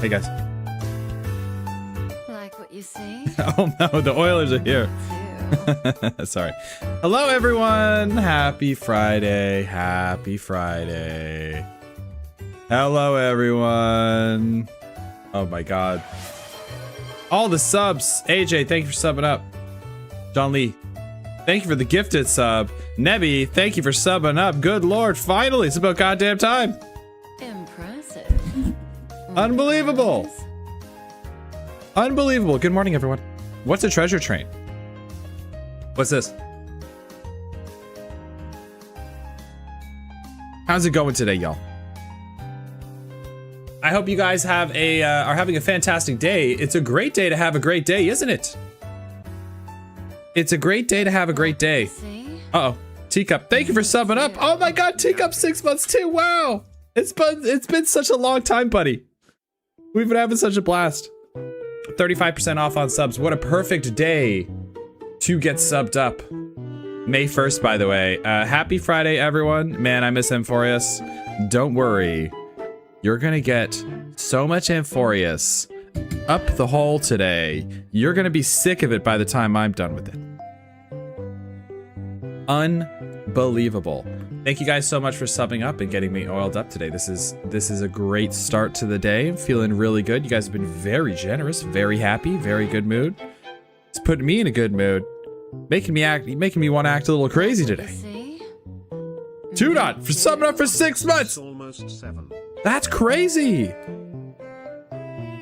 Hey guys. Like what you see? Oh no, the Oilers are here. Sorry. Hello everyone. Happy Friday. Happy Friday. Hello everyone. Oh my god. All the subs. AJ, thank you for subbing up. John Lee, thank you for the gifted sub. Nebby, thank you for subbing up. Good lord, finally, it's about goddamn time. Impressive. Unbelievable. Unbelievable. Good morning, everyone. What's a treasure train? What's this? How's it going today, y'all? I hope you guys have are having a fantastic day. It's a great day to have a great day, isn't it? It's a great day to have a great day. Uh-oh. Teacup, thank you for subbing up. Oh my god, Teacup 6 months too. Wow. It's been such a long time, buddy. We've been having such a blast. 35% off on subs. What a perfect day to get subbed up. May 1st, by the way. Happy Friday, everyone. Man, I miss Amphorius. Don't worry. You're gonna get so much Amphorius up the hole today. You're gonna be sick of it by the time I'm done with it. Unbelievable. Thank you guys so much for subbing up and getting me oiled up today. This is a great start to the day. I'm feeling really good. You guys have been very generous, very happy, very good mood. It's putting me in a good mood. Making me want to act a little crazy today. 2-Dot for subbing up for 6 months. Almost 7. That's crazy.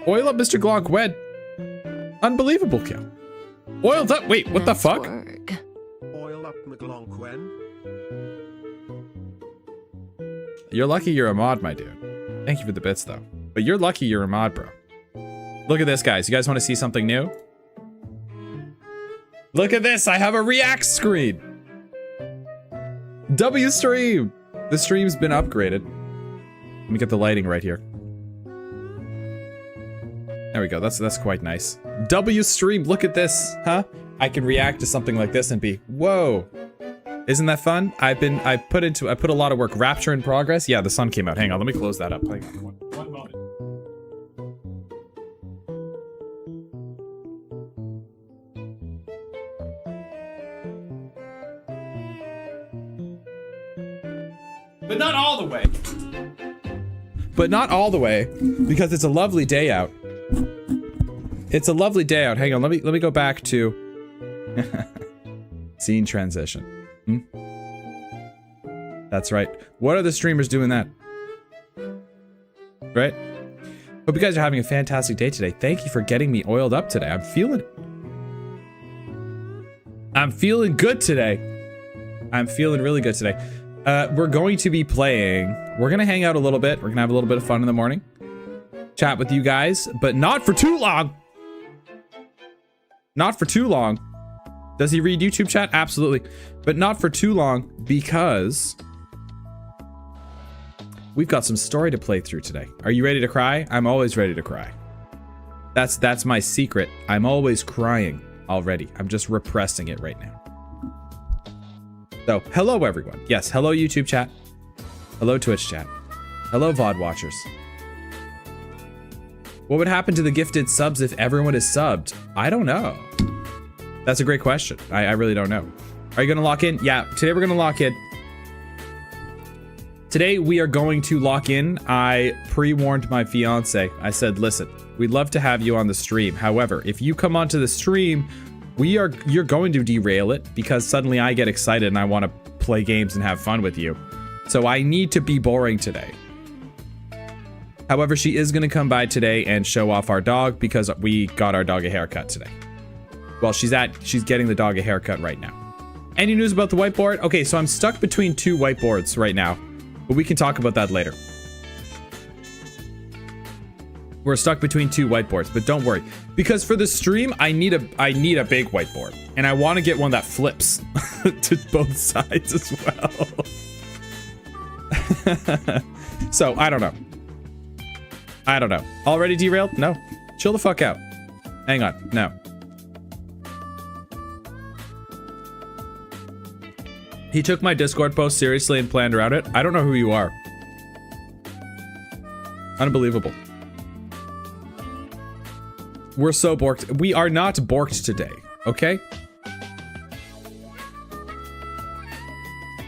Oil up Mr. Glonk Wed. Unbelievable kill. Oiled up. Wait, what the fuck? Oil up McGlonquen. You're lucky you're a mod, my dude. Thank you for the bits, though. But you're lucky you're a mod, bro. Look at this, guys. You guys want to see something new? Look at this. I have a react screen. W stream. The stream's been upgraded. Let me get the lighting right here. There we go. That's quite nice. W stream. Look at this, huh? I can react to something like this and be, whoa. Isn't that fun? I put a lot of work. Rapture in progress. Yeah, the sun came out. Hang on, let me close that up. Hang on, one moment. But not all the way. But not all the way, because it's a lovely day out. It's a lovely day out. Hang on, let me go back to scene transition. That's right. What are the streamers doing that? Right? Hope you guys are having a fantastic day today. Thank you for getting me oiled up today. I'm feeling good today. I'm feeling really good today. We're going to be playing. We're going to hang out a little bit. We're going to have a little bit of fun in the morning. Chat with you guys, but not for too long. Not for too long. Does he read YouTube chat? Absolutely. But not for too long because we've got some story to play through today. Are you ready to cry? I'm always ready to cry. That's my secret. I'm always crying already. I'm just repressing it right now. So, hello everyone. Yes, hello YouTube chat. Hello Twitch chat. Hello VOD watchers. What would happen to the gifted subs if everyone is subbed? I don't know. That's a great question. I really don't know. Are you gonna lock in? Yeah, today we're gonna lock in. Today we are going to lock in. I pre-warned my fiance. I said, listen, we'd love to have you on the stream. However, if you come onto the stream, you're going to derail it because suddenly I get excited and I want to play games and have fun with you. So I need to be boring today. However, she is going to come by today and show off our dog because we got our dog a haircut today. Well, she's getting the dog a haircut right now. Any news about the whiteboard? Okay, so I'm stuck between 2 whiteboards right now, but we can talk about that later. We're stuck between 2 whiteboards, but don't worry, because for the stream, I need a big whiteboard, and I want to get one that flips to both sides as well. So I don't know. Already derailed? No. Chill the fuck out. Hang on. No. He took my Discord post seriously and planned around it. I don't know who you are. Unbelievable. We're so borked. We are not borked today, okay?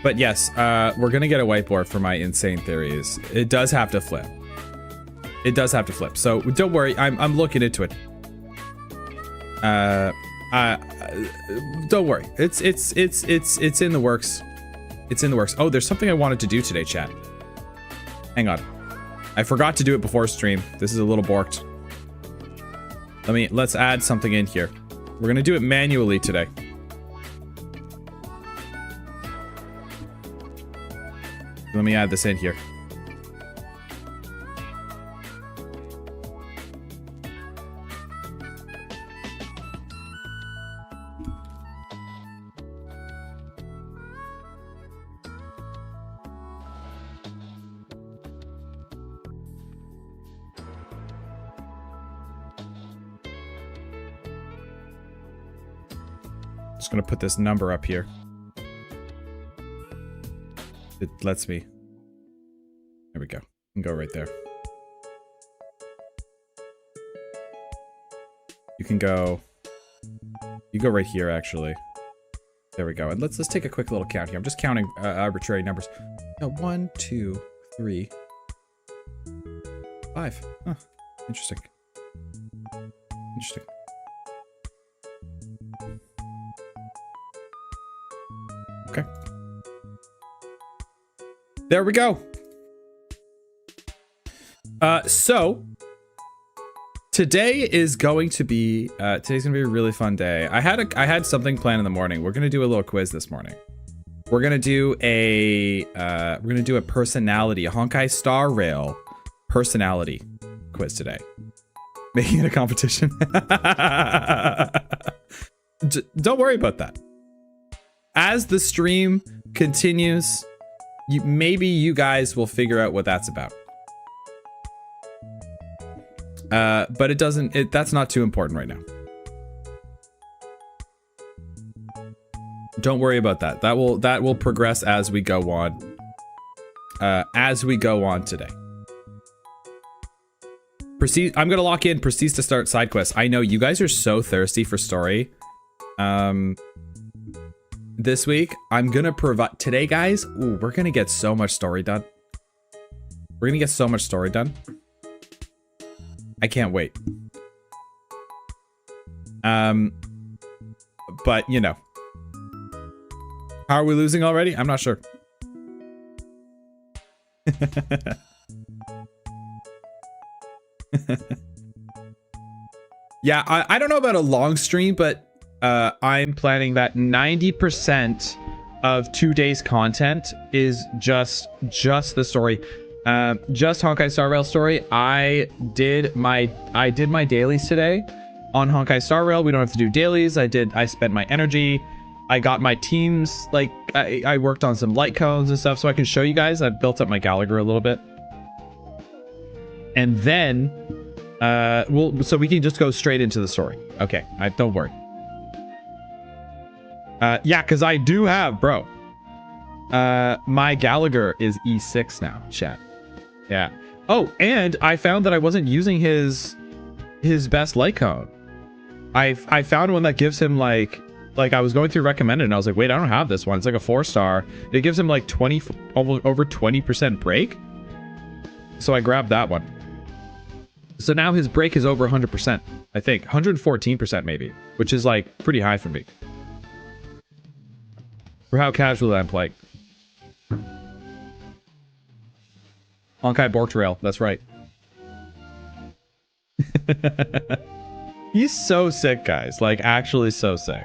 But yes, we're gonna get a whiteboard for my insane theories. It does have to flip. It does have to flip. So don't worry, I'm looking into it. Don't worry. It's in the works. It's in the works. Oh, there's something I wanted to do today, chat. Hang on. I forgot to do it before stream. This is a little borked. Let's add something in here. We're gonna do it manually today. Let me add this in here. Just gonna put this number up here. It lets me. There we go. And go right there. You can go. You go right here, actually. There we go. And let's take a quick little count here. I'm just counting arbitrary numbers. No, 1, 2, 3, 5. Huh. Interesting. Interesting. Okay. There we go. So today is going to be today's gonna be a really fun day. I had something planned in the morning. We're gonna do a little quiz this morning. We're gonna do a personality, a Honkai Star Rail personality quiz today. Making it a competition. Don't worry about that. As the stream continues, maybe you guys will figure out what that's about. But it doesn't. That's not too important right now. Don't worry about that. That will progress as we go on. As we go on today. Proceed. I'm gonna lock in. Proceeds to start side quests. I know you guys are so thirsty for story. This week, I'm gonna provide today, guys. Ooh, we're gonna get so much story done. We're gonna get so much story done. I can't wait. But you know, how are we losing already? I'm not sure. Yeah, I don't know about a long stream, but I'm planning that 90% of 2 days content is just the story. Just Honkai Star Rail story. I did my dailies today on Honkai Star Rail. We don't have to do dailies. I spent my energy. I got my teams, like I worked on some light cones and stuff so I can show you guys. I built up my Gallagher a little bit. And then so we can just go straight into the story. Okay, don't worry. Yeah, because I do have, bro. My Gallagher is E6 now, chat. Yeah. Oh, and I found that I wasn't using his best light cone. I found one that gives him like I was going through recommended and I was like, wait, I don't have this one. It's like a 4-star. It gives him like 20, over 20% break. So I grabbed that one. So now his break is over 100%, I think 114% maybe, which is like pretty high for me. For how casually I'm playing. Honkai Bork Trail, that's right. He's so sick, guys. Like, actually so sick.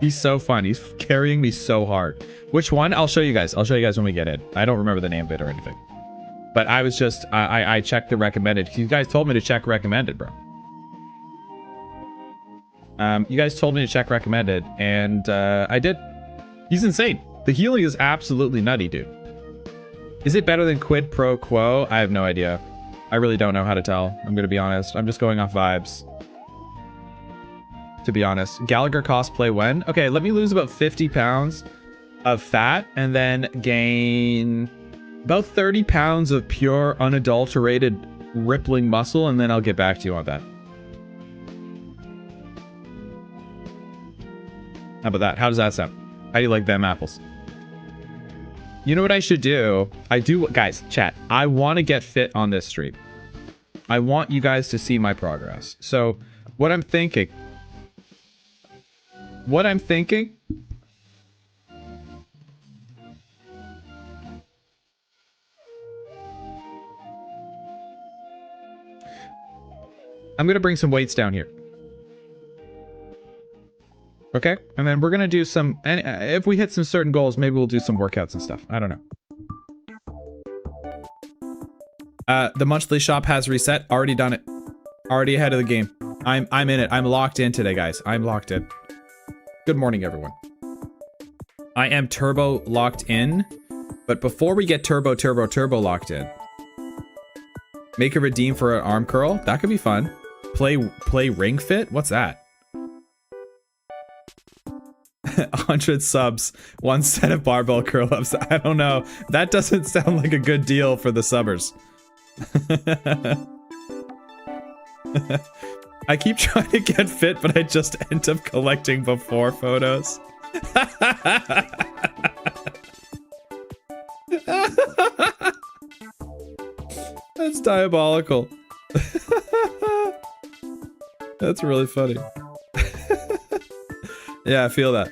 He's so fun. He's carrying me so hard. Which one? I'll show you guys. I'll show you guys when we get in. I don't remember the name of it or anything. But I was just, I checked the recommended. You guys told me to check recommended, bro. You guys told me to check recommended, and I did. He's insane. The healing is absolutely nutty, dude. Is it better than Quid Pro Quo? I have no idea. I really don't know how to tell. I'm gonna be honest. I'm just going off vibes. To be honest. Gallagher cosplay when? Okay, let me lose about 50 pounds of fat and then gain about 30 pounds of pure, unadulterated, rippling muscle, and then I'll get back to you on that. How about that? How does that sound? How do you like them apples? You know what I should do? Guys, chat. I want to get fit on this stream. I want you guys to see my progress. So, what I'm thinking. I'm gonna bring some weights down here. Okay, and then we're gonna do some, and if we hit some certain goals, maybe we'll do some workouts and stuff. I don't know. The monthly shop has reset. Already done it. Already ahead of the game. I'm in it. I'm locked in today, guys. I'm locked in. Good morning, everyone. I am turbo locked in, but before we get turbo locked in, make a redeem for an arm curl. That could be fun. Play Ring Fit. What's that? 100 subs, 1 set of barbell curl-ups. I don't know. That doesn't sound like a good deal for the subbers. I keep trying to get fit, but I just end up collecting before photos. That's diabolical. That's really funny. Yeah, I feel that.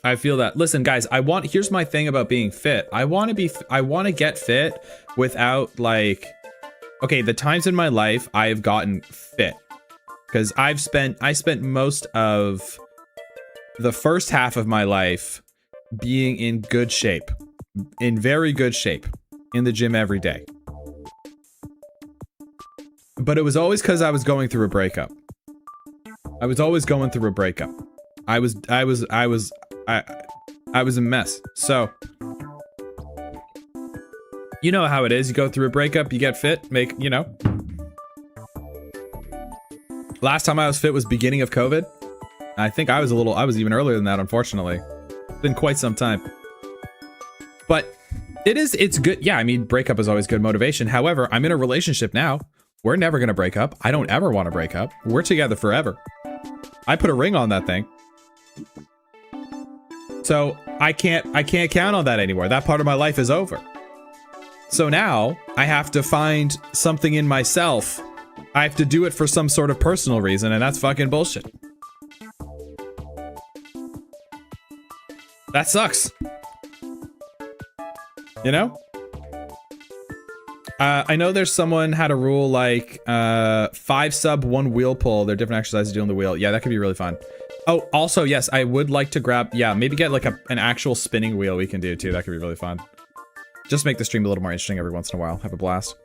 I feel that. Listen, guys, here's my thing about being fit. I want to get fit without, like, okay, the times in my life I've gotten fit, because I spent most of the first half of my life being in good shape, in very good shape, in the gym every day. But it was always because I was going through a breakup. I was always going through a breakup. I was a mess. So, you know how it is. You go through a breakup, you get fit, you know. Last time I was fit was beginning of COVID. I think I was even earlier than that, unfortunately. It's been quite some time. But it's good. Yeah, I mean, breakup is always good motivation. However, I'm in a relationship now. We're never gonna break up. I don't ever want to break up. We're together forever. I put a ring on that thing. So I can't count on that anymore. That part of my life is over. So now I have to find something in myself. I have to do it for some sort of personal reason, and that's fucking bullshit. That sucks. You know? I know there's someone had a rule like 5 sub, 1 wheel pull. There are different exercises to do on the wheel. Yeah, that could be really fun. Oh, also, yes, I would like to grab, yeah, maybe get like an actual spinning wheel we can do too. That could be really fun. Just make the stream a little more interesting every once in a while. Have a blast.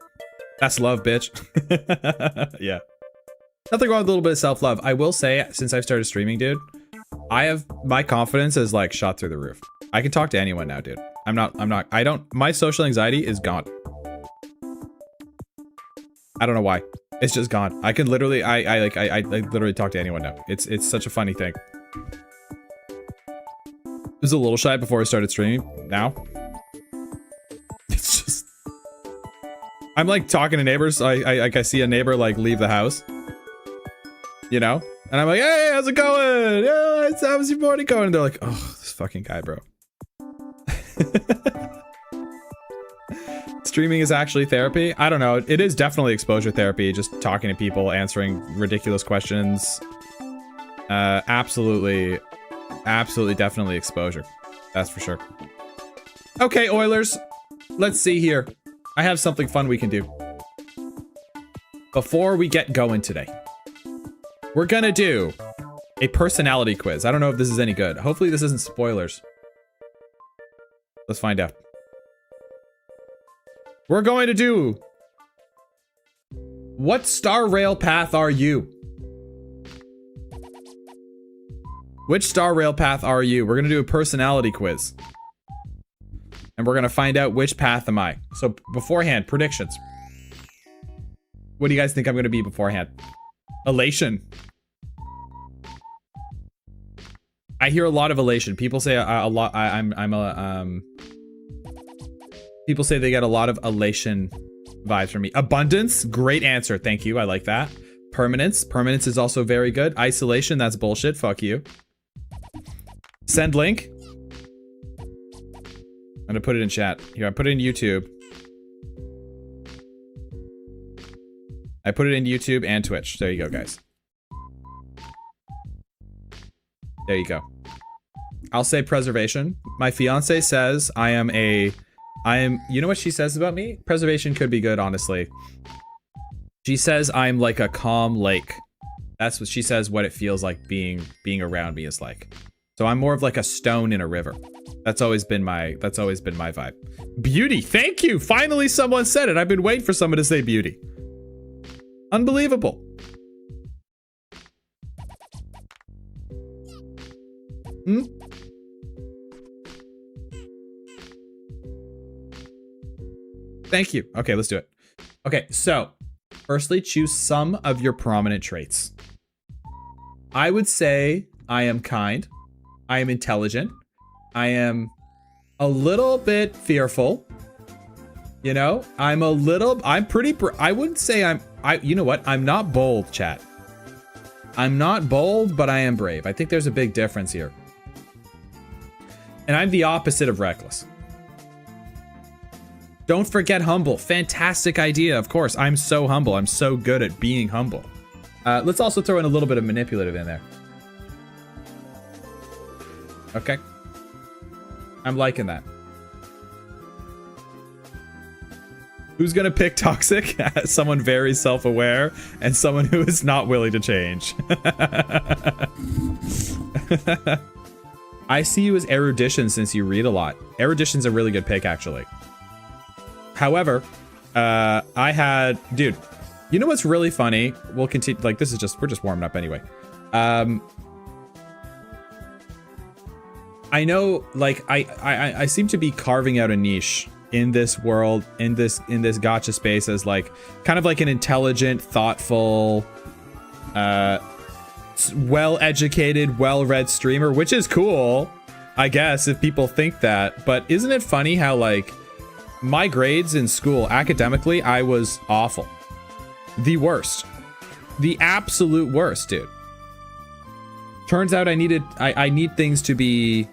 That's love, bitch. Yeah. Nothing wrong with a little bit of self-love. I will say, since I've started streaming, dude, my confidence is like shot through the roof. I can talk to anyone now, dude. My social anxiety is gone. I don't know why. It's just gone. I can literally, I literally talk to anyone now. It's such a funny thing. I was a little shy before I started streaming. Now, it's just, I'm like talking to neighbors. I see a neighbor like leave the house, you know, and I'm like, hey, how's it going? Yeah, how's your morning going? And they're like, oh, this fucking guy, bro. Streaming is actually therapy. I don't know. It is definitely exposure therapy. Just talking to people, answering ridiculous questions. Absolutely, definitely exposure. That's for sure. Okay, Oilers. Let's see here. I have something fun we can do. Before we get going today, we're gonna do a personality quiz. I don't know if this is any good. Hopefully this isn't spoilers. Let's find out. We're going to do... What star rail path are you? Which star rail path are you? We're going to do a personality quiz. And we're going to find out which path am I. So beforehand, predictions. What do you guys think I'm going to be beforehand? Elation. I hear a lot of elation. People say a lot. People say they get a lot of elation vibes from me. Abundance, great answer. Thank you. I like that. Permanence. Permanence is also very good. Isolation, that's bullshit. Fuck you. Send link. I'm gonna put it in chat. Here, I put it in YouTube. I put it in YouTube and Twitch. There you go, guys. There you go. I'll say preservation. My fiance says I am, you know what she says about me? Preservation could be good, honestly. She says I'm like a calm lake. That's what she says, what it feels like being around me is like. So I'm more of like a stone in a river. That's always been my vibe. Beauty, thank you. Finally someone said it. I've been waiting for someone to say beauty. Unbelievable. Hmm? Thank you. Okay, let's do it. Okay, so firstly, choose some of your prominent traits. I would say I am kind. I am intelligent. I am a little bit fearful. You know, I wouldn't say you know what? I'm not bold, chat. I'm not bold, but I am brave. I think there's a big difference here. And I'm the opposite of reckless. Don't forget humble. Fantastic idea, of course. I'm so humble. I'm so good at being humble. Let's also throw in a little bit of manipulative in there. Okay. I'm liking that. Who's gonna pick toxic? Someone very self-aware and someone who is not willing to change. I see you as erudition since you read a lot. Erudition's a really good pick, actually. However, dude, you know what's really funny? We'll continue, like, we're just warming up anyway. I know, like, I seem to be carving out a niche in this world, in this gacha space as, like, kind of like an intelligent, thoughtful, well-educated, well-read streamer, which is cool, I guess, if people think that. But isn't it funny how, like, my grades in school, academically, I was awful. The worst. The absolute worst, dude. Turns out I need things to be,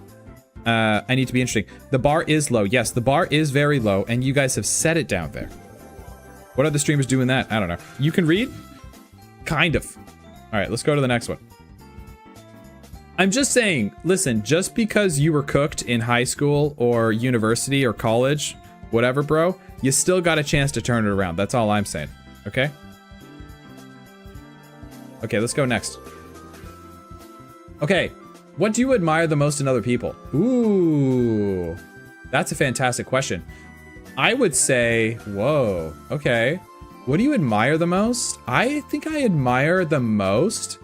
I need to be interesting. The bar is low. Yes, the bar is very low, and you guys have set it down there. What are the streamers doing that? I don't know. You can read? Kind of. All right, let's go to the next one. I'm just saying, listen, just because you were cooked in high school or university or college, whatever, bro, you still got a chance to turn it around. That's all I'm saying. Okay? Okay, let's go next. Okay, what do you admire the most in other people? Ooh, that's a fantastic question. I would say, whoa, okay. What do you admire the most? I think I admire the most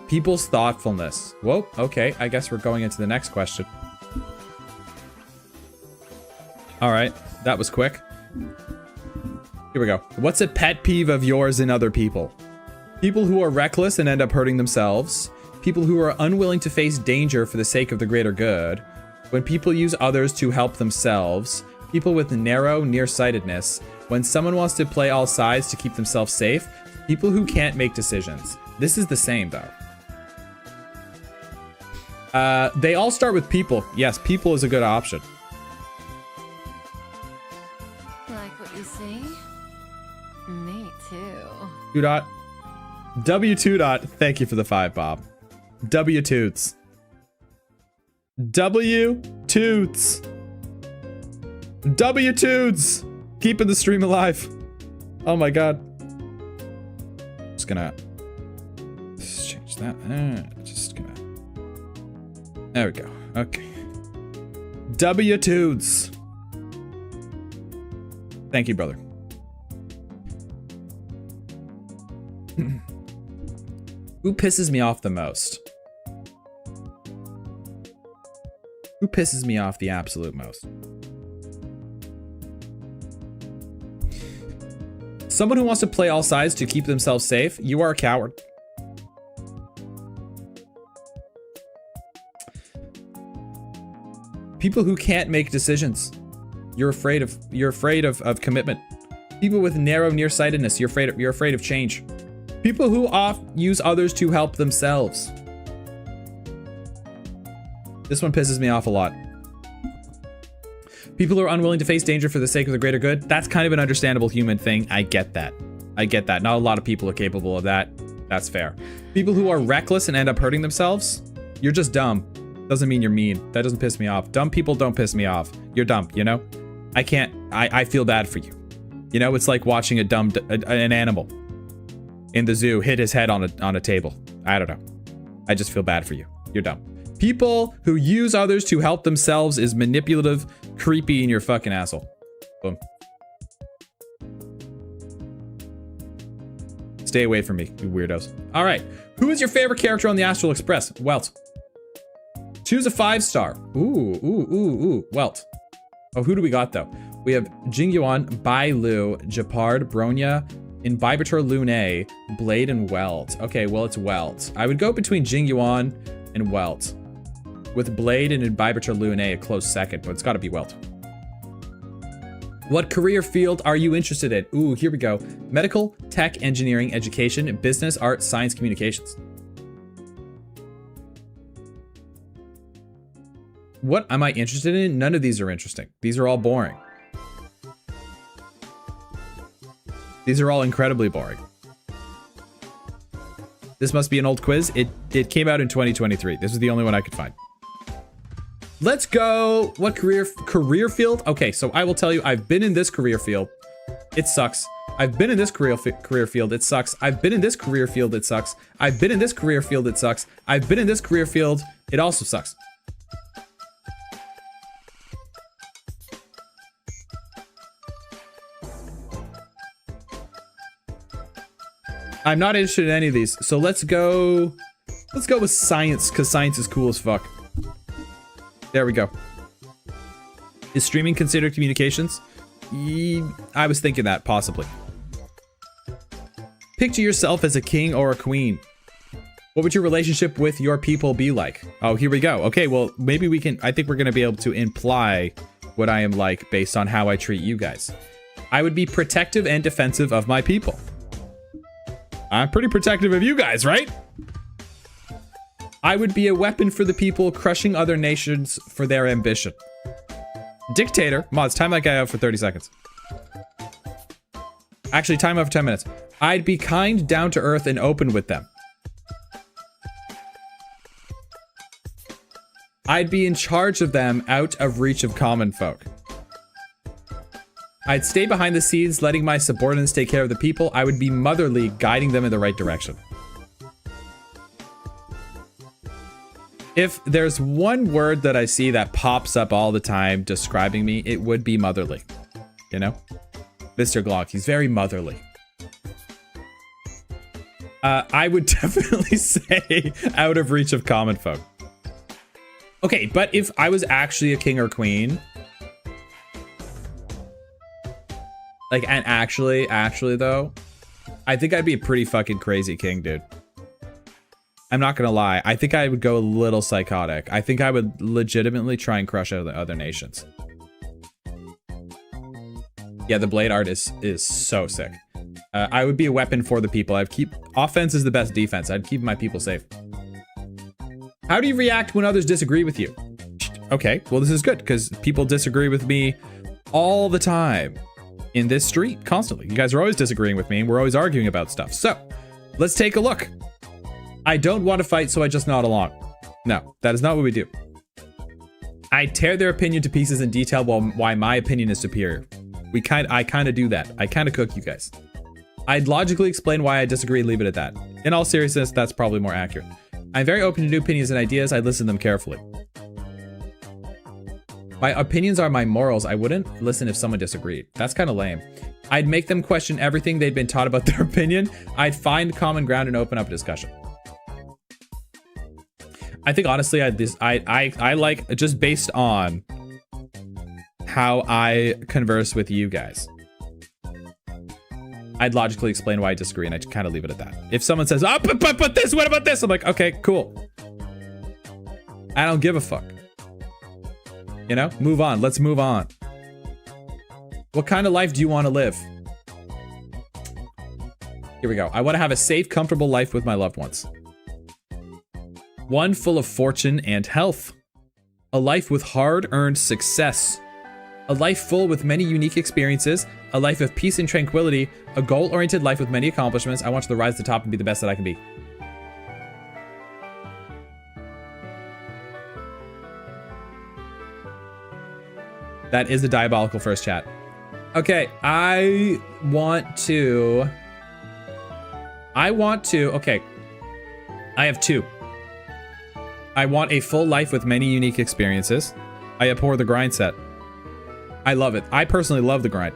people's thoughtfulness. Whoa, okay, I guess we're going into the next question. All right, that was quick. Here we go. What's a pet peeve of yours in other people? People who are reckless and end up hurting themselves. People who are unwilling to face danger for the sake of the greater good. When people use others to help themselves. People with narrow nearsightedness. When someone wants to play all sides to keep themselves safe. People who can't make decisions. This is the same, though. They all start with people. Yes, people is a good option. Like what you see? Me too. 2 dot. W2 dot. Thank you for the 5, Bob. W toots. W toots. W toots. Keeping the stream alive. Oh my god. Just gonna change that. Just gonna. There we go. Okay. W toots. Thank you, brother. Who pisses me off the most? Who pisses me off the absolute most? Someone who wants to play all sides to keep themselves safe. You are a coward. People who can't make decisions. You're afraid of commitment. People with narrow nearsightedness. You're afraid of change. People who use others to help themselves. This one pisses me off a lot. People who are unwilling to face danger for the sake of the greater good. That's kind of an understandable human thing. I get that. I get that. Not a lot of people are capable of that. That's fair. People who are reckless and end up hurting themselves. You're just dumb. Doesn't mean you're mean. That doesn't piss me off. Dumb people don't piss me off. You're dumb, you know? I feel bad for you. You know, it's like watching an animal in the zoo hit his head on a table. I don't know. I just feel bad for you. You're dumb. People who use others to help themselves is manipulative, creepy, in your fucking asshole. Boom. Stay away from me, you weirdos. All right. Who is your favorite character on the Astral Express? Welt. Choose a 5-star. Ooh. Welt. Oh, who do we got though? We have Jingyuan, Bailu, Japard, Bronya, Imbibitor Lune, Blade, and Welt. Okay, well, it's Welt. I would go between Jingyuan and Welt. With Blade and Imbibitor Lune a close second, but it's gotta be Welt. What career field are you interested in? Ooh, here we go. Medical, tech, engineering, education, business, art, science, communications. What am I interested in? None of these are interesting. These are all boring. These are all incredibly boring. This must be an old quiz. It came out in 2023. This is the only one I could find. Let's go. What career field? Okay, so I will tell you, I've been in this career field. It sucks. I've been in this career field. It sucks. I've been in this career field. It sucks. I've been in this career field. It sucks. I've been in this career field. It also sucks. I'm not interested in any of these. So let's go with science, because science is cool as fuck. There we go. Is streaming considered communications? I was thinking that, possibly. Picture yourself as a king or a queen. What would your relationship with your people be like? Oh, here we go. Okay, well, maybe we can, I think we're gonna be able to imply what I am like based on how I treat you guys. I would be protective and defensive of my people. I'm pretty protective of you guys, right? I would be a weapon for the people, crushing other nations for their ambition. Dictator. Mods, time that guy out for 30 seconds. Actually, time out for 10 minutes. I'd be kind, down to earth, and open with them. I'd be in charge of them, out of reach of common folk. I'd stay behind the scenes, letting my subordinates take care of the people. I would be motherly, guiding them in the right direction. If there's one word that I see that pops up all the time describing me, it would be motherly. You know? Mr. Glock, he's very motherly. I would definitely say out of reach of common folk. Okay, but if I was actually a king or queen... Like, and actually though, I think I'd be a pretty fucking crazy king, dude. I'm not gonna lie. I think I would go a little psychotic. I think I would legitimately try and crush other nations. Yeah, the blade art is so sick. I would be a weapon for the people. Offense is the best defense. I'd keep my people safe. How do you react when others disagree with you? Okay, well, this is good because people disagree with me all the time. In this street, constantly. You guys are always disagreeing with me and we're always arguing about stuff. So, let's take a look. I don't want to fight, so I just nod along. No, that is not what we do. I tear their opinion to pieces in detail why my opinion is superior. I kind of do that. I kind of cook you guys. I'd logically explain why I disagree and leave it at that. In all seriousness, that's probably more accurate. I'm very open to new opinions and ideas. I listen to them carefully. My opinions are my morals. I wouldn't listen if someone disagreed. That's kind of lame. I'd make them question everything they'd been taught about their opinion. I'd find common ground and open up a discussion. I think honestly, I like, just based on how I converse with you guys, I'd logically explain why I disagree, and I kind of leave it at that. If someone says, oh, but this, what about this? I'm like, okay, cool. I don't give a fuck. You know, move on. Let's move on. What kind of life do you want to live? Here we go. I want to have a safe, comfortable life with my loved ones. One full of fortune and health. A life with hard-earned success. A life full with many unique experiences. A life of peace and tranquility. A goal-oriented life with many accomplishments. I want you to rise to the top and be the best that I can be. That is a diabolical first chat. Okay, I want to, okay. I have two. I want a full life with many unique experiences. I abhor the grind set. I love it. I personally love the grind.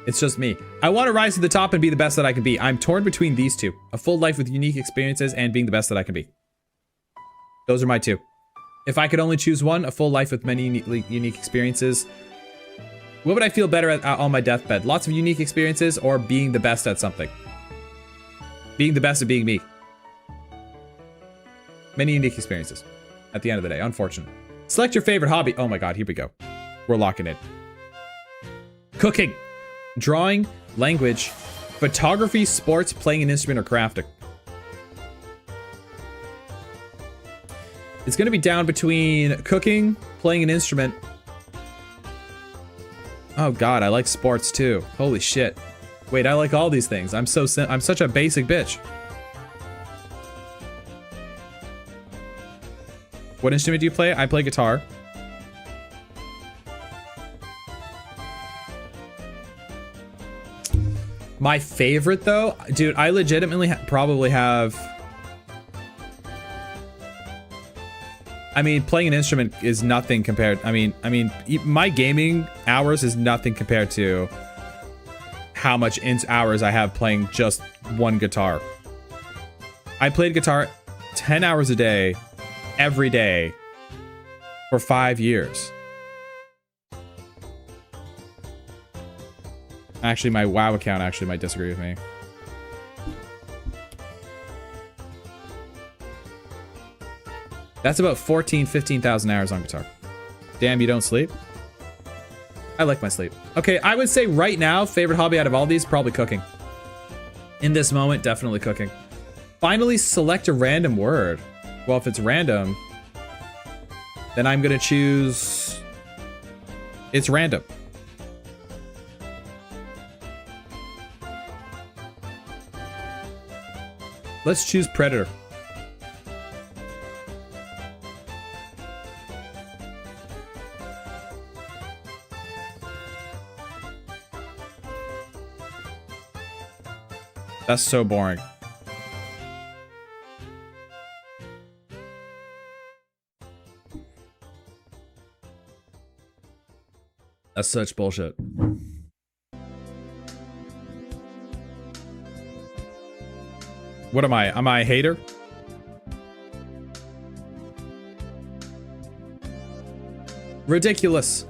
It's just me. I want to rise to the top and be the best that I can be. I'm torn between these two. A full life with unique experiences and being the best that I can be. Those are my two. If I could only choose one, a full life with many unique experiences. What would I feel better at on my deathbed? Lots of unique experiences or being the best at something? Being the best at being me. Many unique experiences at the end of the day. Unfortunate. Select your favorite hobby. Oh my god, here we go. We're locking in. Cooking. Drawing. Language. Photography. Sports. Playing an instrument or crafting. It's going to be down between cooking, playing an instrument. Oh god, I like sports too. Holy shit. Wait, I like all these things. I'm such a basic bitch. What instrument do you play? I play guitar. My favorite though, dude, I legitimately probably have. I mean, playing an instrument is nothing compared. I mean, my gaming hours is nothing compared to how much hours I have playing just one guitar. I played guitar 10 hours a day, every day, for 5 years. Actually, my WoW account actually might disagree with me. That's about 15,000 hours on guitar. Damn, you don't sleep? I like my sleep. Okay, I would say right now, favorite hobby out of all these, probably cooking. In this moment, definitely cooking. Finally, select a random word. Well, if it's random, then I'm gonna choose... It's random. Let's choose predator. That's so boring. That's such bullshit. What am I? Am I a hater? Ridiculous.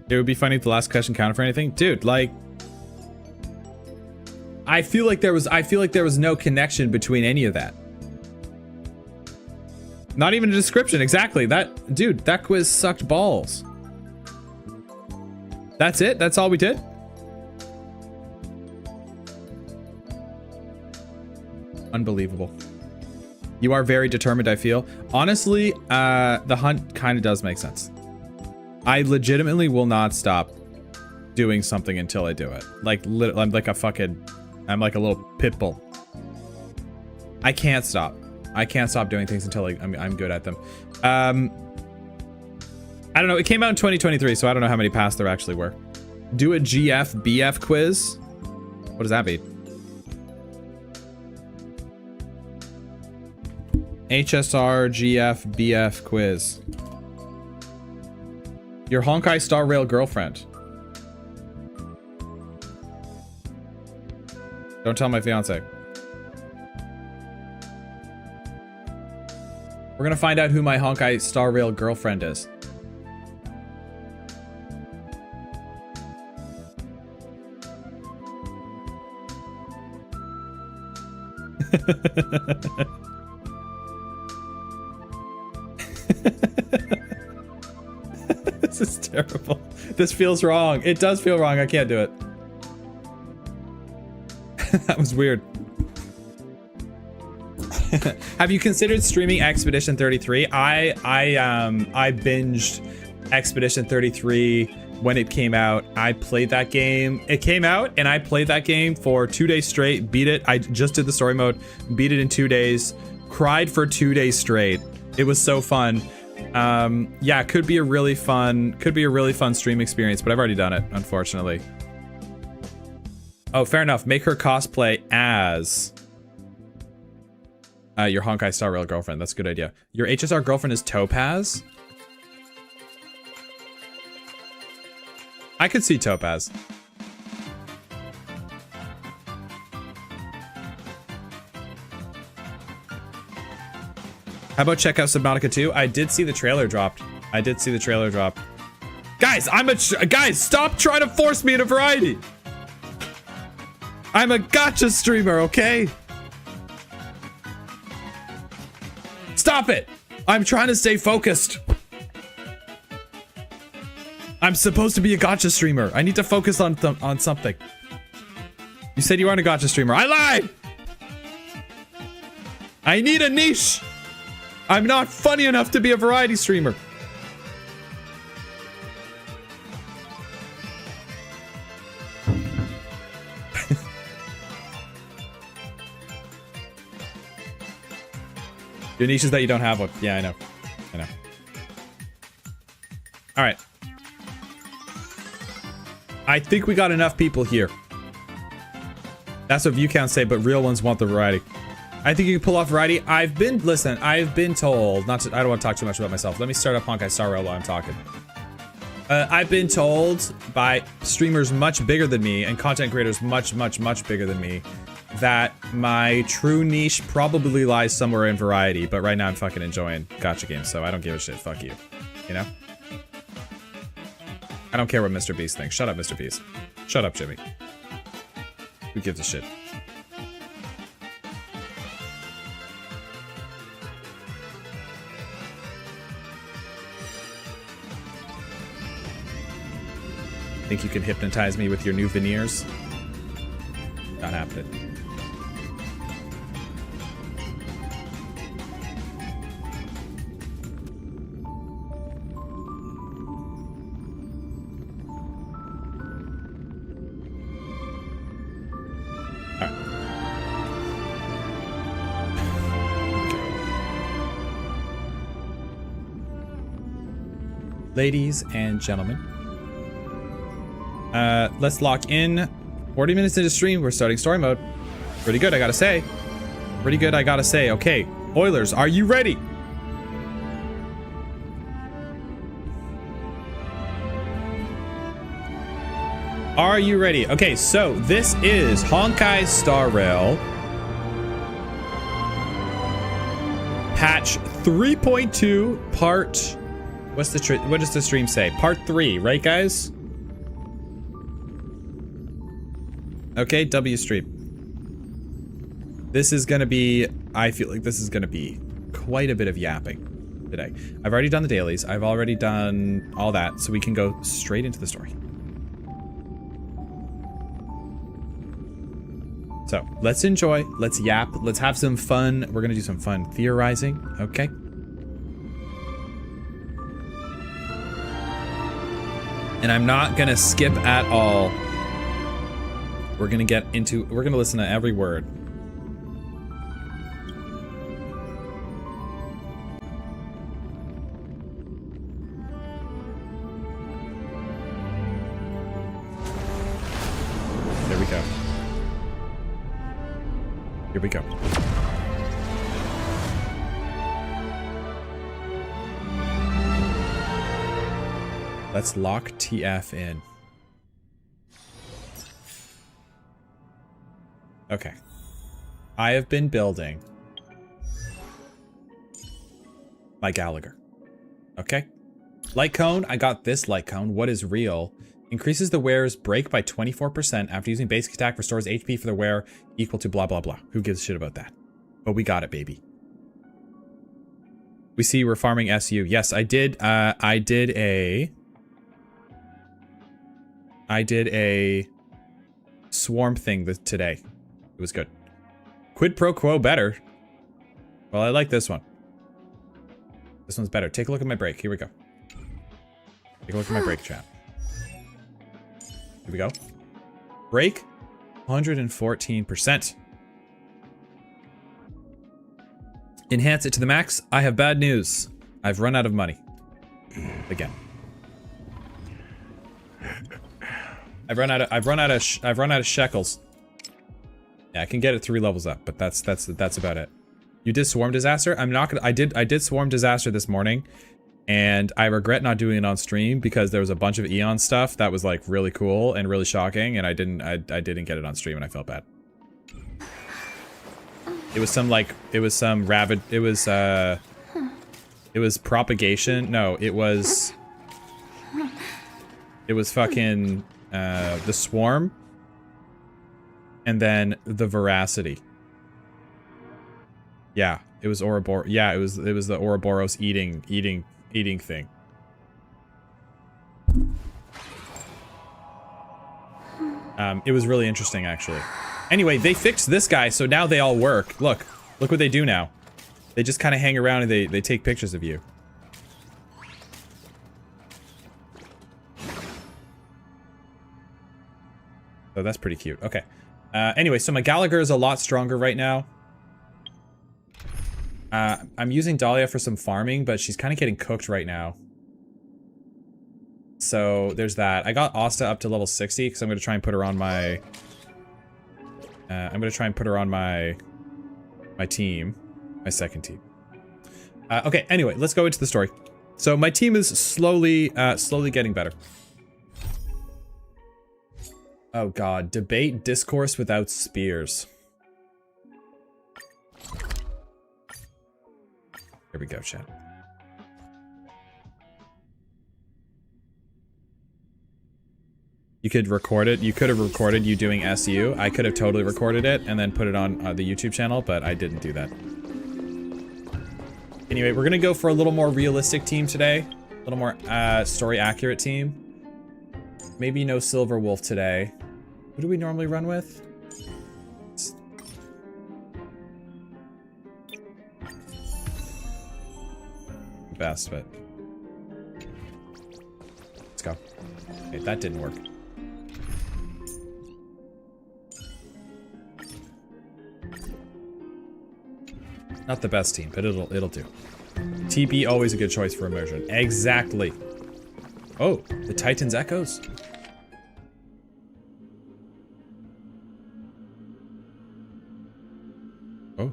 It would be funny if the last question counted for anything. Dude, like... I feel like there was no connection between any of that. Not even a description, exactly. Dude, that quiz sucked balls. That's it? That's all we did? Unbelievable. You are very determined, I feel. Honestly, the hunt kind of does make sense. I legitimately will not stop doing something until I do it. Like, I'm like a little pit bull. I can't stop. I can't stop doing things until I'm good at them. I don't know. It came out in 2023, so I don't know how many pass there actually were. Do a GF BF quiz. What does that mean? HSR GF BF quiz. Your Honkai Star Rail girlfriend. Don't tell my fiance. We're gonna find out who my Honkai Star Rail girlfriend is. This is terrible. This feels wrong. It does feel wrong. I can't do it. That was weird. Have you considered streaming Expedition 33? I binged Expedition 33 when it came out. I played that game. It came out and I played that game for 2 days straight. Beat it. I just did the story mode. Beat it in 2 days. Cried for 2 days straight. It was so fun. Yeah, could be a really fun stream experience, but I've already done it, unfortunately. Oh, fair enough. Make her cosplay as your Honkai Star Rail girlfriend. That's a good idea. Your HSR girlfriend is Topaz? I could see Topaz. How about check out Subnautica 2? I did see the trailer dropped. Guys, guys, stop trying to force me into variety. I'm a gacha streamer, okay? Stop it! I'm trying to stay focused. I'm supposed to be a gacha streamer. I need to focus on something. You said you aren't a gacha streamer. I lied! I need a niche. I'm not funny enough to be a variety streamer. Your niche is that you don't have one. Yeah, I know. All right. I think we got enough people here. That's what view counts say, but real ones want the variety. I think you can pull off variety. I've been told, I don't want to talk too much about myself. Let me start up Honkai Star Rail while I'm talking. I've been told by streamers much bigger than me and content creators much bigger than me that my true niche probably lies somewhere in variety, but right now I'm fucking enjoying gacha games, so I don't give a shit. Fuck you. You know? I don't care what Mr. Beast thinks. Shut up, Mr. Beast. Shut up, Jimmy. Who gives a shit? Think you can hypnotize me with your new veneers? Not happening. Ladies and gentlemen, let's lock in. 40 minutes into stream, we're starting story mode. Pretty good, I gotta say. Okay, Oilers, are you ready? Are you ready? Okay, so this is Honkai Star Rail patch 3.2 part. What does the stream say? Part 3, right, guys? Okay, W stream. This is gonna be, I feel like this is gonna be quite a bit of yapping today. I've already done the dailies. I've already done all that, so we can go straight into the story. So, let's enjoy, let's yap, let's have some fun. We're gonna do some fun theorizing, okay? And I'm not gonna skip at all. We're gonna listen to every word. There we go. Here we go. Let's lock TF in. Okay. I have been building my Gallagher. Okay. Light cone. I got this light cone. What is real? Increases the wearer's break by 24% after using basic attack. Restores HP for the wearer equal to blah, blah, blah. Who gives a shit about that? But we got it, baby. We see we're farming SU. Yes, I did a swarm thing today. It was good. Quid pro quo better. Well, I like this one. This one's better. Take a look at my break. Here we go. Take a look at my break, chat. Here we go. Break, 114%. Enhance it to the max. I have bad news. I've run out of money. Again. I've run out of shekels. Yeah, I can get it 3 levels up, but that's about it. You did Swarm Disaster? I'm not gonna. I did Swarm Disaster this morning, and I regret not doing it on stream because there was a bunch of Eon stuff that was like really cool and really shocking, and I didn't get it on stream, and I felt bad. It was propagation. No, it was fucking the swarm, and then the veracity. Yeah, it was Ouroboros. Yeah, it was the Ouroboros eating thing. It was really interesting, actually. Anyway, they fixed this guy, so now they all work. Look what they do now. They just kind of hang around and they take pictures of you. So that's pretty cute. Okay. Anyway, so my Gallagher is a lot stronger right now. I'm using Dahlia for some farming, but she's kind of getting cooked right now. So there's that. I got Asta up to level 60 because I'm going to try and put her on my... my team. My second team. Okay, anyway, let's go into the story. So my team is slowly getting better. Oh god, debate discourse without spears. Here we go, chat. You could record it. You could have recorded you doing SU. I could have totally recorded it and then put it on the YouTube channel, but I didn't do that. Anyway, we're gonna go for a little more realistic team today. A little more story accurate team. Maybe no Silver Wolf today. Who do we normally run with? Best, but let's go. Okay, that didn't work. Not the best team, but it'll do. TB always a good choice for immersion. Exactly. Oh, the Titan's Echoes. Oh.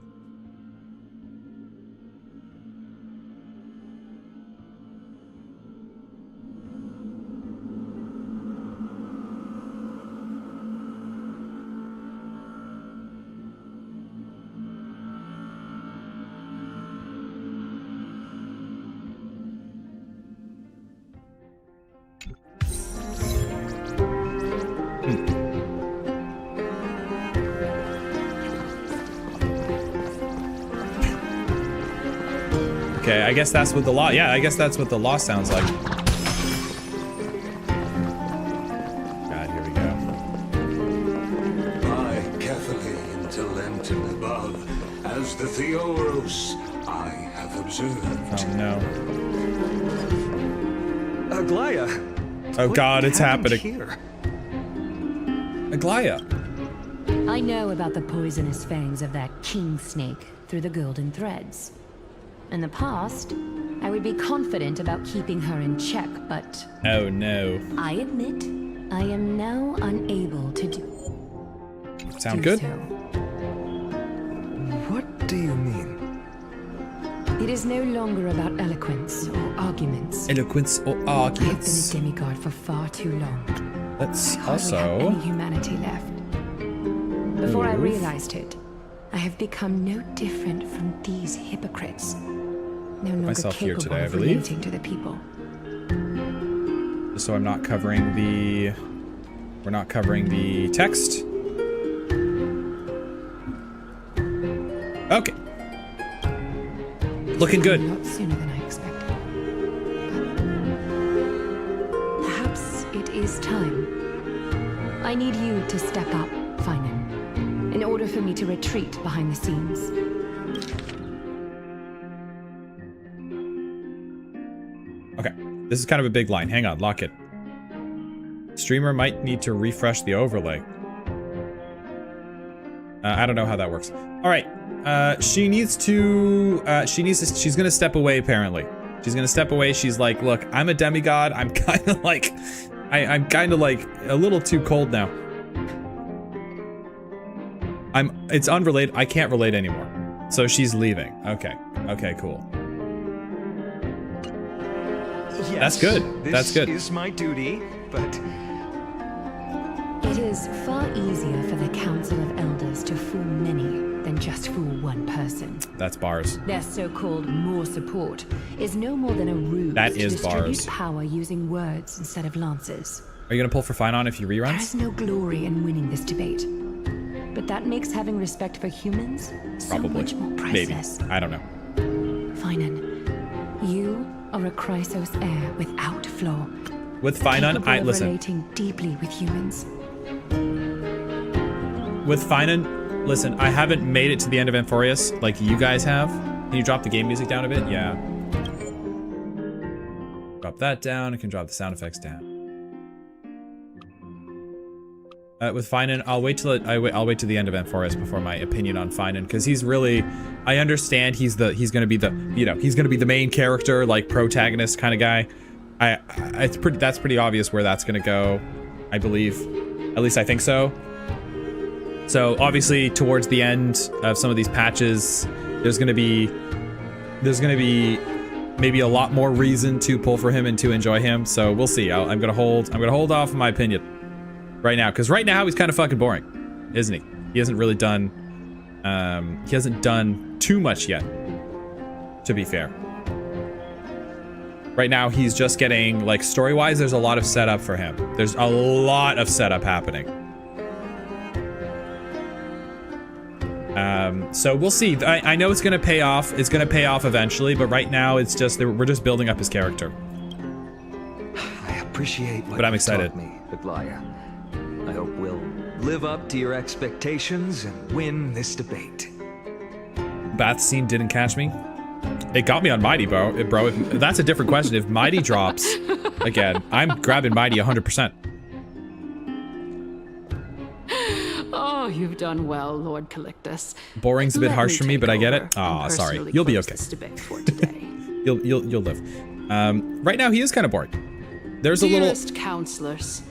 Okay, I guess that's what the law. Yeah, I guess that's what the law sounds like. God, here we go. I, Catholic into Lenten above, as the Theoros I have observed. Oh no. Aglaya. Oh god, it's happening. Here? Aglaya. I know about the poisonous fangs of that king snake through the golden threads. In the past, I would be confident about keeping her in check, but... Oh no. I admit, I am now unable to do Sound good? so. What do you mean? It is no longer about eloquence or arguments. Eloquence or I have been a arguments. demigod for far too long. Let's Hardly have also... any humanity left. Before I Move. realized it, I have become no different from these hypocrites. No longer myself here capable today, I of believe. relating to the people. Just so I'm not covering the... We're not covering the text. Okay. Looking good. Not sooner than I expected. Perhaps it is time. I need you to step up, Finan, in order for me to retreat behind the scenes. Okay, this is kind of a big line. Hang on, lock it. Streamer might need to refresh the overlay. I don't know how that works. All right, she's gonna step away apparently. She's gonna step away. She's like, look, I'm a demigod. I'm kind of like, I'm kind of like a little too cold now. It's unrelated. I can't relate anymore. So she's leaving. Okay. Okay, cool. Yes, That's good. That's good. This is my duty, but It is far easier for the Council of Elders to fool many than just fool one person. That's bars. Their so-called more support is no more than a ruse That to is distribute bars. power using words instead of lances. Are you gonna pull for Finon if he There reruns? is no glory in winning this debate, but that makes having respect for humans so Probably. much more Maybe. priceless. I don't know. Finan, you are a Chrysos heir without flaw. With Finon, Capable of listen. relating deeply with humans. With Finon, listen, I haven't made it to the end of Amphorius like you guys have. Can you drop the game music down a bit? Yeah. Drop that down. I can drop the sound effects down. With Finon, I'll wait till I'll wait to the end of Amphorius before my opinion on Finon, because he's really, I understand he's gonna be the, you know, he's gonna be the main character, like protagonist kind of guy. That's pretty obvious where that's gonna go, I believe. At least I think so. So obviously towards the end of some of these patches, there's gonna be maybe a lot more reason to pull for him and to enjoy him. So we'll see. I'm gonna hold off on my opinion right now, because right now he's kind of fucking boring, isn't he? He hasn't really done he hasn't done too much yet, to be fair. Right now he's just getting, like, story-wise, there's a lot of setup for him. There's a lot of setup happening. So we'll see. I know it's gonna pay off. It's gonna pay off eventually, but right now it's just, we're just building up his character. I appreciate what But I'm you've excited. taught me, Aglaya. I hope we'll live up to your expectations and win this debate. Bath scene didn't catch me. It got me on Mighty, bro. That's a different question. If Mighty drops, again, I'm grabbing Mighty 100%. Oh, you've done well, Lord Calictus. Boring's a bit Let harsh for me, take but I get over it. and Aw, sorry. personally You'll be close okay. this debate for today. You'll live. Right now he is kind of boring. There's a little. Dearest counselors,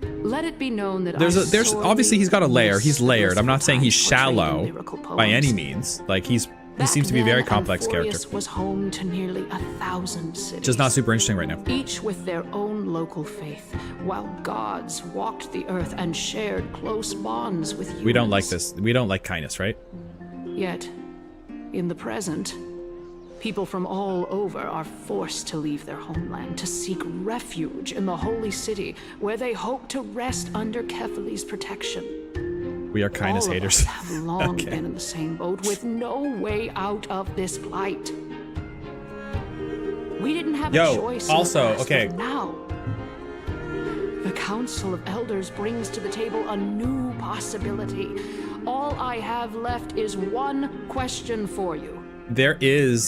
let it be known that There's sorely obviously he's got a layer. He's miss the layered. I'm not saying he's portrayed in shallow lyrical by any poems. means. Like he Back seems to be a very then, complex character. Amphorius was home to nearly 1,000 cities. Just not super interesting right now. Each with their own local faith, while gods walked the earth and shared close bonds with humans. We don't like this. We don't like kindness, right? Yet, in the present, people from all over are forced to leave their homeland to seek refuge in the holy city, where they hope to rest under Kephali's protection. We are kindness All of haters. us have long Okay. been in the same boat with no way out of this plight. We didn't have Yo, a choice. in the also, past, okay. but now, the Council of Elders brings to the table a new possibility. All I have left is one question for you.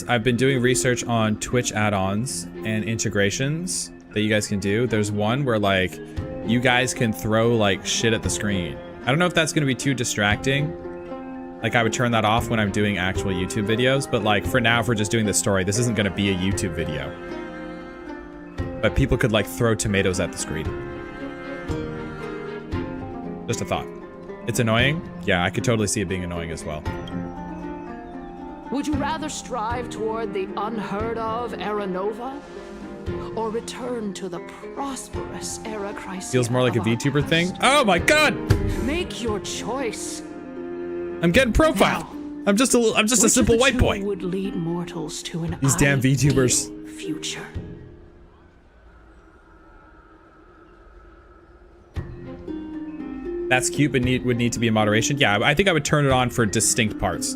I've been doing research on Twitch add-ons and integrations that you guys can do. There's one where, like, you guys can throw, like, shit at the screen. I don't know if that's going to be too distracting. Like, I would turn that off when I'm doing actual YouTube videos, but, like, for now, if we're just doing this story, this isn't going to be a YouTube video. But people could, like, throw tomatoes at the screen. Just a thought. It's annoying? Yeah, I could totally see it being annoying as well. Would you rather strive toward the unheard of Era Nova, or return to the prosperous Era Chrysia? Feels more like a of our VTuber past? thing. Oh my god! Make your choice. I'm getting profiled. I'm just a Which simple of the white two boy. would lead mortals to an These damn VTubers. ideal future. That's cute, but would need to be in moderation. Yeah, I think I would turn it on for distinct parts.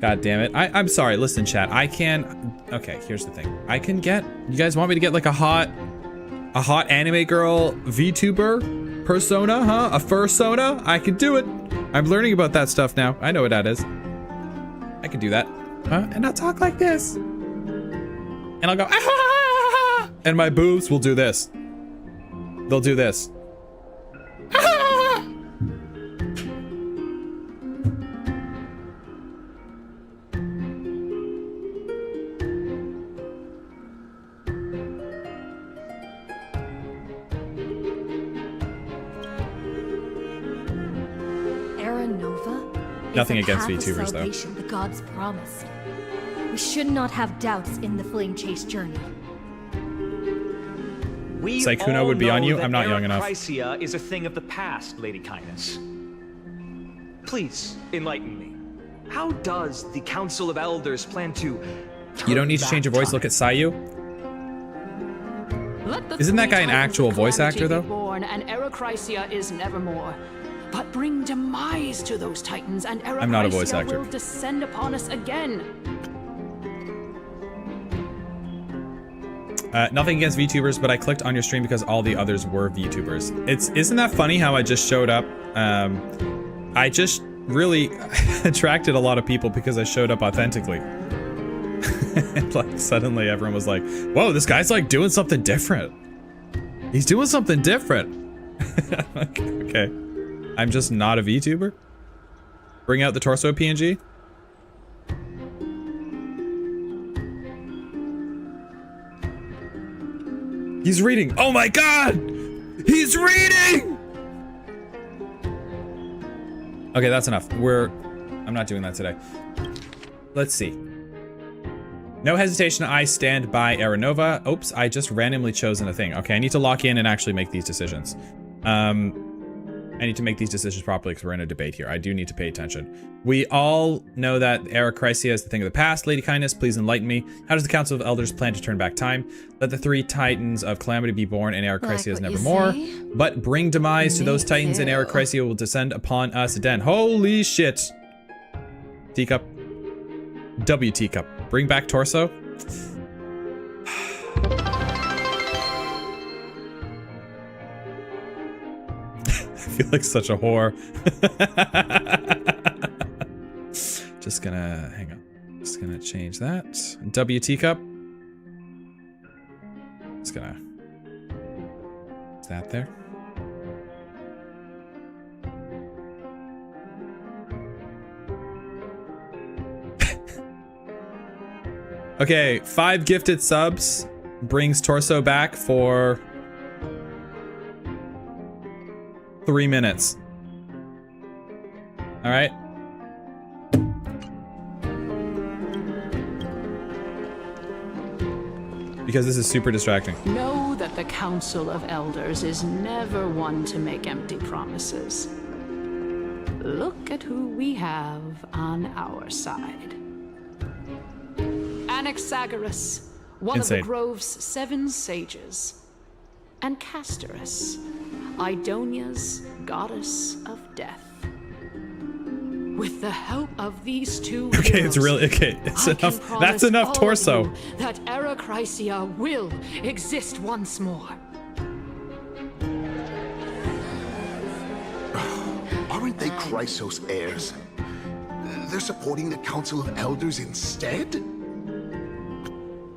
God damn it. I'm sorry. Listen, chat. Okay, here's the thing. You guys want me to get like a hot anime girl VTuber persona, huh? A fursona? I could do it. I'm learning about that stuff now. I know what that is. I could do that. Huh? And I'll talk like this. And I'll go, ah, ha, ha, ha. And my boobs will do this. They'll do this. Nothing against VTubers, though. The gods promised. We should not have doubts in the flame chase journey. We Sykkuno would be on you? I'm not young enough. Chrysia is a thing of the past, Lady Kindness. Please, enlighten me. How does the Council of Elders plan to... You don't need to change your voice. Look at Sayu. Isn't that guy an actual voice actor, though? Born, and Chrysia is nevermore. But bring demise to those titans, and I'm not a voice actor. will descend upon us again. Nothing against VTubers, but I clicked on your stream because all the others were VTubers. Isn't that funny how I just showed up? I just really attracted a lot of people because I showed up authentically. And like suddenly everyone was like, "Whoa, this guy's like doing something different. He's doing something different." Okay. I'm just not a VTuber. Bring out the torso PNG. He's reading. Oh my god! He's reading! Okay, that's enough. I'm not doing that today. Let's see. No hesitation, I stand by Aranova. Oops, I just randomly chosen a thing. Okay, I need to lock in and actually make these decisions. I need to make these decisions properly because we're in a debate here. I do need to pay attention. We all know that Era Chrysia is the thing of the past. Lady Kindness, please enlighten me. How does the Council of Elders plan to turn back time? Let the 3 titans of Calamity be born and Era Chrysia is nevermore. But bring demise to those titans and Era Chrysia will descend upon us again. Holy shit. Teacup. W Teacup. Bring back torso. I feel like such a whore. Just gonna hang on. Just gonna change that. W Teacup. Just gonna. Is that there? Okay, 5 gifted subs brings torso back for 3 minutes. All right. Because this is super distracting. Know that the Council of Elders is never one to make empty promises. Look at who we have on our side. Anaxagoras, one of the Grove's 7 sages. And Castorus, Idonia's goddess of death. With the help of these 2 okay, heroes, it's really okay. It's enough. That's enough torso. That Era Chrysia will exist once more. Aren't they Chrysos heirs? They're supporting the Council of Elders instead?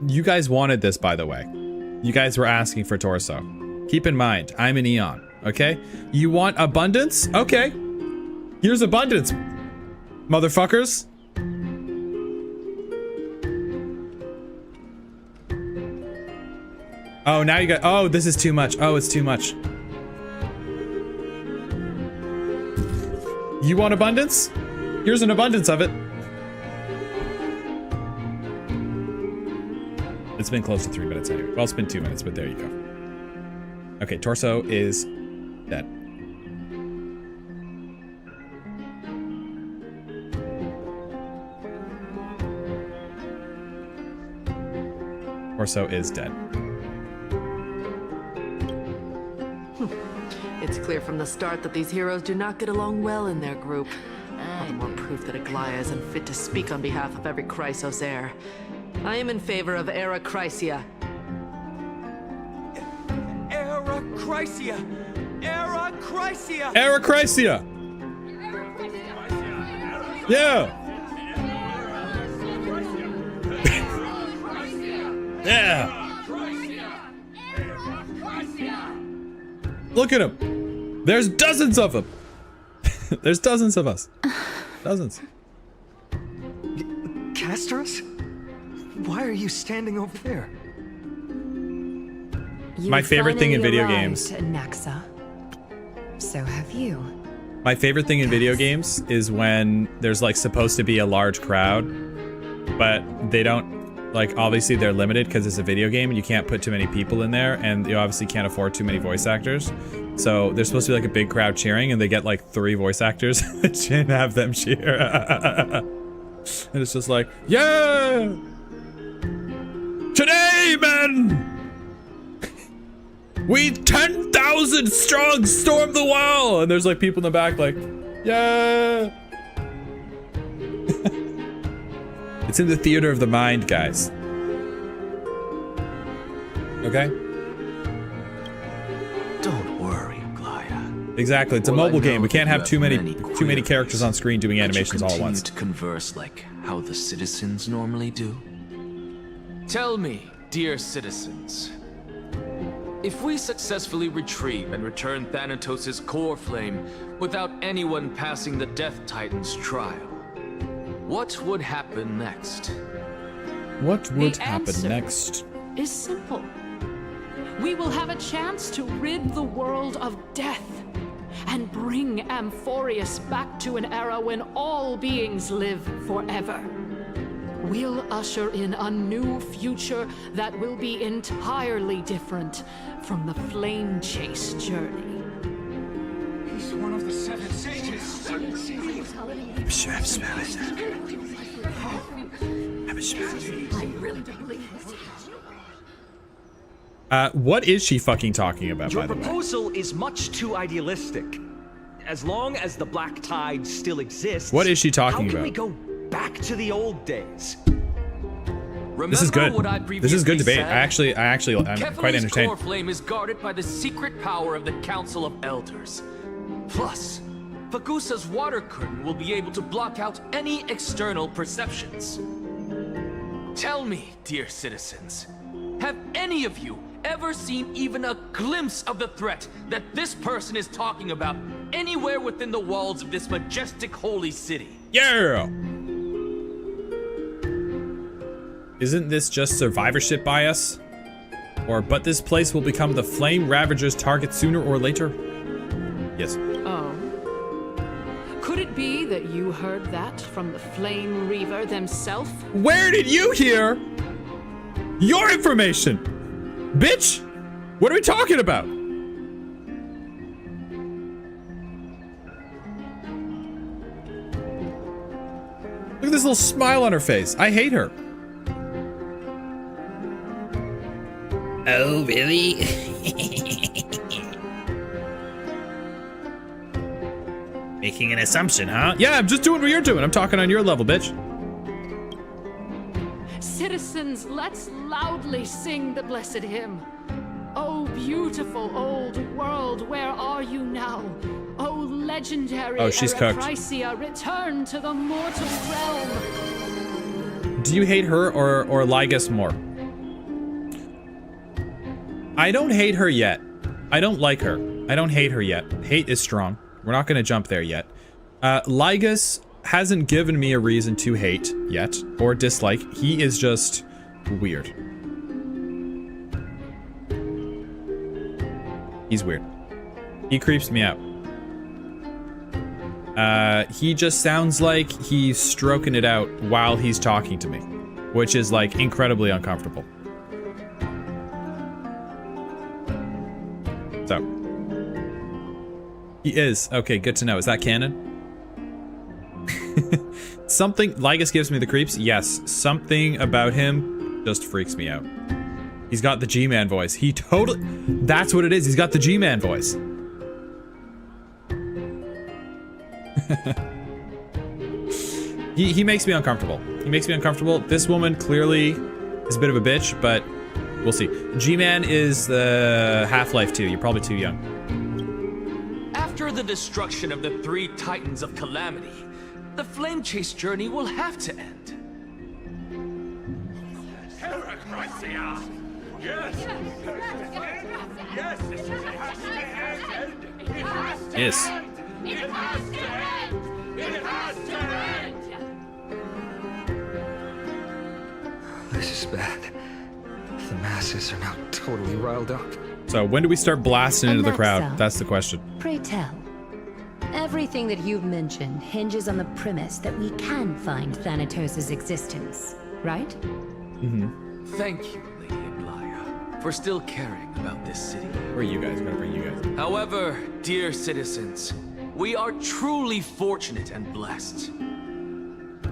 You guys wanted this, by the way. You guys were asking for torso. Keep in mind, I'm an Eon, okay? You want abundance? Okay. Here's abundance, motherfuckers. Oh, now you got, oh, this is too much. Oh, it's too much. You want abundance? Here's an abundance of it. It's been close to 3 minutes anyway. Well, it's been 2 minutes, but there you go. Okay, torso is dead. Torso is dead. It's clear from the start that these heroes do not get along well in their group. All the more proof that Aglaia is unfit to speak on behalf of every Chrysos heir. I am in favor of Era Chrysia. Era Chrysia! Era Chrysia! Era Chrysia! Yeah! Yeah! Look at him. There's dozens of them. There's dozens of us. Dozens. Casterus? Why are you standing over there? My favorite thing in video games. Naxa. So have you. My favorite thing in video games is when there's like supposed to be a large crowd, but they don't, like, obviously they're limited because it's a video game and you can't put too many people in there, and you obviously can't afford too many voice actors. So there's supposed to be like a big crowd cheering, and they get like 3 voice actors and have them cheer. And it's just like, yeah! Today, men! We 10,000 strong storm the wall! And there's like people in the back like, yeah! It's in the theater of the mind, guys. Okay? Don't worry, Glaya. Exactly, it's a mobile game. We can't have too many characters on screen doing animations all at once. To converse like how the citizens normally do. Tell me, dear citizens, if we successfully retrieve and return Thanatos' core flame without anyone passing the Death Titan's trial, what would happen next? What would happen next? Is simple. We will have a chance to rid the world of death and bring Amphorius back to an era when all beings live forever. We'll usher in a new future that will be entirely different from the flame chase journey. He's one of the 7 sages. What is she fucking talking about, Your by the way? proposal is much too idealistic. As long as the Black Tide still exists, What is she talking how can about? we go back to the old days? This is good. This is good debate. I'm Kepha's quite entertained. core flame is guarded by the secret power of the Council of Elders. Plus, Fagusa's water curtain will be able to block out any external perceptions. Tell me, dear citizens, have any of you ever seen even a glimpse of the threat that this person is talking about anywhere within the walls of this majestic holy city? Yeah! Isn't this just survivorship bias? Or, but this place will become the Flame Ravager's target sooner or later? Yes. Oh. Could it be that you heard that from the Flame Reaver themselves? Where did you hear your information? Bitch! What are we talking about? Look at this little smile on her face. I hate her. Oh, really? Making an assumption, huh? Yeah, I'm just doing what you're doing. I'm talking on your level, bitch. Citizens, let's loudly sing the blessed hymn. Oh, beautiful old world, where are you now? Oh, legendary she's cooked. Chrysia, return to the mortal realm. Do you hate her or Lygus more? I don't hate her yet. I don't like her. I don't hate her yet. Hate is strong. We're not gonna jump there yet. Lygus hasn't given me a reason to hate yet, or dislike. He is just weird. He's weird. He creeps me out. He just sounds like he's stroking it out while he's talking to me, which is like incredibly uncomfortable. So. He is. Okay, good to know. Is that canon? Something, Lygus gives me the creeps. Yes, something about him just freaks me out. He's got the G-Man voice. He totally, that's what it is. He's got the G-Man voice. He makes me uncomfortable. He makes me uncomfortable. This woman clearly is a bit of a bitch, but we'll see. G-Man is the Half-Life 2. You're probably too young. After the destruction of the 3 Titans of Calamity, the flame chase journey will have to end. Yes! Yes! Yes! Yes. It has to end! It has to end! This is bad. The masses are now totally riled up. So when do we start blasting into the crowd? Alexa, That's the question. Pray tell. Everything that you've mentioned hinges on the premise that we can find Thanatos' existence, right? Mm-hmm. Thank you, Lady Aglaya, for still caring about this city. Where are you guys? Gotta bring you guys. However, dear citizens, we are truly fortunate and blessed.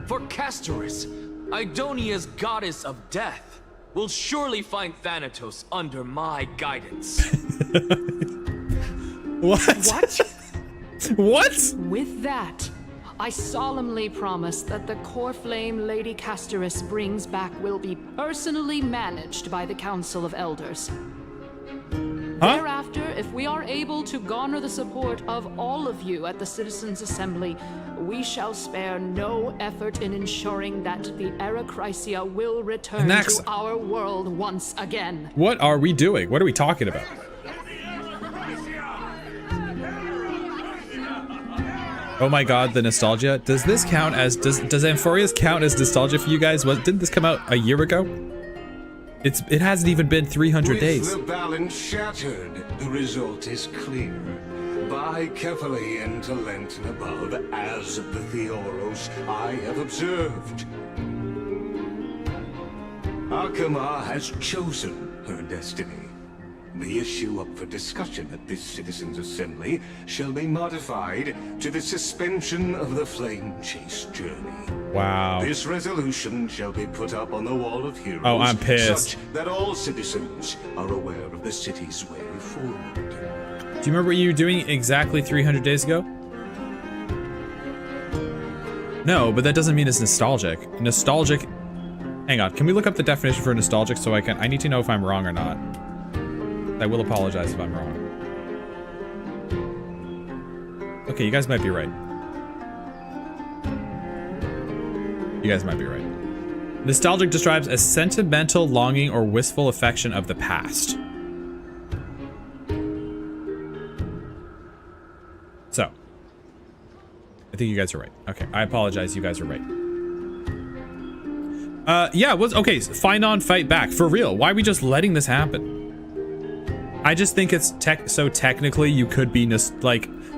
For Castorus, Idonia's goddess of death, will surely find Thanatos under my guidance. What? What? With that, I solemnly promise that the core flame Lady Castorus brings back will be personally managed by the Council of Elders. Thereafter, if we are able to garner the support of all of you at the Citizens' Assembly, we shall spare no effort in ensuring that the Erechrysia will return to our world once again. What are we doing? What are we talking about? Oh my god, the nostalgia. Does this count as, does Amphoria's count as nostalgia for you guys? Didn't this come out a year ago? It hasn't even been 300 days. With the balance shattered, the result is clear. Buy carefully into Lent and above, as the Theoros I have observed. Akama has chosen her destiny. The issue up for discussion at this Citizens' Assembly shall be modified to the suspension of the Flame Chase journey. Wow. This resolution shall be put up on the Wall of Heroes. Oh, I'm pissed. Such that all citizens are aware of the city's way forward. Do you remember what you were doing exactly 300 days ago? No, but that doesn't mean it's nostalgic. Nostalgic. Hang on, can we look up the definition for nostalgic so I need to know if I'm wrong or not. I will apologize if I'm wrong. Okay, you guys might be right. You guys might be right. Nostalgic describes a sentimental longing or wistful affection of the past. So, I think you guys are right. Okay, I apologize, you guys are right. Yeah, okay, fight on, fight back. For real, why are we just letting this happen? I just think it's so technically you could be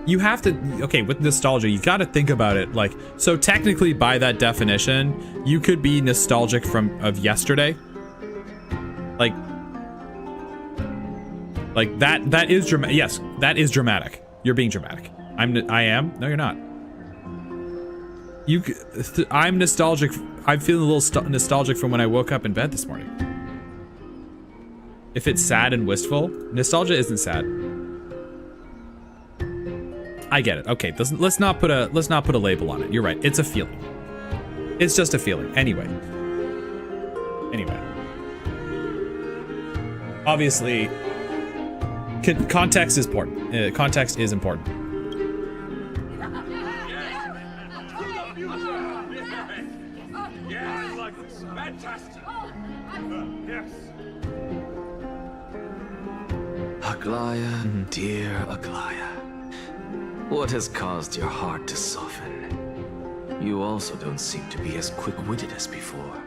you have to, okay, with nostalgia, you gotta think about it, like, so technically by that definition, you could be nostalgic of yesterday. Like that is dramatic. Yes, that is dramatic. You're being dramatic. I am? No, you're not. I'm nostalgic. I'm feeling a little nostalgic from when I woke up in bed this morning. If it's sad and wistful, nostalgia isn't sad. I get it. Okay, let's not put a label on it. You're right. It's a feeling. It's just a feeling. Anyway. Obviously, context is important. Context is important. Yeah, I like this. Fantastic. Yes. Aglaya, dear Aglaya, what has caused your heart to soften? You also don't seem to be as quick-witted as before.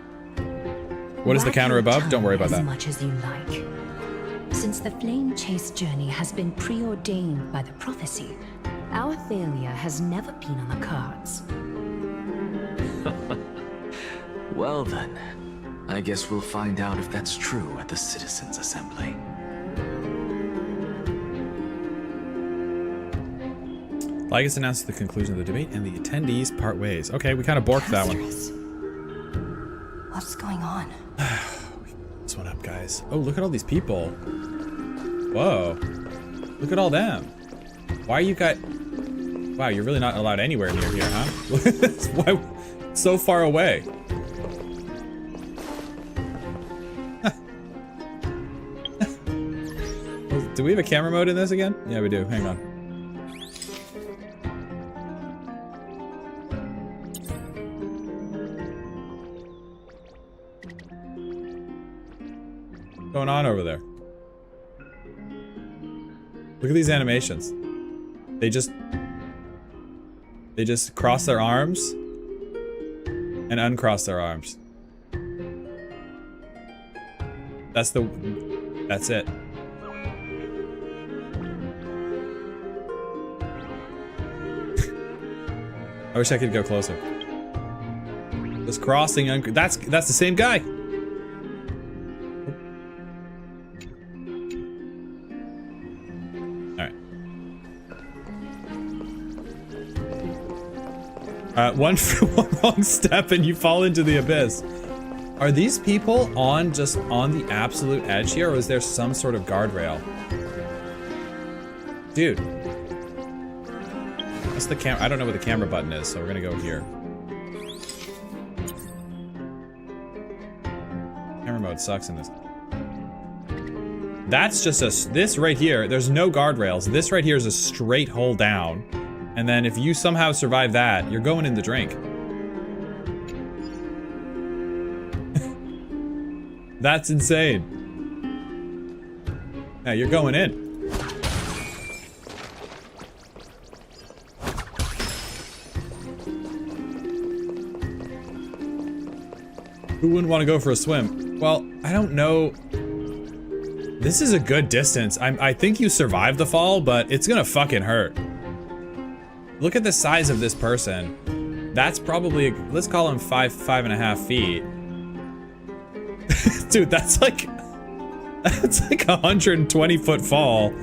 What is the counter above? Don't worry about that. As much as you like. Since the Flame Chase journey has been preordained by the prophecy, our failure has never been on the cards. Well then, I guess we'll find out if that's true at the Citizens' Assembly. Lygus announced the conclusion of the debate and the attendees part ways. Okay, we kind of borked that one. What's going on? This one up, guys. Oh, look at all these people. Whoa. Look at all them. Why are you guys... Wow, you're really not allowed anywhere near here, huh? Why so far away? Do we have a camera mode in this again? Yeah, we do. Hang on. What's going on over there? Look at these animations. They just cross their arms and uncross their arms. That's it. I wish I could go closer. This crossing, that's the same guy. All right. One wrong step and you fall into the abyss. Are these people just on the absolute edge here, or is there some sort of guardrail? Dude. What's the camera? I don't know where the camera button is, so we're gonna go here. Camera mode sucks in this. That's just this right here, there's no guardrails. This right here is a straight hole down. And then if you somehow survive that, you're going in the drink. That's insane. Yeah, you're going in. Who wouldn't want to go for a swim? Well, I don't know. This is a good distance. I think you survived the fall, but it's gonna fucking hurt. Look at the size of this person. That's probably, let's call him 5.5 feet. Dude, that's like a 120-foot fall.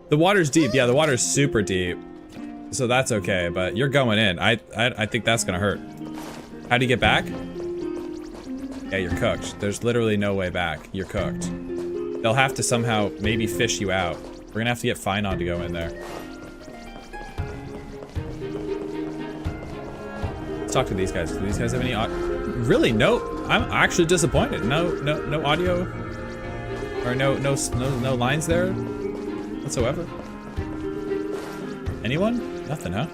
The water's deep. Yeah, the water's super deep. So that's okay, but you're going in. I think that's gonna hurt. How do you get back? Yeah, you're cooked. There's literally no way back. You're cooked. They'll have to somehow maybe fish you out. We're gonna have to get Finon to go in there. Let's talk to these guys. Do these guys have any really? No. I'm actually disappointed. No audio or no lines there whatsoever. Anyone? Nothing, huh?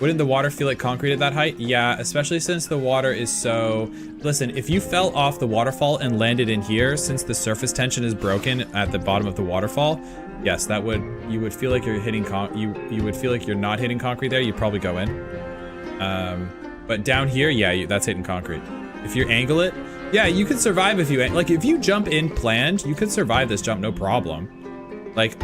Wouldn't the water feel like concrete at that height? Yeah, especially since the water is so... Listen, if you fell off the waterfall and landed in here, since the surface tension is broken at the bottom of the waterfall, yes, that would... You would feel like you're hitting you would feel like you're not hitting concrete there. You'd probably go in. But down here, yeah, that's hitting concrete. If you angle it, yeah, you could survive if you... Like, if you jump in planned, you could survive this jump, no problem. Like,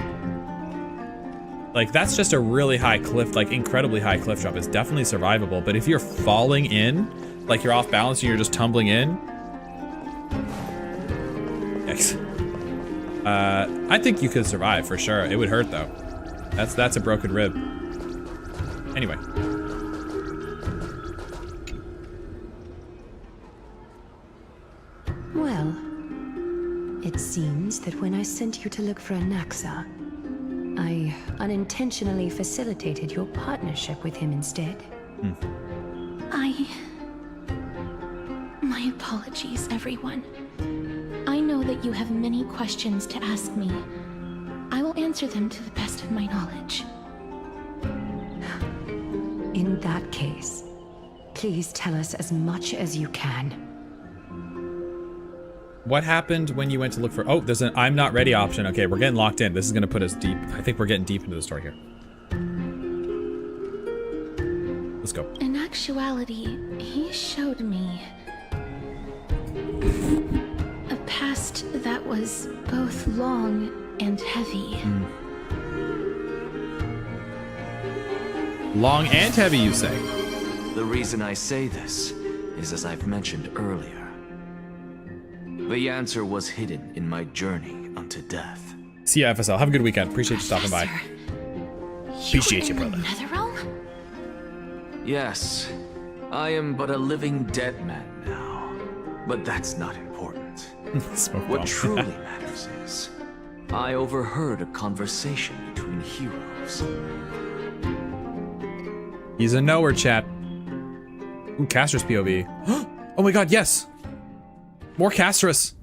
that's just a really high cliff, like, incredibly high cliff jump. It's definitely survivable, but if you're falling in, like you're off balance and you're just tumbling in... Yikes. I think you could survive, for sure. It would hurt, though. That's a broken rib. Anyway. Well, it seems that when I sent you to look for Anaxa, I unintentionally facilitated your partnership with him instead. My apologies, everyone. I know that you have many questions to ask me. I will answer them to the best of my knowledge. In that case, please tell us as much as you can. What happened when you went to look for... Oh, there's an I'm not ready option. Okay, we're getting locked in. This is going to put us deep. I think we're getting deep into the story here. Let's go. In actuality, he showed me a past that was both long and heavy. Long and heavy, you say? The reason I say this is as I've mentioned earlier. The answer was hidden in my journey unto death. See ya, FSL. Have a good weekend. Appreciate you stopping by. Appreciate you, brother. Yes, I am but a living dead man now. But that's not important. What truly matters is, I overheard a conversation between heroes. He's a knower, chat. Ooh, Caster's POV. Oh my god, yes! More Castris.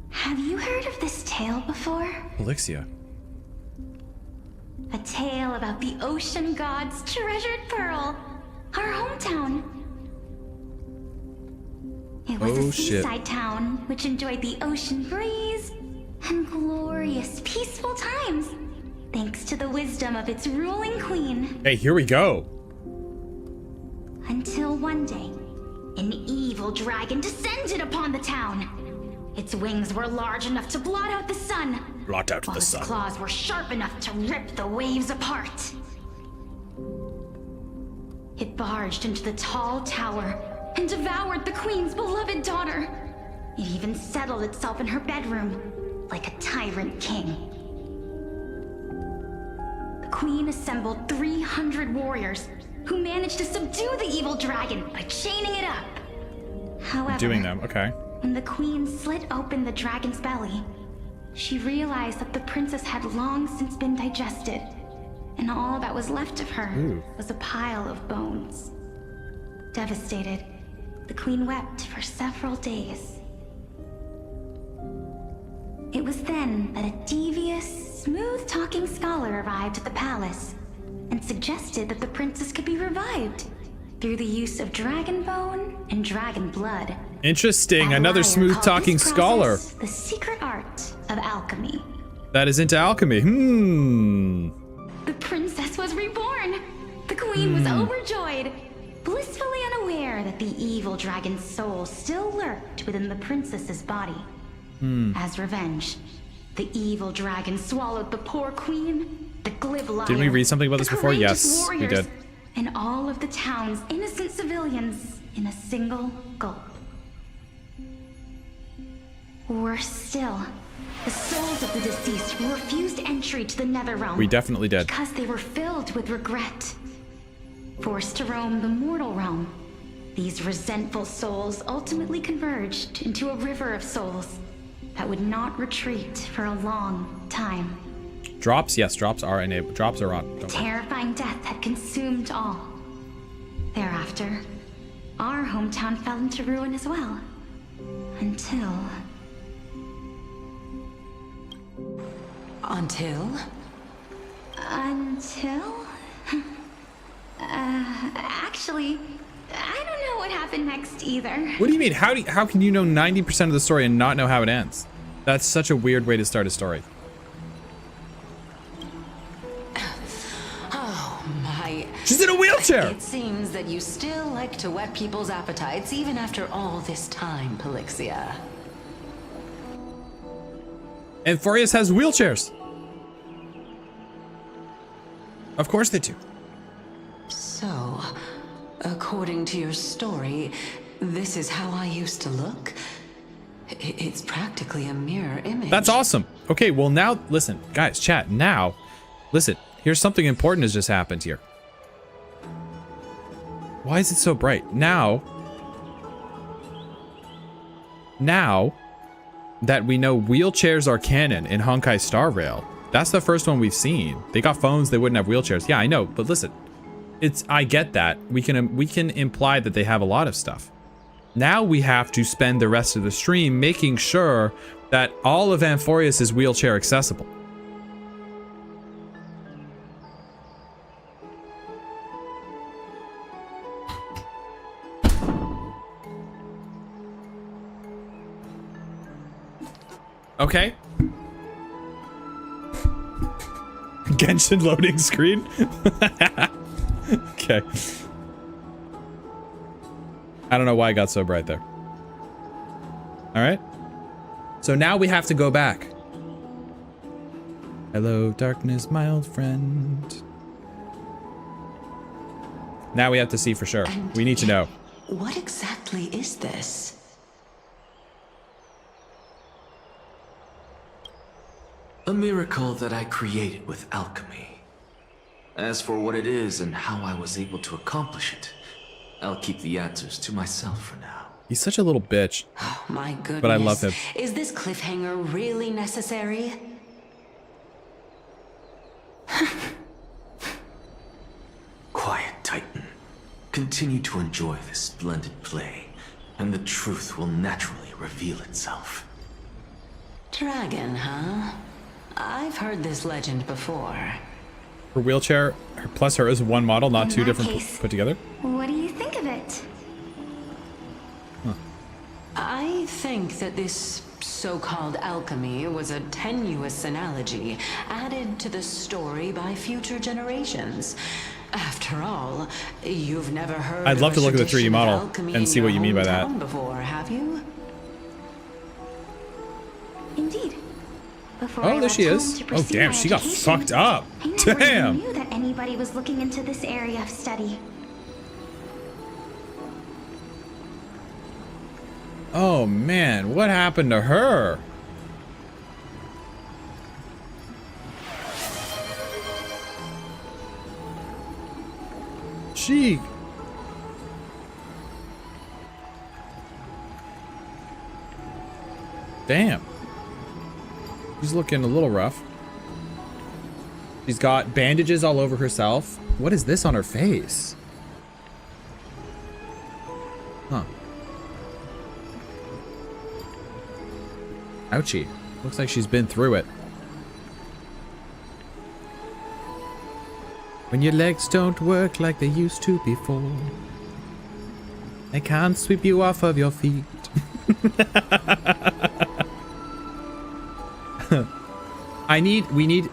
Have you heard of this tale before? Elixia. A tale about the ocean god's treasured pearl, our hometown. It was a seaside town which enjoyed the ocean breeze and glorious, peaceful times thanks to the wisdom of its ruling queen. Hey, here we go. Until one day, an evil dragon descended upon the town. Its wings were large enough to blot out the sun, Blot out while the its sun. claws were sharp enough to rip the waves apart. It barged into the tall tower and devoured the queen's beloved daughter. It even settled itself in her bedroom like a tyrant king. The queen assembled 300 warriors who managed to subdue the evil dragon by chaining it up. However, Doing them, okay. when the queen slit open the dragon's belly, she realized that the princess had long since been digested, and all that was left of her was a pile of bones. Devastated, the queen wept for several days. It was then that a devious, smooth-talking scholar arrived at the palace and suggested that the princess could be revived through the use of dragon bone and dragon blood. Interesting. That Another liar smooth-talking called this scholar. process the secret art of alchemy. That is into alchemy. The princess was reborn. The queen was overjoyed, blissfully unaware that the evil dragon's soul still lurked within the princess's body. As revenge, the evil dragon swallowed the poor queen, the glib liar, Didn't we read something about this the before? courageous Yes, we warriors, did. and all of the town's innocent civilians in a single gulp. Worse still, the souls of the deceased refused entry to the Netherrealm. We definitely did. Because they were filled with regret. Forced to roam the mortal realm, these resentful souls ultimately converged into a river of souls that would not retreat for a long time. Drops? Yes, drops are enabled. Drops are on. Don't worry. Terrifying death had consumed all. Thereafter, our hometown fell into ruin as well. Until... Actually, I don't know what happened next either. What do you mean? How can you know 90% of the story and not know how it ends? That's such a weird way to start a story. Oh my. She's in a wheelchair! It seems that you still like to whet people's appetites even after all this time, Pelixia. And Forius has wheelchairs. Of course they do. So, according to your story, this is how I used to look? It's practically a mirror image. That's awesome. Okay, well now, listen, guys, chat, now, listen, here's something important has just happened here. Why is it so bright? Now that we know wheelchairs are canon in Honkai Star Rail, that's the first one we've seen. They got phones, they wouldn't have wheelchairs. Yeah, I know, but listen, I get that. We can imply that they have a lot of stuff. Now we have to spend the rest of the stream making sure that all of Amphorius is wheelchair accessible. Okay. Genshin loading screen. Okay. I don't know why it got so bright there. All right. So now we have to go back. Hello, darkness, my old friend. Now we have to see for sure. We need to know. What exactly is this? A miracle that I created with alchemy. As for what it is and how I was able to accomplish it, I'll keep the answers to myself for now. He's such a little bitch. Oh my goodness. But I love him. Is this cliffhanger really necessary? Quiet, Titan. Continue to enjoy this splendid play, and the truth will naturally reveal itself. Dragon, huh? I've heard this legend before. Her wheelchair, plus her is one model, not In two that different case, put together. What do you think of it? I think that this so-called alchemy was a tenuous analogy added to the story by future generations. After all, you've never heard I'd love of to a look at the 3D tradition of model alchemy and in see what your you mean by that. hometown before, have you? Indeed. Before Oh, I there left she home is. to Oh, pursue damn, my she got education, fucked up. I never Damn. even knew that anybody was looking into this area of study. Oh man, what happened to her? She... Damn. She's looking a little rough. She's got bandages all over herself. What is this on her face? Huh. Ouchie. Looks like she's been through it. When your legs don't work like they used to before, they can't sweep you off of your feet.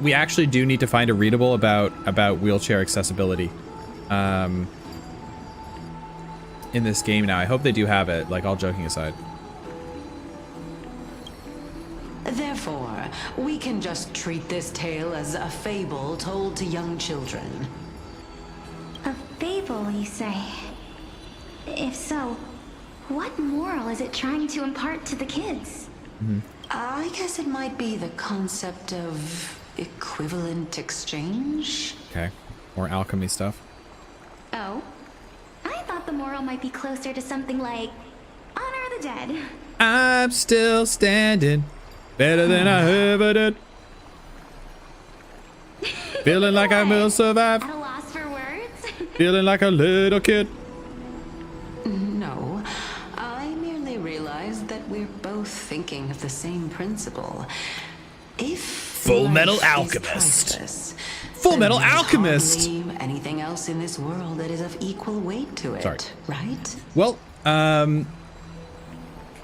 We actually do need to find a readable about wheelchair accessibility in this game now. I hope they do have it, like, all joking aside. Therefore, we can just treat this tale as a fable told to young children. A fable, you say? If so, what moral is it trying to impart to the kids? I guess it might be the concept of equivalent exchange. Okay. More alchemy stuff. Oh? I thought the moral might be closer to something like honor the dead. I'm still standing. Better than I ever did. Feeling like I will survive. At a loss for words? Feeling like a little kid. No, I merely realized that we're both thinking of the same principle. If Full Metal life is Alchemist. priceless, Full then Metal there's Alchemist. hardly anything else in this world that is of equal weight to it, Sorry. right? Well,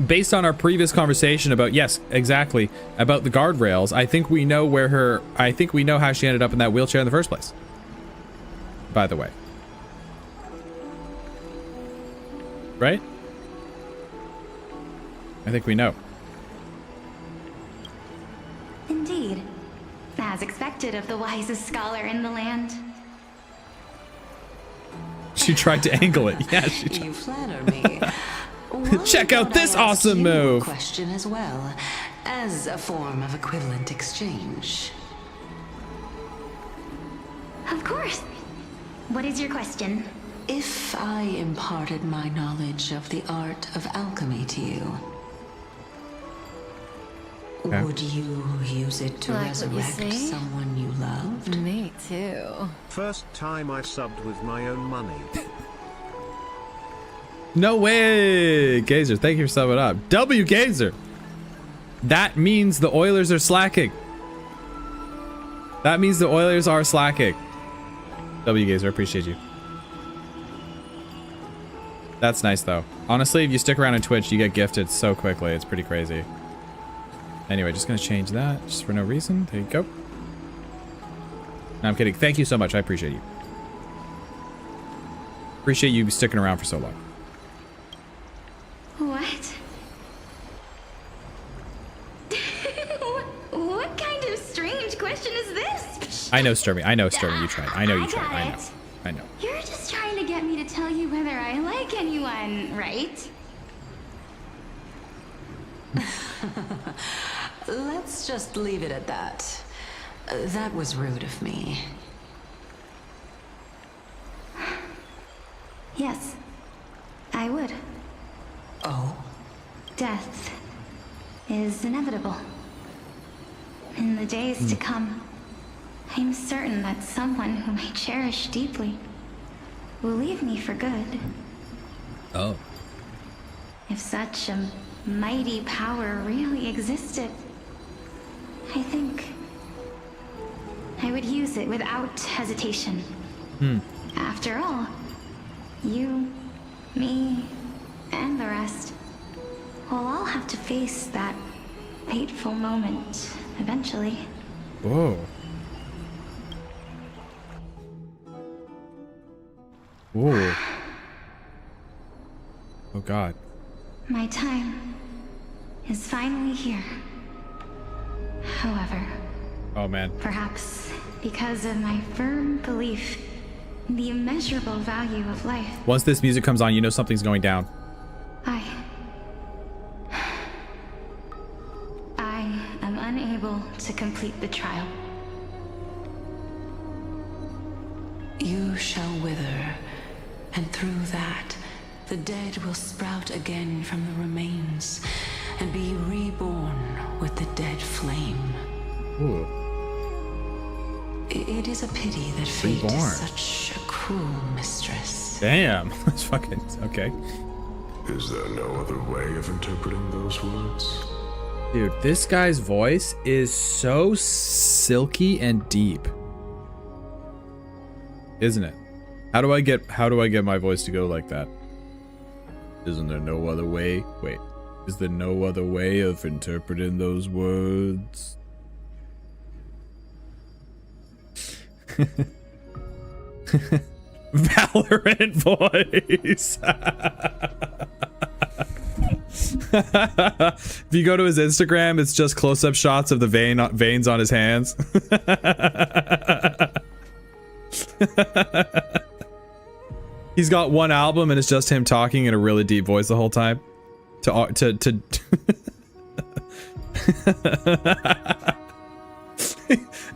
based on our previous conversation about, yes, exactly, about the guardrails, I think we know how she ended up in that wheelchair in the first place. By the way. Right? I think we know. Indeed. As expected of the wisest scholar in the land. She tried to angle it. Yeah, she tried. You flatter me. Check out this awesome move. Question as well, as a form of equivalent exchange. Of course. What is your question? If I imparted my knowledge of the art of alchemy to you, Okay. would you use it to Like what you resurrect see? someone you loved? Me too. First time I subbed with my own money. No way! Gazer, thank you for subbing up. W Gazer! That means the Oilers are slacking. That means the Oilers are slacking. W Gazer, I appreciate you. That's nice though. Honestly, if you stick around on Twitch, you get gifted so quickly. It's pretty crazy. Anyway, just gonna change that just for no reason. There you go. No, I'm kidding. Thank you so much. I appreciate you. Appreciate you sticking around for so long. What? What kind of strange question is this? I know, Sturmy. I know, Sturmy. You tried. I know you I tried. got I know. it. I know. You're just trying to get me to tell you whether I like anyone, right? Let's just leave it at that. That was rude of me. Yes, I would. Oh? Death is inevitable. In the days to come, I'm certain that someone whom I cherish deeply will leave me for good. Oh. If such a mighty power really existed, I think I would use it without hesitation. After all, you, me, and the rest will all have to face that fateful moment eventually. Whoa. Whoa. Oh God. My time is finally here. However, oh man. Perhaps because of my firm belief in the immeasurable value of life, Once this music comes on, you know something's going down. I am unable to complete the trial. You shall wither, and through that, the dead will sprout again from the remains, and be reborn with the dead flame. Ooh. It is a pity that fate Reborn. is such a cruel mistress. Damn. That's fucking okay. Is there no other way of interpreting those words? Dude, this guy's voice is so silky and deep. Isn't it? How do I get my voice to go like that? Isn't there no other way? Wait. Is there no other way of interpreting those words? Valorant voice. If you go to his Instagram, it's just close-up shots of the veins on his hands. He's got one album and it's just him talking in a really deep voice the whole time.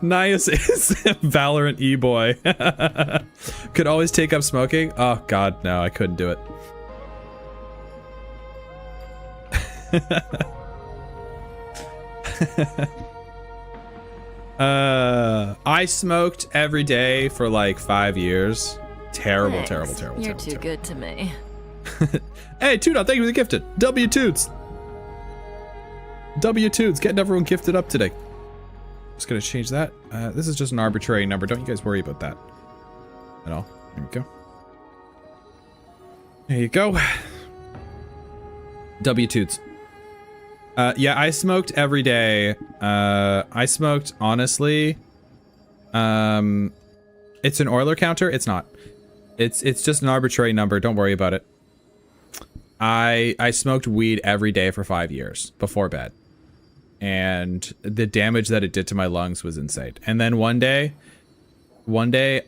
Nias is Valorant e-boy. Could always take up smoking. Oh God, no, I couldn't do it. I smoked every day for like 5 years. Terrible, Thanks. terrible, terrible, You're terrible, too good to me. Hey, Tuna, thank you for the gifted. W Toots. W Toots, getting everyone gifted up today. Just gonna change that. This is just an arbitrary number. Don't you guys worry about that at all. There we go. There you go. W Toots. Yeah, I smoked every day. I smoked, honestly. It's an Euler counter. It's not. It's just an arbitrary number. Don't worry about it. I smoked weed every day for 5 years before bed. And the damage that it did to my lungs was insane. And then one day you're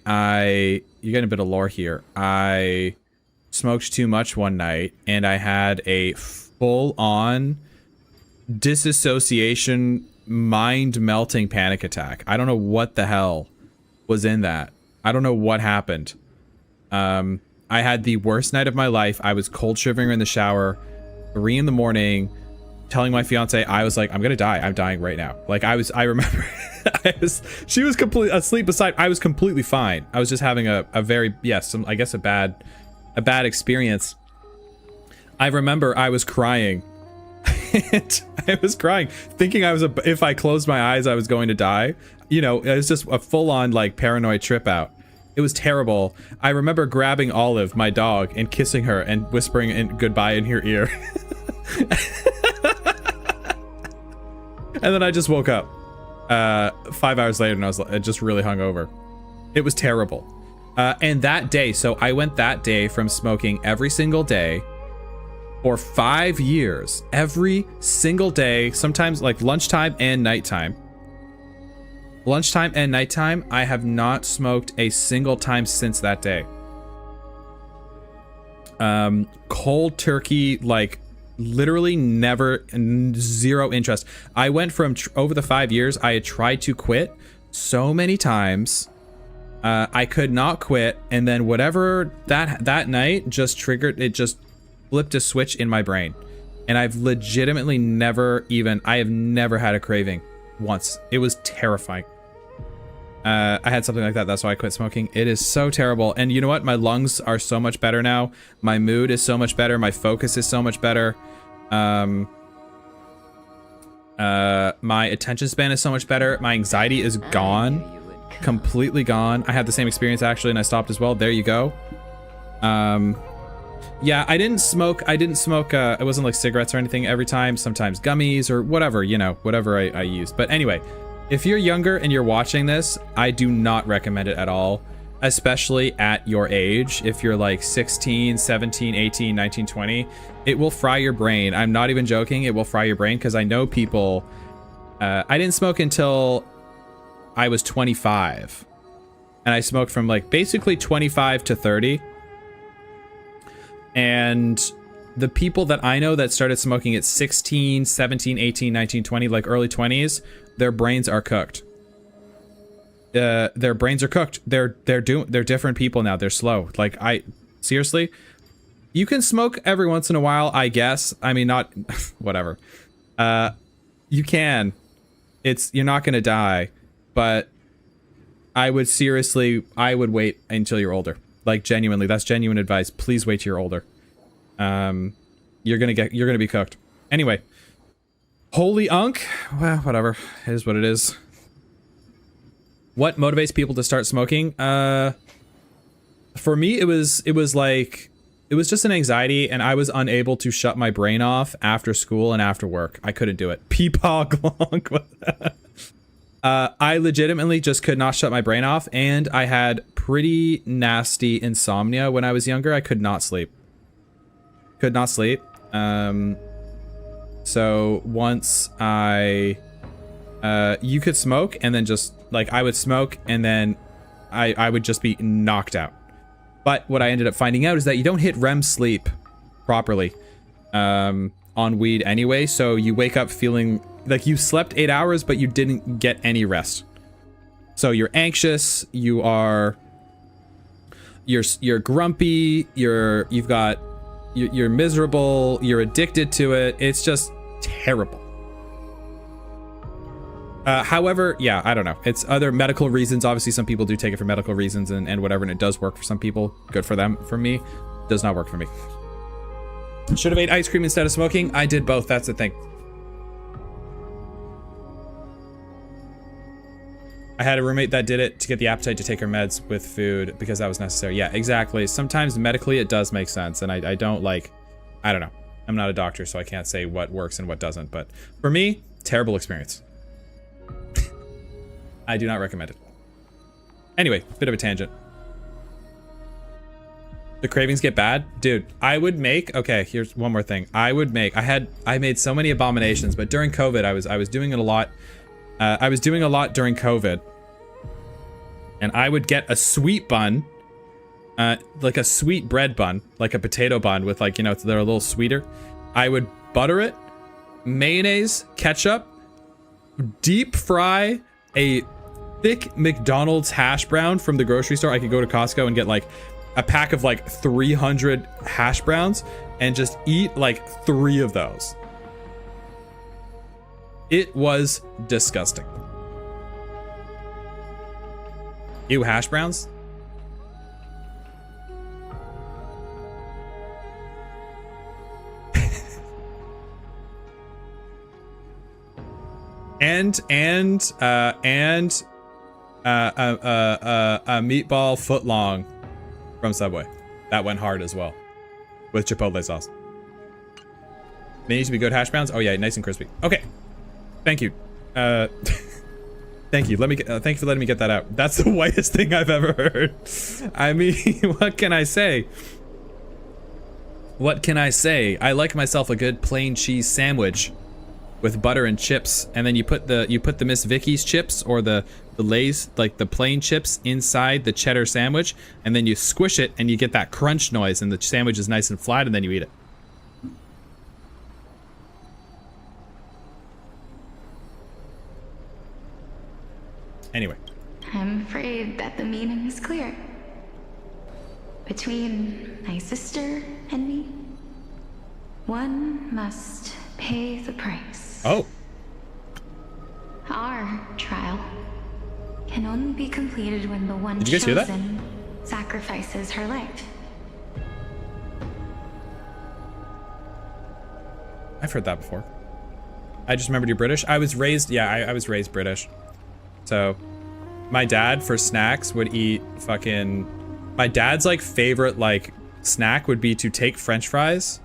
getting a bit of lore here. I smoked too much one night and I had a full-on disassociation, mind-melting panic attack. I don't know what the hell was in that. I don't know what happened. I had the worst night of my life. I was cold shivering in the shower, 3 in the morning, telling my fiance, I was like, I'm gonna die. I'm dying right now. Like I remember, she was completely asleep beside. I was completely fine. I was just having a very, yes, I guess a bad experience. I remember I was crying. I was crying, thinking if I closed my eyes, I was going to die. You know, it was just a full-on like paranoid trip out. It was terrible. I remember grabbing Olive, my dog, and kissing her and whispering goodbye in her ear. And then I just woke up 5 hours later and I was just really hungover. It was terrible. And that day, so I went that day from smoking every single day for 5 years, every single day, sometimes like lunchtime and nighttime. Lunchtime and nighttime, I have not smoked a single time since that day. Cold turkey, like literally never, zero interest. I went from over the 5 years, I had tried to quit so many times. I could not quit, and then whatever that night just triggered, it just flipped a switch in my brain. And I've legitimately I have never had a craving once. It was terrifying. I had something like that. That's why I quit smoking. It is so terrible. And you know what? My lungs are so much better now. My mood is so much better. My focus is so much better. My attention span is so much better. My anxiety is gone. Completely gone. I had the same experience actually, and I stopped as well. There you go. Yeah, I didn't smoke. It wasn't like cigarettes or anything every time. Sometimes gummies or whatever, you know, whatever I used. But anyway, if you're younger and you're watching this, I do not recommend it at all, especially at your age. If you're like 16, 17, 18, 19, 20, it will fry your brain. I'm not even joking. It will fry your brain because I know people. I didn't smoke until I was 25. And I smoked from like basically 25 to 30. And the people that I know that started smoking at 16, 17, 18, 19, 20, like early 20s, their brains are cooked. Their brains are cooked. They're different people now. They're slow. Like seriously, you can smoke every once in a while, I guess. I mean, not whatever. You can. You're not going to die, but I would wait until you're older. Like genuinely, that's genuine advice. Please wait till you're older. You're gonna be cooked. Anyway, holy unk. Well, whatever. It is what it is. What motivates people to start smoking? For me, it was just an anxiety, and I was unable to shut my brain off after school and after work. I couldn't do it. Peepaw glonk. I legitimately just could not shut my brain off, and I had pretty nasty insomnia when I was younger. I could not sleep. So once you could smoke, and then just like I would smoke, and then I would just be knocked out. But what I ended up finding out is that you don't hit REM sleep properly on weed anyway, so you wake up feeling like you slept 8 hours, but you didn't get any rest. So you're anxious, you're grumpy, you're miserable, you're addicted to it. It's just terrible. However, yeah, I don't know. It's other medical reasons. Obviously, some people do take it for medical reasons and whatever, and it does work for some people. Good for them. For me, does not work for me. Should have ate ice cream instead of smoking. I did both. That's the thing. I had a roommate that did it to get the appetite to take her meds with food because that was necessary. Yeah, exactly. Sometimes medically it does make sense, and I don't know. I'm not a doctor, so I can't say what works and what doesn't, but for me, terrible experience. I do not recommend it. Anyway, bit of a tangent. The cravings get bad? Dude, I would make, okay, here's one more thing. I made so many abominations, but during COVID, I was doing it a lot. I was doing a lot during COVID, and I would get a sweet bun, like a sweet bread bun, like a potato bun with like, you know, they're a little sweeter. I would butter it, mayonnaise, ketchup, deep fry a thick McDonald's hash brown from the grocery store. I could go to Costco and get like a pack of like 300 hash browns and just eat like 3 of those. It was disgusting. Ew, hash browns? and a meatball footlong from Subway. That went hard as well. With Chipotle sauce. They need to be good hash browns? Oh yeah, nice and crispy. Okay. Thank you. Thank you. Thank you for letting me get that out. That's the whitest thing I've ever heard. I mean, what can I say? What can I say? I like myself a good plain cheese sandwich with butter and chips, and then you put the Miss Vicky's chips or the Lay's, like the plain chips, inside the cheddar sandwich, and then you squish it and you get that crunch noise, and the sandwich is nice and flat, and then you eat it. Anyway. I'm afraid that the meaning is clear. Between my sister and me, one must pay the price. Oh. Our trial can only be completed when the one Did you guys hear that? chosen sacrifices her life. I've heard that before. I just remembered you're British. I was raised, yeah, I was raised British. So, my dad for snacks would eat fucking, my dad's like favorite like snack would be to take French fries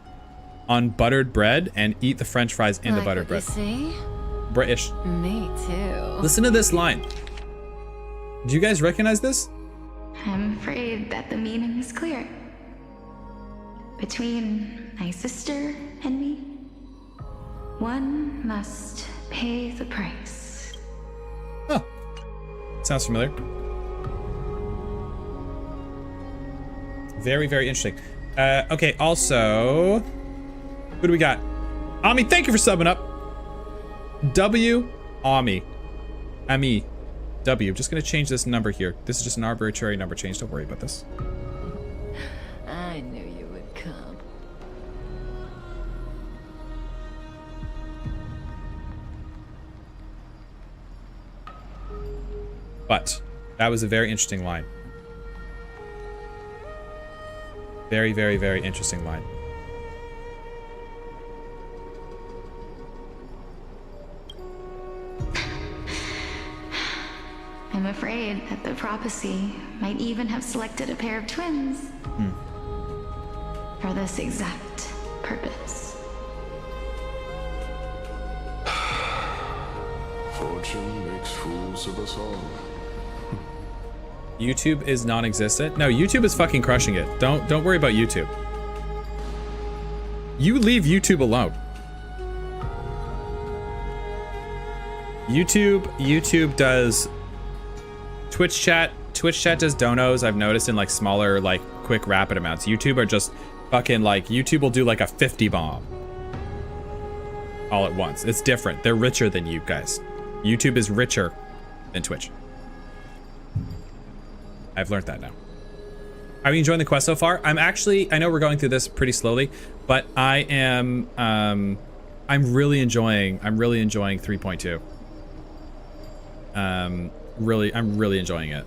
on buttered bread and eat the French fries in the buttered bread. See? British. Me too. Listen to this line. Do you guys recognize this? I'm afraid that the meaning is clear. Between my sister and me, one must pay the price. Huh. Sounds familiar. Very, very interesting. Okay, also, who do we got? Ami, thank you for subbing up. W, Ami. Ami. W. Just gonna change this number here. This is just an arbitrary number change. Don't worry about this. I knew you would come. But that was a very interesting line. Very, very, very interesting line. I'm afraid that the prophecy might even have selected a pair of twins for this exact purpose. Fortune makes fools of us all. YouTube is non-existent. No, YouTube is fucking crushing it. Don't worry about YouTube. You leave YouTube alone. YouTube does Twitch chat does donos, I've noticed, in like smaller, like quick rapid amounts. YouTube are just fucking like, YouTube will do like a 50 bomb all at once. It's different. They're richer than you guys. YouTube is richer than Twitch. I've learned that now. Are you enjoying the quest so far? I know we're going through this pretty slowly, but I am, I'm really enjoying 3.2. I'm really enjoying it.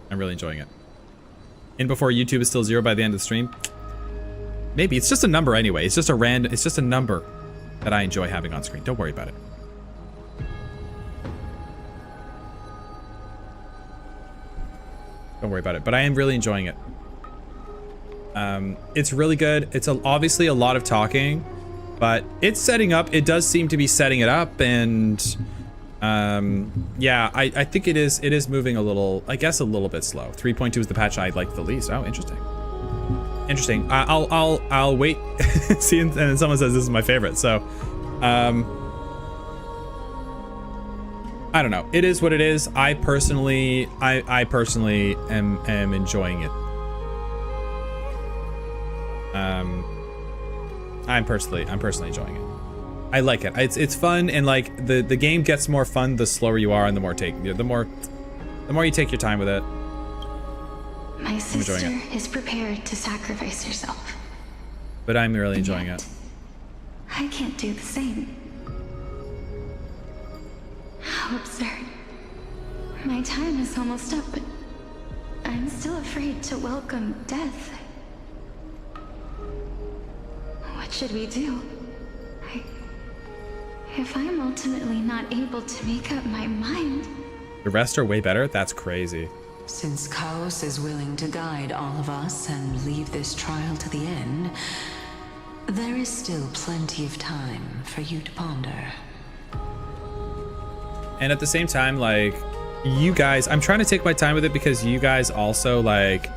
I'm really enjoying it. And before YouTube is still 0 by the end of the stream? Maybe. It's just a number anyway. It's just a number that I enjoy having on screen. Don't worry about it. Don't worry about it. But I am really enjoying it. It's really good. It's obviously a lot of talking, but it's setting up. It does seem to be setting it up, and yeah, I think it is moving a little, I guess, a little bit slow. 3.2 is the patch I like the least. Oh, interesting. Interesting. I'll wait. See, and then someone says this is my favorite. So, I don't know. It is what it is. I personally am enjoying it. I'm personally enjoying it. I like it. It's fun, and like the game gets more fun the slower you are and the more you take your time with it. My sister is prepared to sacrifice herself. But I'm really enjoying it. I can't do the same. How absurd. My time is almost up, but I'm still afraid to welcome death. What should we do? If I'm ultimately not able to make up my mind... The rest are way better? That's crazy. Since Chaos is willing to guide all of us and leave this trial to the end, there is still plenty of time for you to ponder. And at the same time, like, you guys, I'm trying to take my time with it because you guys also, like,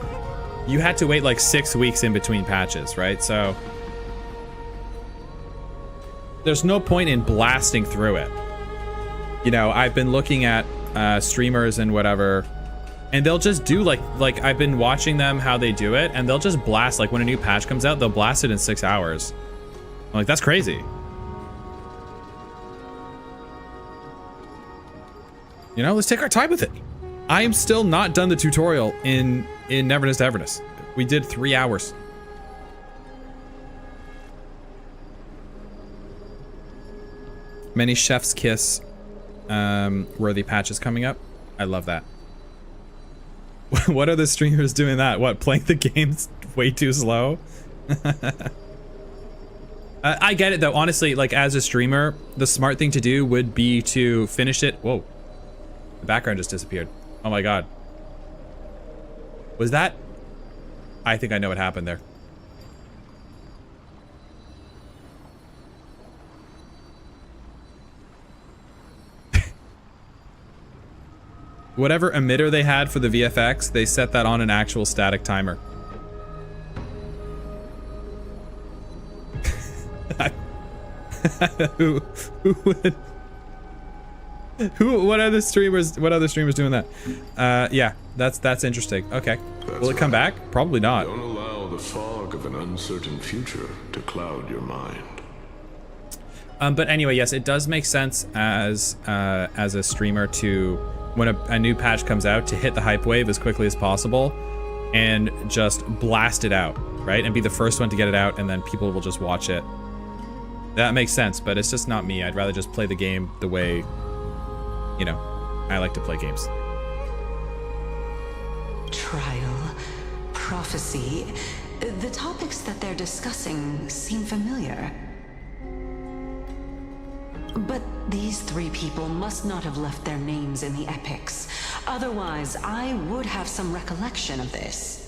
you had to wait like 6 weeks in between patches, right? So there's no point in blasting through it. You know, I've been looking at streamers and whatever, and they'll just do like I've been watching them how they do it, and they'll just blast, like when a new patch comes out, they'll blast it in 6 hours. I'm like, that's crazy. You know, let's take our time with it. I am still not done the tutorial in Neverness to Everness. We did 3 hours. Many chef's kiss worthy patches coming up. I love that. What are the streamers doing that? What, playing the games way too slow? I get it though. Honestly, like as a streamer, the smart thing to do would be to finish it. Whoa. The background just disappeared. Oh my god. Was that I think I know what happened there. Whatever emitter they had for the VFX, they set that on an actual static timer. What other streamers doing that? Yeah, that's interesting. Okay. Will it come back? Probably not. Don't allow the fog of an uncertain future to cloud your mind. But anyway, yes, it does make sense as a streamer to, when a new patch comes out, to hit the hype wave as quickly as possible and just blast it out, right? And be the first one to get it out, and then people will just watch it. That makes sense, but it's just not me. I'd rather just play the game the way, you know, I like to play games. Trial, prophecy, the topics that they're discussing seem familiar. But these three people must not have left their names in the epics. Otherwise, I would have some recollection of this.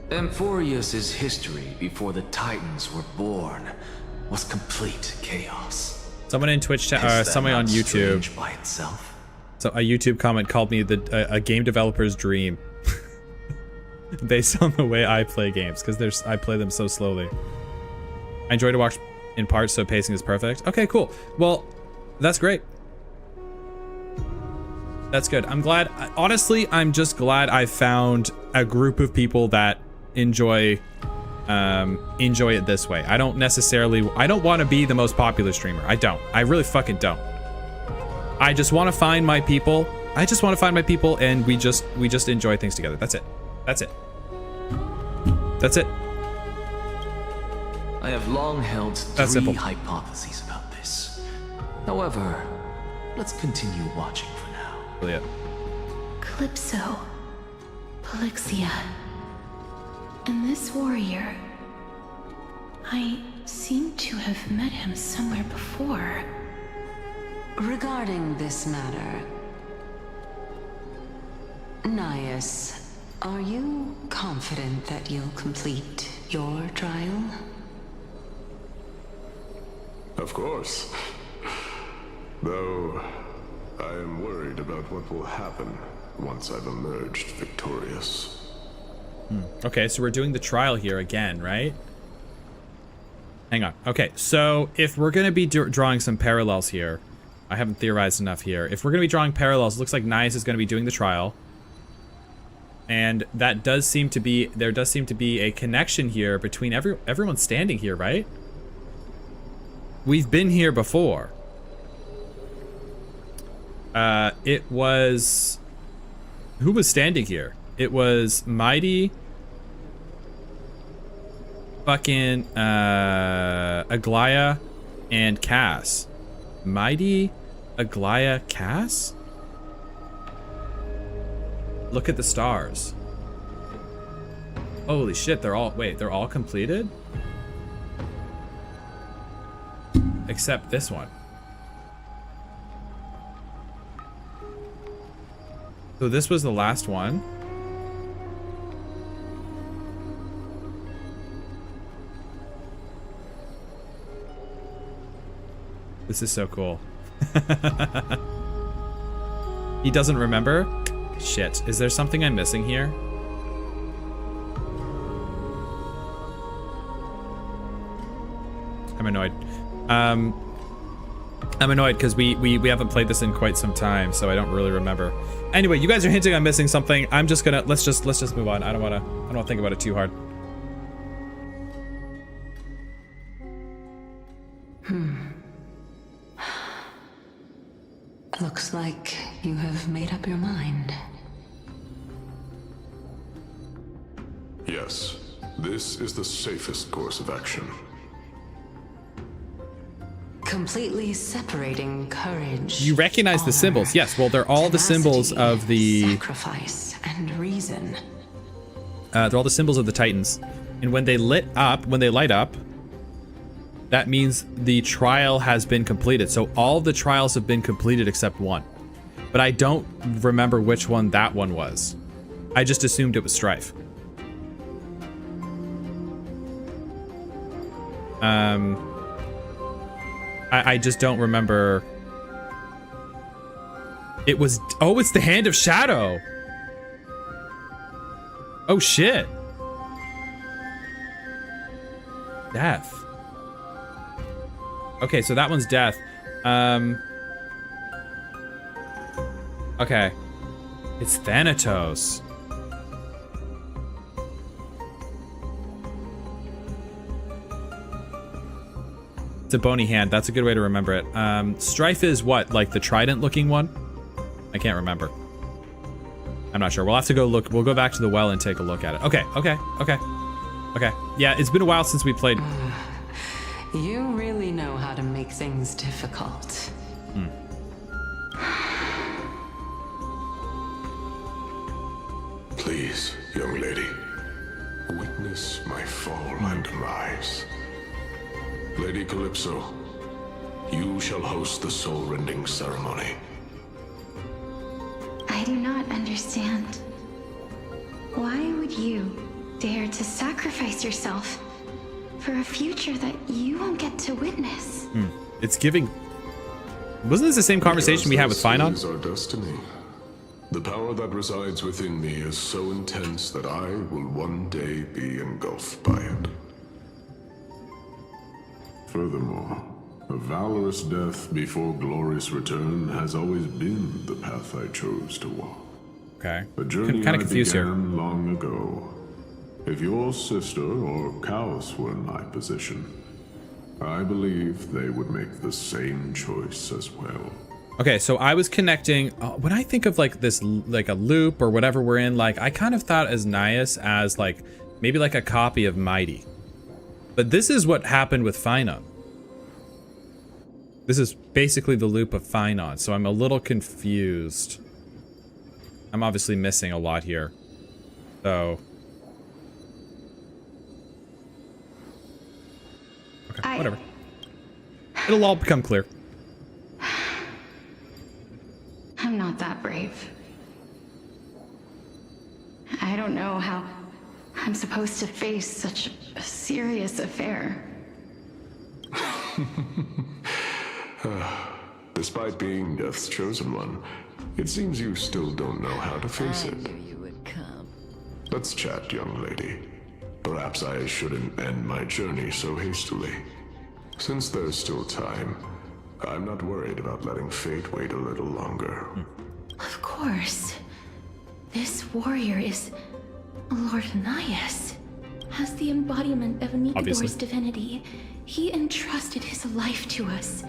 Amphorius's history before the Titans were born was complete chaos. Someone in Twitch chat, someone on YouTube. By itself? So a YouTube comment called me a game developer's dream, based on the way I play games, because I play them so slowly. I enjoy to watch in parts, so pacing is perfect. Okay, cool. Well, that's great. That's good. I'm glad. Honestly, I'm just glad I found a group of people that enjoy it this way. I don't want to be the most popular streamer. I really fucking don't. I just want to find my people. And we just enjoy things together. That's it. I have long held three hypotheses about this. However, let's continue watching for now. Yeah. Calypso, Polixia, and this warrior. I seem to have met him somewhere before. Regarding this matter, Nias, are you confident that you'll complete your trial? Of course. Though, I am worried about what will happen once I've emerged victorious. Okay, so we're doing the trial here again, right? Hang on. Okay, so if we're going to be drawing some parallels here, I haven't theorized enough here. If we're going to be drawing parallels, it looks like Nias is going to be doing the trial. And that does seem to be, there does seem to be a connection here between everyone standing here, right? We've been here before. It was... Who was standing here? It was Mighty... Fucking, Aglaya and Cass. Mighty, Aglaya, Cass? Look at the stars. Holy shit, they're all completed? Except this one. So this was the last one. This is so cool. He doesn't remember? Shit, is there something I'm missing here? I'm annoyed. I'm annoyed because we haven't played this in quite some time, so I don't really remember. Anyway, you guys are hinting I'm missing something. I'm just gonna let's just move on. I don't wanna think about it too hard. Looks like you have made up your mind. Yes, this is the safest course of action. Completely separating courage. You recognize the symbols. Yes, well, they're all the symbols of the sacrifice and reason. They're all the symbols of the Titans. And when they light up, that means the trial has been completed. So all the trials have been completed except one. But I don't remember which one that one was. I just assumed it was Strife. I just don't remember. It was, oh, it's the Hand of Shadow. Oh shit. Death. Okay, so that one's death. Okay. It's Thanatos. It's a bony hand. That's a good way to remember it. Strife is what? Like the trident looking one? I can't remember. I'm not sure. We'll have to go look. We'll go back to the well and take a look at it. Okay, okay, okay. Okay. Yeah, it's been a while since we played. You really know how to make things difficult. Please, young lady, witness my fall and rise. Lady Calypso, you shall host the soul-rending ceremony. I do not understand. Why would you dare to sacrifice yourself for a future that you won't get to witness? It's giving. Wasn't this the same conversation we had with Finon? This is our destiny. The power that resides within me is so intense that I will one day be engulfed by it. Furthermore, a valorous death before glorious return has always been the path I chose to walk. Okay. A journey Kind I of confused here. began long ago. If your sister or Kaos were in my position, I believe they would make the same choice as well. Okay, so I was connecting, when I think of like this, like a loop or whatever we're in, like I kind of thought as Nias as like, maybe like a copy of Mighty. But this is what happened with Finon. This is basically the loop of Finon, so I'm a little confused. I'm obviously missing a lot here. So. Okay, whatever. It'll all become clear. I'm not that brave. I don't know how I'm supposed to face such a serious affair. Despite being Death's chosen one, it seems you still don't know how to face it. I knew you would come. Let's chat, young lady. Perhaps I shouldn't end my journey so hastily. Since there's still time, I'm not worried about letting fate wait a little longer. Of course. This warrior is Lord Nias. As the embodiment of Nikedor's divinity, he entrusted his life to us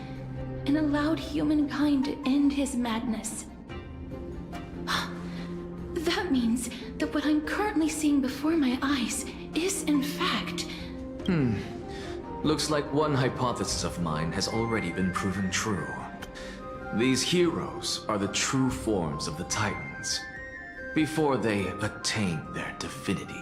and allowed humankind to end his madness. That means that what I'm currently seeing before my eyes is in fact... Looks like one hypothesis of mine has already been proven true. These heroes are the true forms of the Titans, before they attain their divinity.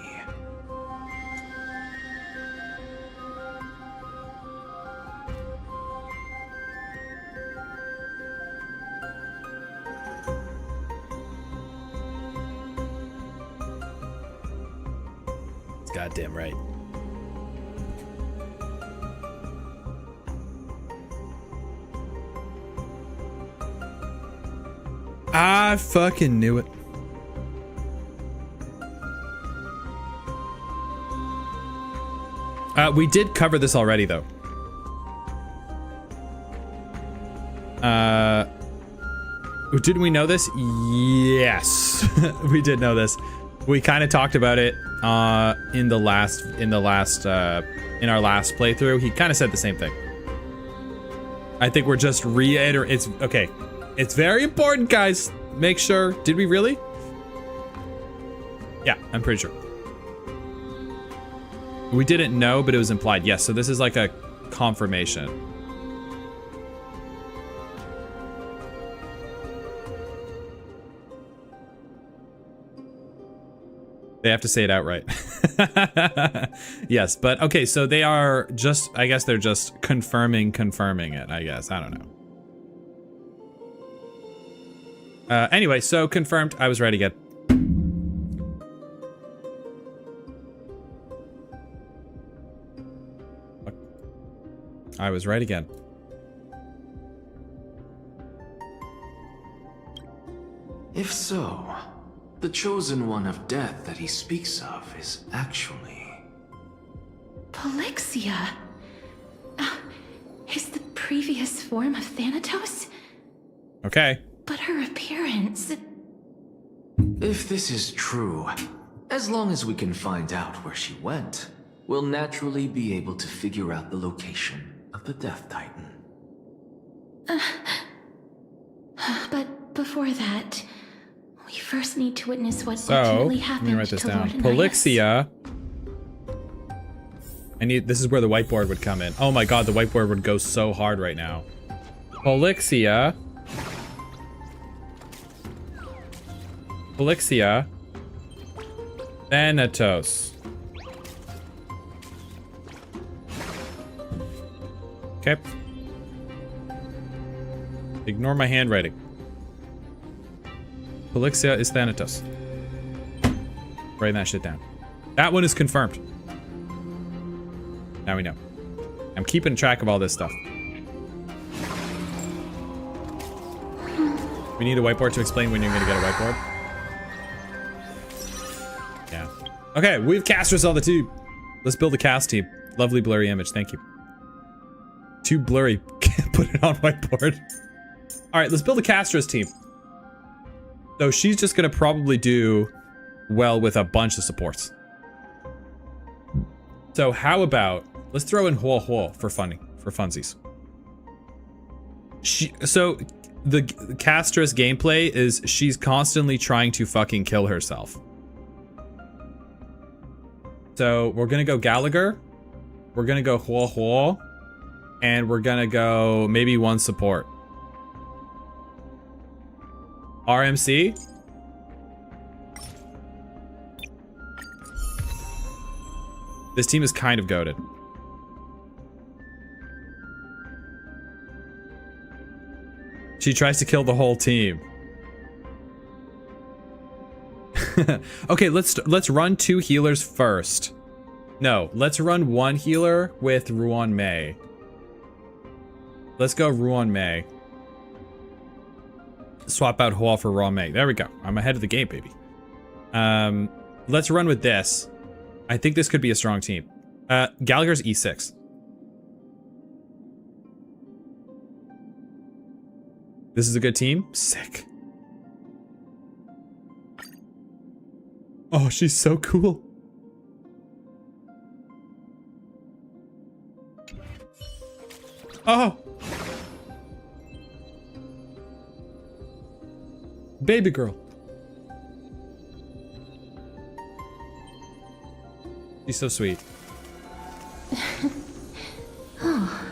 It's goddamn right. I fucking knew it. We did cover this already, though. Didn't we know this? Yes, we did know this. We kind of talked about it in our last playthrough. He kind of said the same thing. I think we're just reiterating. It's okay. It's very important, guys. Make sure. Did we really? Yeah, I'm pretty sure. We didn't know, but it was implied. Yes, so this is like a confirmation. They have to say it outright. Yes, but okay, so they are just, I guess they're just confirming it, I guess. I don't know. Anyway, so confirmed. I was ready again. I was right again. If so, the chosen one of death that he speaks of is actually... Polixia. Is the previous form of Thanatos? Okay. But her appearance... If this is true, as long as we can find out where she went, we'll naturally be able to figure out the location of the Death Titan. But before that, we first need to witness what So, ultimately let happened me write this to down. Lord Ananias. Polixia. This is where the whiteboard would come in. Oh my god, the whiteboard would go so hard right now. Polixia. Polixia. Thanatos. Okay. Ignore my handwriting. Polixia is Thanatos. Writing that shit down. That one is confirmed. Now we know. I'm keeping track of all this stuff. We need a whiteboard to explain when you're gonna get a whiteboard. Yeah. Okay, we've cast ourselves the team. Let's build a cast team. Lovely blurry image, thank you. Too blurry. Can't put it on whiteboard. Alright, let's build a caster's team. So she's just gonna probably do well with a bunch of supports. So how about, let's throw in Huo Huo for funsies. So the castress gameplay is she's constantly trying to fucking kill herself. So we're gonna go Gallagher, we're gonna go Huo Huo, and we're gonna go maybe one support. RMC. This team is kind of goated. She tries to kill the whole team. Okay, let's run 2 healers first. No, let's run 1 healer with Ruan Mei. Let's go Ruan Mei. Swap out Hua for Ruan Mei. There we go. I'm ahead of the game, baby. Let's run with this. I think this could be a strong team. Gallagher's E6. This is a good team? Sick. Oh, she's so cool. Oh. Baby girl. She's so sweet. Oh.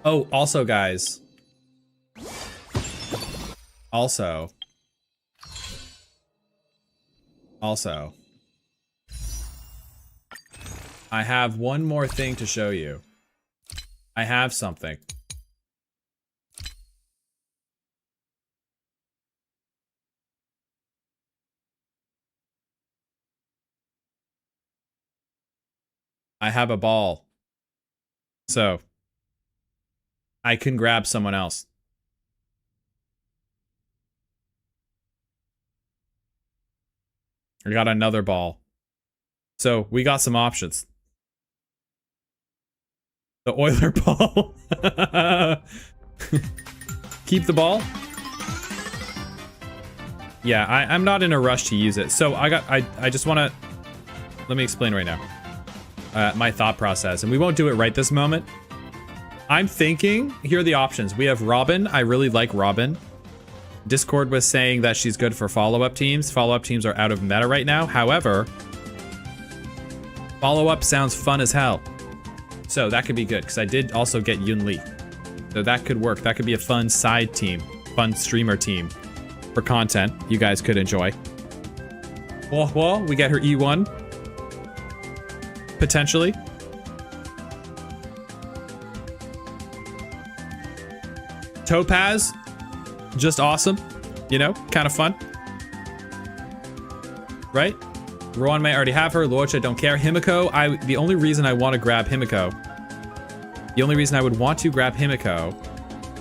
Oh, also, guys. Also. I have one more thing to show you. I have something. I have a ball. So I can grab someone else. I got another ball. So we got some options. The Oiler ball. Keep the ball. Yeah, I'm not in a rush to use it. So I just want to, let me explain right now. My thought process, and we won't do it right this moment. I'm thinking, here are the options. We have Robin. I really like Robin. Discord was saying that she's good for follow-up teams. Follow-up teams are out of meta right now. However, follow-up sounds fun as hell. So that could be good, because I did also get Yun Li. So that could work. That could be a fun side team, fun streamer team for content you guys could enjoy. Well, we get her E1. Potentially. Topaz, just awesome. You know, kind of fun. Right? Rowan may already have her. Lorch, I don't care. Himiko, the only reason I want to grab Himiko, the only reason I would want to grab Himiko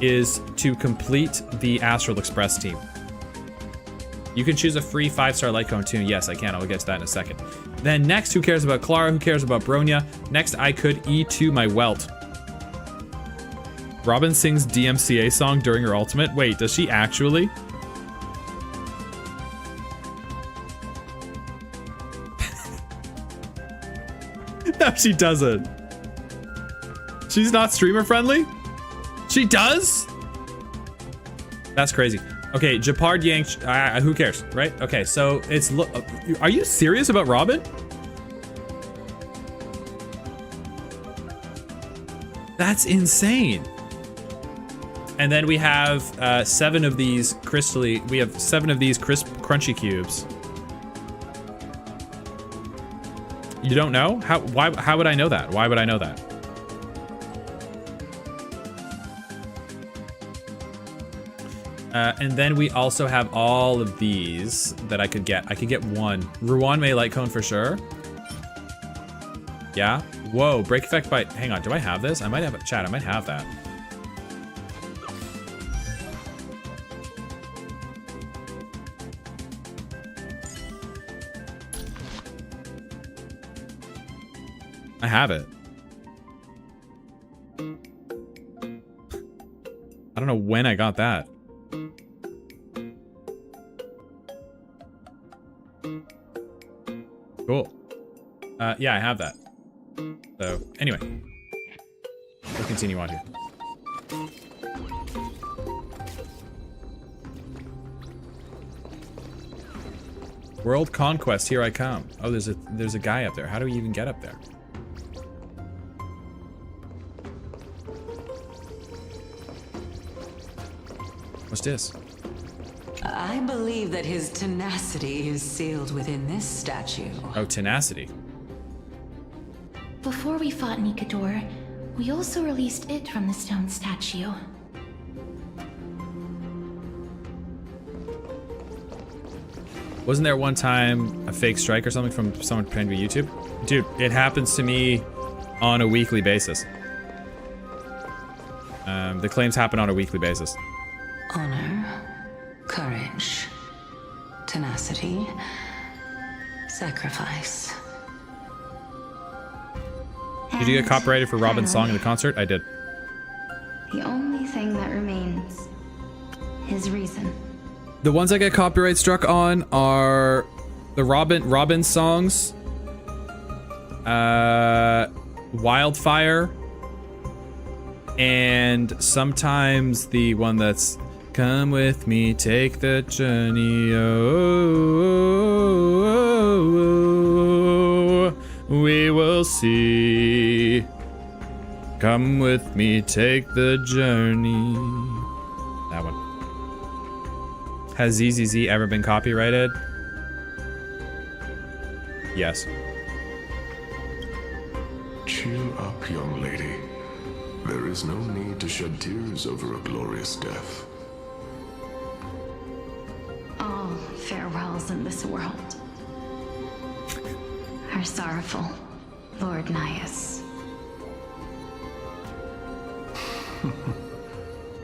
is to complete the Astral Express team. You can choose a free 5-star Lycone tune. Yes, I can. I'll get to that in a second. Then next, who cares about Clara? Who cares about Bronya? Next, I could E2 my Welt. Robin sings DMCA song during her ultimate. Wait, does she actually? No, she doesn't. She's not streamer friendly? She does? That's crazy. Okay, Japard Yank, who cares, right? Okay, so it's, are you serious about Robin? That's insane. And then we have 7 of these crunchy cubes. You don't know? How would I know that? Why would I know that? And then we also have all of these that I could get. I could get 1. Ruan May Light Cone for sure. Yeah. Whoa, break effect by, hang on, do I have this? I might have a chat, I might have that. I have it. I don't know when I got that. Cool. Yeah, I have that. So, anyway. We'll continue on here. World Conquest, here I come. Oh, there's a guy up there. How do we even get up there? What's this? I believe that his tenacity is sealed within this statue. Oh, tenacity. Before we fought Nikador, we also released it from the stone statue. Wasn't there one time a fake strike or something from someone pretending to be YouTube? Dude, it happens to me on a weekly basis. The claims happen on a weekly basis. Honor, courage, tenacity, sacrifice. Did you get copyrighted for Robin's song in the concert? I did. The only thing that remains is reason. The ones I get copyright struck on are the Robin songs, Wildfire, and sometimes the one that's come with me, take the journey, oh, we will see. Come with me, take the journey. That one. Has ZZZ ever been copyrighted? Yes. Cheer up, young lady. There is no need to shed tears over a glorious death. All farewells in this world are sorrowful, Lord Nias.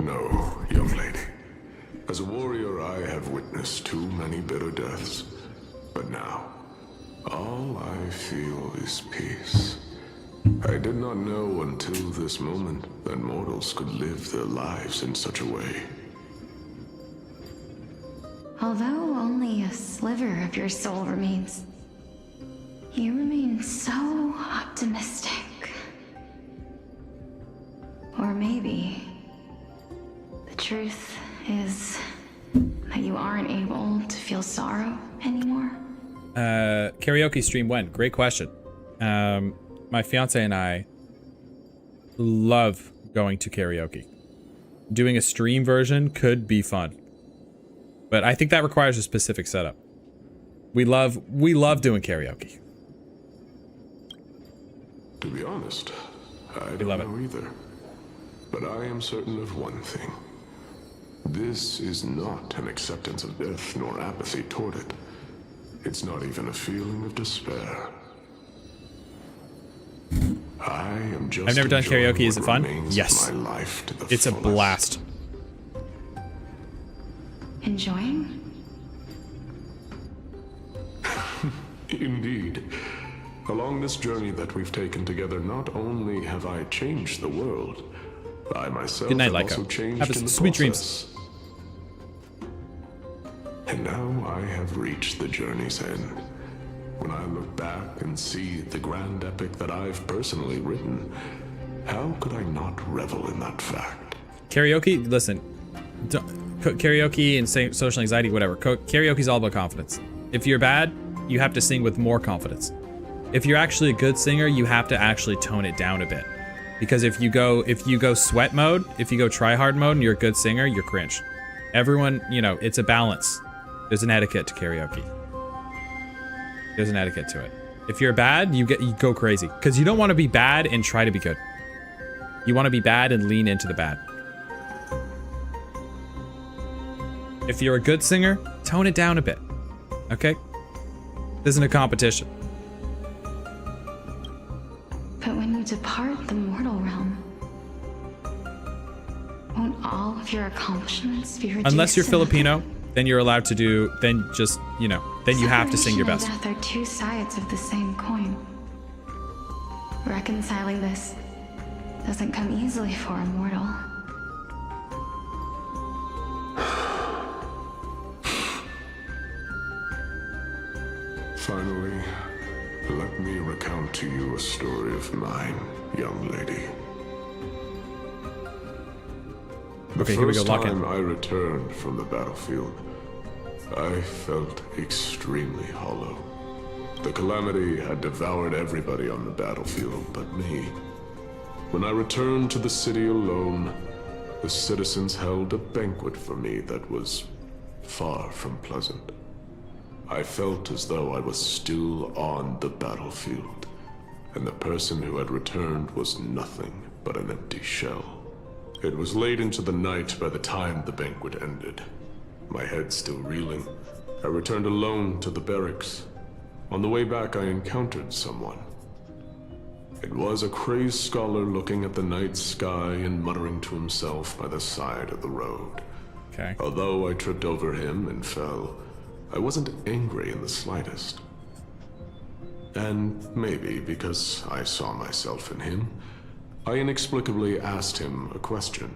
No, young lady. As a warrior, I have witnessed too many bitter deaths. But now, all I feel is peace. I did not know until this moment that mortals could live their lives in such a way. Although only a sliver of your soul remains, you remain so optimistic. Or maybe the truth is that you aren't able to feel sorrow anymore. Karaoke stream when? Great question. My fiance and I love going to karaoke. Doing a stream version could be fun, but I think that requires a specific setup. We love doing karaoke. To be honest, I don't know either. But I am certain of one thing. This is not an acceptance of death nor apathy toward it. It's not even a feeling of despair. I am just I've never done enjoying karaoke. Is it what fun? remains of Yes. my life to the It's a fullest. blast. Enjoying? Indeed. Along this journey that we've taken together, not only have I changed the world, I myself Good night, have Lyko. also changed Have in the sweet process. And now I have reached the journey's end. When I look back and see the grand epic that I've personally written, how could I not revel in that fact? Karaoke, listen, karaoke and social anxiety, whatever. Karaoke is all about confidence. If you're bad, you have to sing with more confidence. If you're actually a good singer, you have to actually tone it down a bit. Because if you go sweat mode, if you go try hard mode and you're a good singer, you're cringe. Everyone, you know, it's a balance. There's an etiquette to karaoke. There's an etiquette to it. If you're bad, you go crazy. Because you don't want to be bad and try to be good. You want to be bad and lean into the bad. If you're a good singer, tone it down a bit. Okay? This isn't a competition. But when you depart the mortal realm, won't all of your accomplishments be reduced? Unless you're to Filipino, then you're allowed to do, then just, you know, then you have to sing your best. Separation and death are two sides of the same coin. Reconciling this doesn't come easily for a mortal. Finally, let me recount to you a story of mine, young lady. Okay, here we go, lock in. The first time I returned from the battlefield, I felt extremely hollow. The calamity had devoured everybody on the battlefield but me. When I returned to the city alone, the citizens held a banquet for me that was far from pleasant. I felt as though I was still on the battlefield, and the person who had returned was nothing but an empty shell. It was late into the night by the time the banquet ended. My head still reeling, I returned alone to the barracks. On the way back, I encountered someone. It was a crazed scholar looking at the night sky and muttering to himself by the side of the road. Okay. Although I tripped over him and fell, I wasn't angry in the slightest. And maybe because I saw myself in him, I inexplicably asked him a question.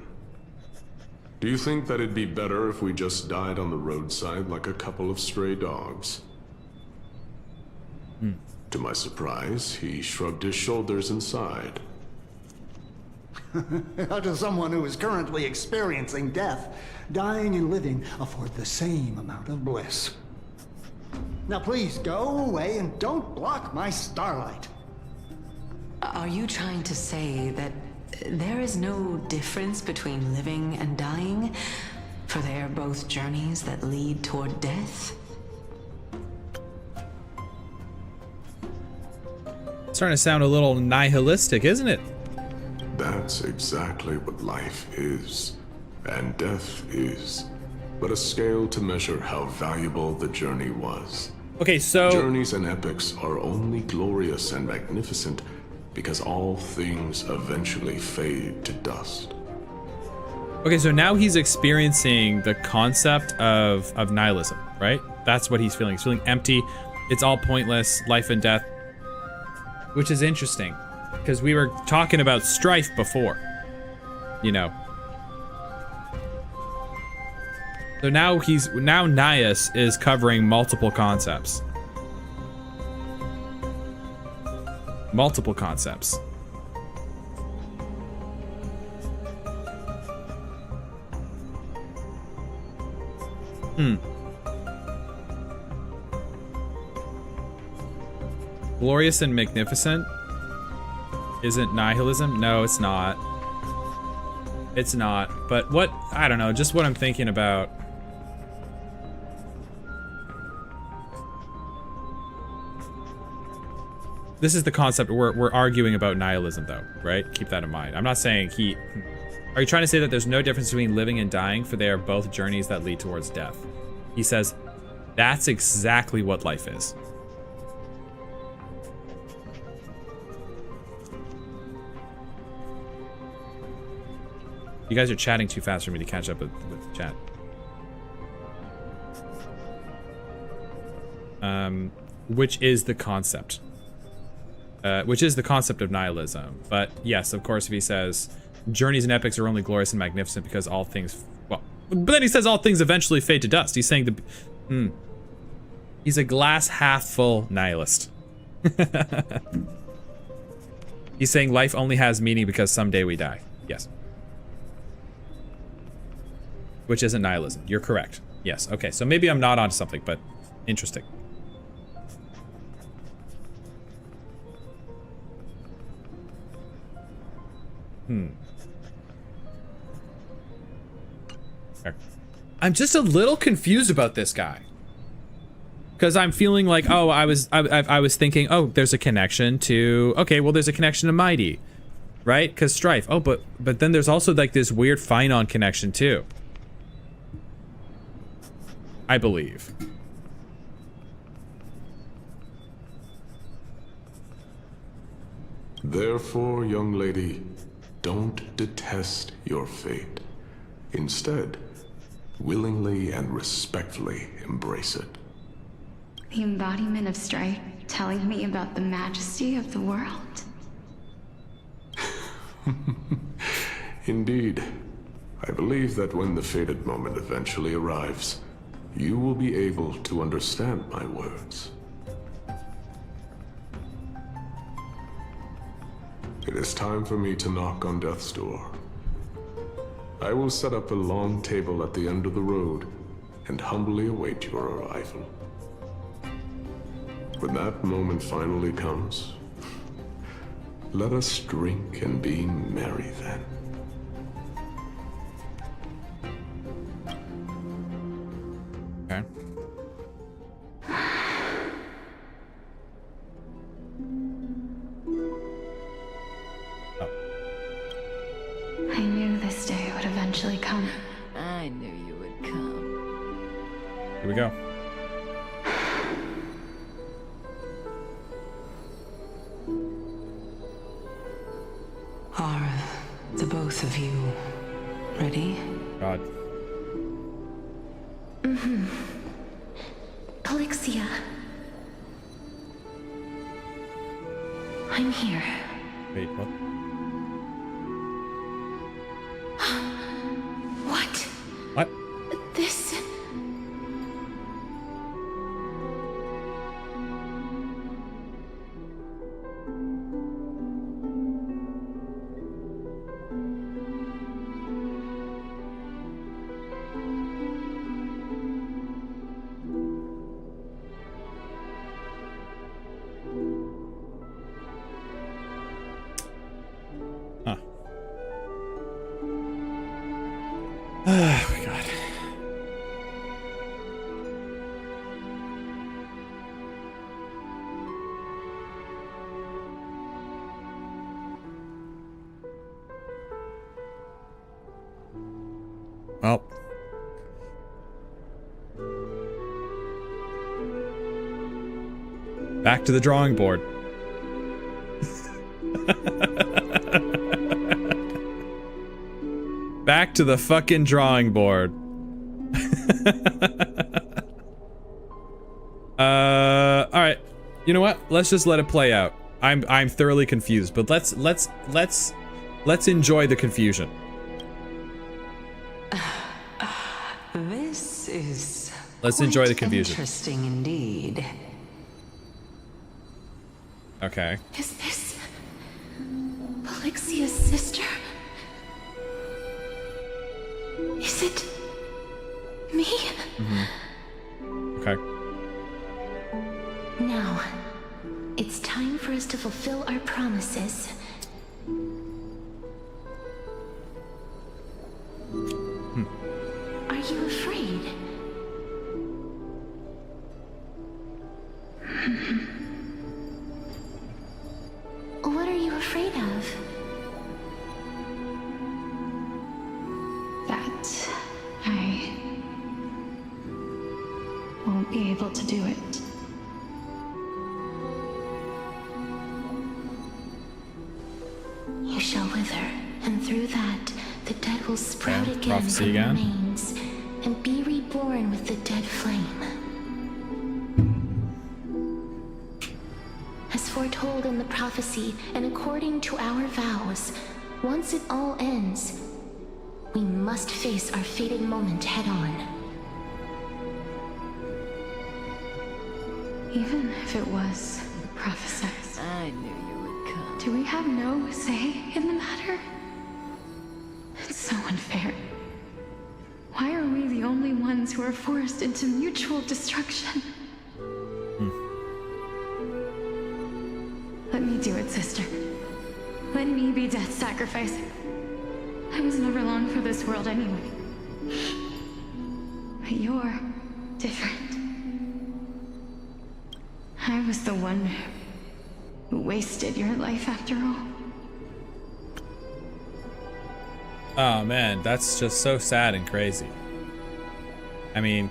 Do you think that it'd be better if we just died on the roadside like a couple of stray dogs? To my surprise, he shrugged his shoulders and sighed. How does someone who is currently experiencing death, dying and living, afford the same amount of bliss? Now please go away and don't block my starlight. Are you trying to say that there is no difference between living and dying? For they are both journeys that lead toward death? It's starting to sound a little nihilistic, isn't it? That's exactly what life is, and death is, but a scale to measure how valuable the journey was. Okay, so journeys and epics are only glorious and magnificent because all things eventually fade to dust. Okay, so now he's experiencing the concept of nihilism, right? That's what he's feeling. He's feeling empty. It's all pointless, life and death. Which is interesting, because we were talking about strife before, you know. So now Nias is covering multiple concepts. Multiple concepts. Glorious and magnificent isn't nihilism? No, it's not. It's not. But what, I don't know, just what I'm thinking about. This is the concept we're arguing about nihilism though, right? Keep that in mind. I'm not saying are you trying to say that there's no difference between living and dying, for they are both journeys that lead towards death? He says, That's exactly what life is. You guys are chatting too fast for me to catch up with the chat. Which is the concept. Which is the concept of nihilism. But yes, of course, if he says, journeys and epics are only glorious and magnificent because all things... Well, but then he says all things eventually fade to dust. He's saying he's a glass half full nihilist. He's saying life only has meaning because someday we die. Yes. Which isn't nihilism. You're correct. Yes. Okay, so maybe I'm not onto something, but interesting. I'm just a little confused about this guy. Because I'm feeling like, oh, I was thinking, oh, there's a connection to, okay, well, there's a connection to Mighty, right? Because Strife. Oh, but then there's also like this weird Finon connection too. I believe. Therefore, young lady, don't detest your fate. Instead, willingly and respectfully embrace it. The embodiment of strife telling me about the majesty of the world. Indeed. I believe that when the fated moment eventually arrives, you will be able to understand my words. It is time for me to knock on death's door. I will set up a long table at the end of the road and humbly await your arrival. When that moment finally comes, let us drink and be merry then. Okay. I knew this day would eventually come. I knew you would come. Here we go. Are the both of you ready? God. Polixia. I'm here. Wait, what? What? What? This... Huh. Oh my God. Well. Back to the drawing board. Back to the fucking drawing board. All right. You know what? Let's just let it play out. I'm thoroughly confused, but let's enjoy the confusion. This is Let's enjoy the confusion. Interesting indeed. Okay. Is this... Polixia's sister? Is it... me? Okay. Now, it's time for us to fulfill our promises. Are you afraid? What are you afraid of? That I won't be to do it. You shall wither, and through that, the dead will sprout Okay, again prophecy from again. the remains, and be reborn with the dead flame. As foretold in the prophecy, and according to our vows, once it all ends, we must face our fated moment head-on. Even if it was prophesied, I knew you would come. do we have no say in the matter? It's so unfair. Why are we the only ones who are forced into mutual destruction? Let me do it, sister. Let me be death's sacrifice. I was never long for this world anyway. But you're different. I was the one who wasted your life after all. Oh man, that's just so sad and crazy. I mean,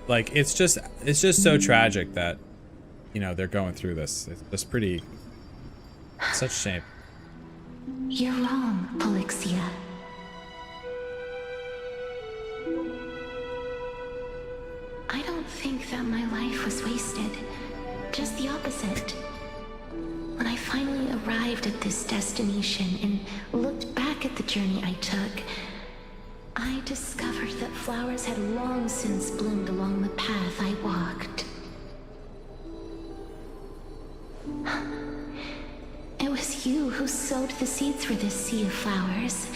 like it's just so tragic that, you know, they're going through this. It's just pretty, such a shame. You're wrong, Polixia. I don't think that my life was wasted. Just the opposite. When I finally arrived at this destination and looked back at the journey I took, I discovered that flowers had long since bloomed along the path I walked. It was you who sowed the seeds for this sea of flowers,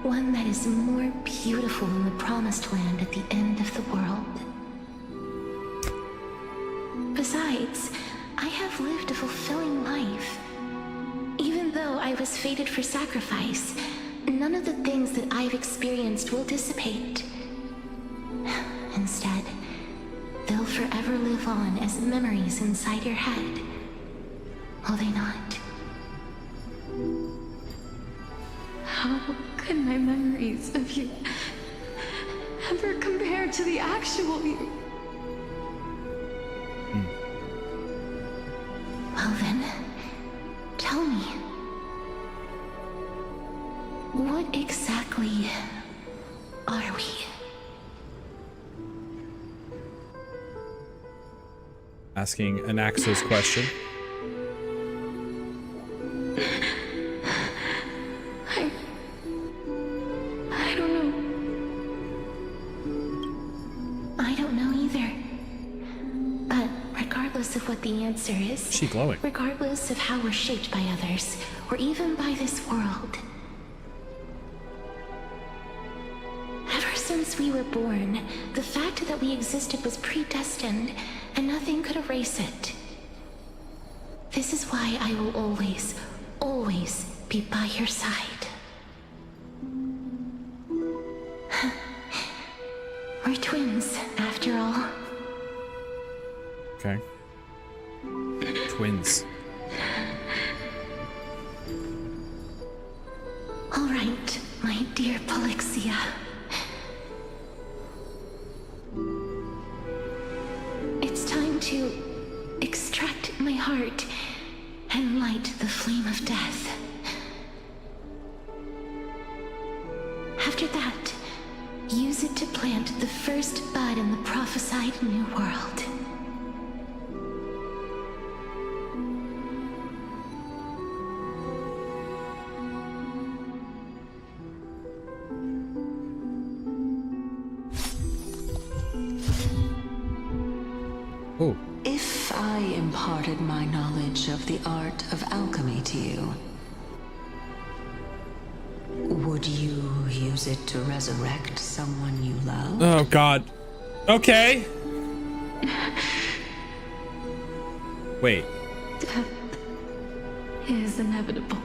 one that is more beautiful than the promised land at the end of the world. Besides, I have lived a fulfilling life. Even though I was fated for sacrifice, none of the things that I've experienced will dissipate. Instead, they'll forever live on as memories inside your head. Will they not? How could my memories of you ever compare to the actual you? Well then, tell me. What exactly are we? Asking Anaxa's question. I don't know. I don't know either. But regardless of what the answer is, She glowing. regardless of how we're shaped by others, or even by this world, ever since we were born, the fact that we existed was predestined, and nothing could erase it. This is why I will always, always be by your side. We're twins, after all. Okay. Twins. All right, my dear Polixia. It's time to extract my heart and light the flame of death. After that, use it to plant the first bud in the prophesied new world. Oh. If I imparted my knowledge of the art of alchemy to you, would you use it to resurrect someone you love? Oh God. Okay. Wait. Death is inevitable.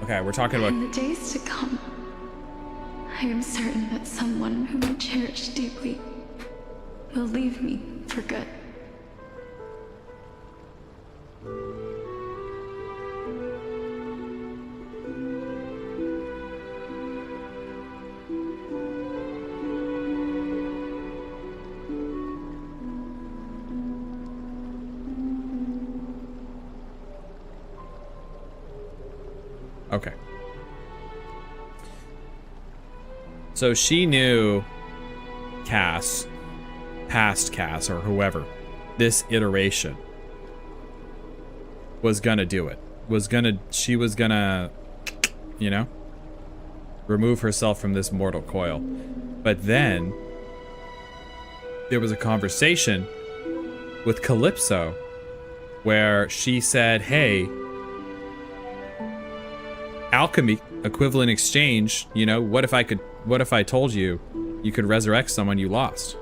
Okay, we're talking about. In the days to come, I am certain that someone whom I cherish deeply will leave me for good. Okay. So she knew Cass, past Cass or whoever, this iteration was gonna do it. She was gonna, you know, remove herself from this mortal coil. But then there was a conversation with Calypso where she said, hey, alchemy, equivalent exchange, you know, what if I told you you could resurrect someone you lost?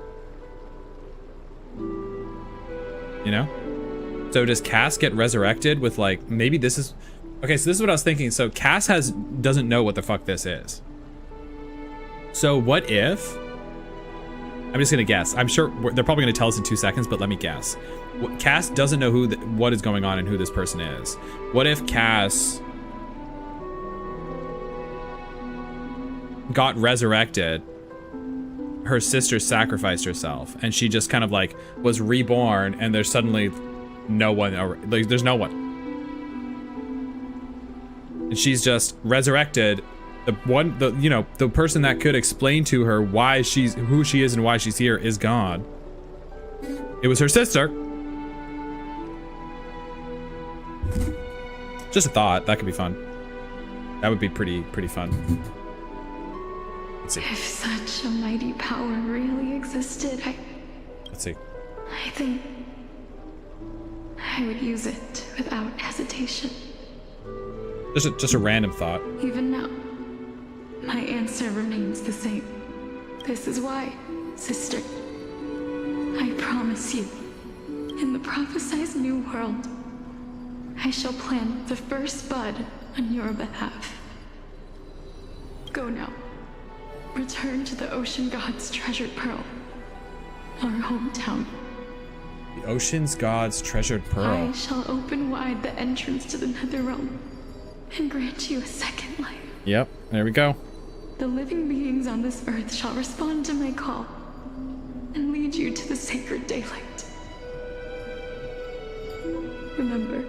You know? So does Cass get resurrected with like, maybe this is, okay, so this is what I was thinking. So Cass doesn't know what the fuck this is. So what if, I'm just gonna guess. I'm sure they're probably gonna tell us in 2 seconds, but let me guess. Cass doesn't know what is going on and who this person is. What if Cass got resurrected, her sister sacrificed herself, and she just kind of like was reborn, and there's suddenly no one, like there's no one. And she's just resurrected. The person that could explain to her who she is and why she's here is gone. It was her sister. Just a thought. That could be fun. That would be pretty fun. Let's see. If such a mighty power really existed, Let's see. I think I would use it without hesitation. Just a random thought. Even now, my answer remains the same. This is why, sister, I promise you, in the prophesized new world, I shall plant the first bud on your behalf. Go now. Return to the ocean god's treasured pearl, our hometown. The ocean's god's treasured pearl. I shall open wide the entrance to the Netherrealm and grant you a second life. Yep, there we go. The living beings on this earth shall respond to my call and lead you to the sacred daylight. Remember,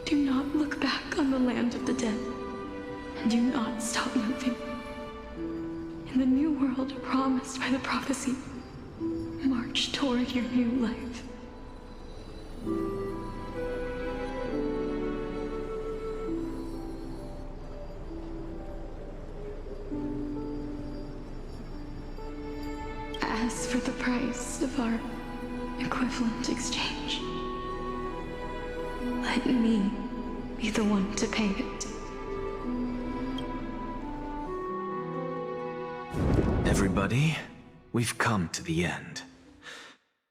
do not look back on the land of the dead, and do not stop moving. In the new world promised by the prophecy, march toward your new life. As for the price of our equivalent exchange, let me be the one to pay it. Everybody, we've come to the end.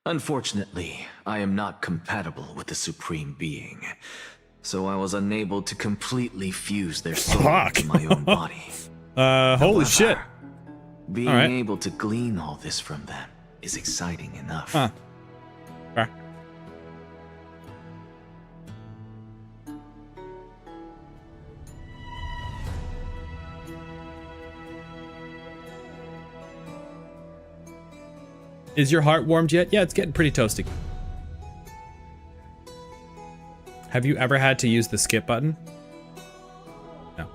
Unfortunately, I am not compatible with the Supreme Being, so I was unable to completely fuse their soul into my own body. Holy shit. Being able to glean all this from them is exciting enough. Huh. Okay. Is your heart warmed yet? Yeah, it's getting pretty toasty. Have you ever had to use the skip button? No.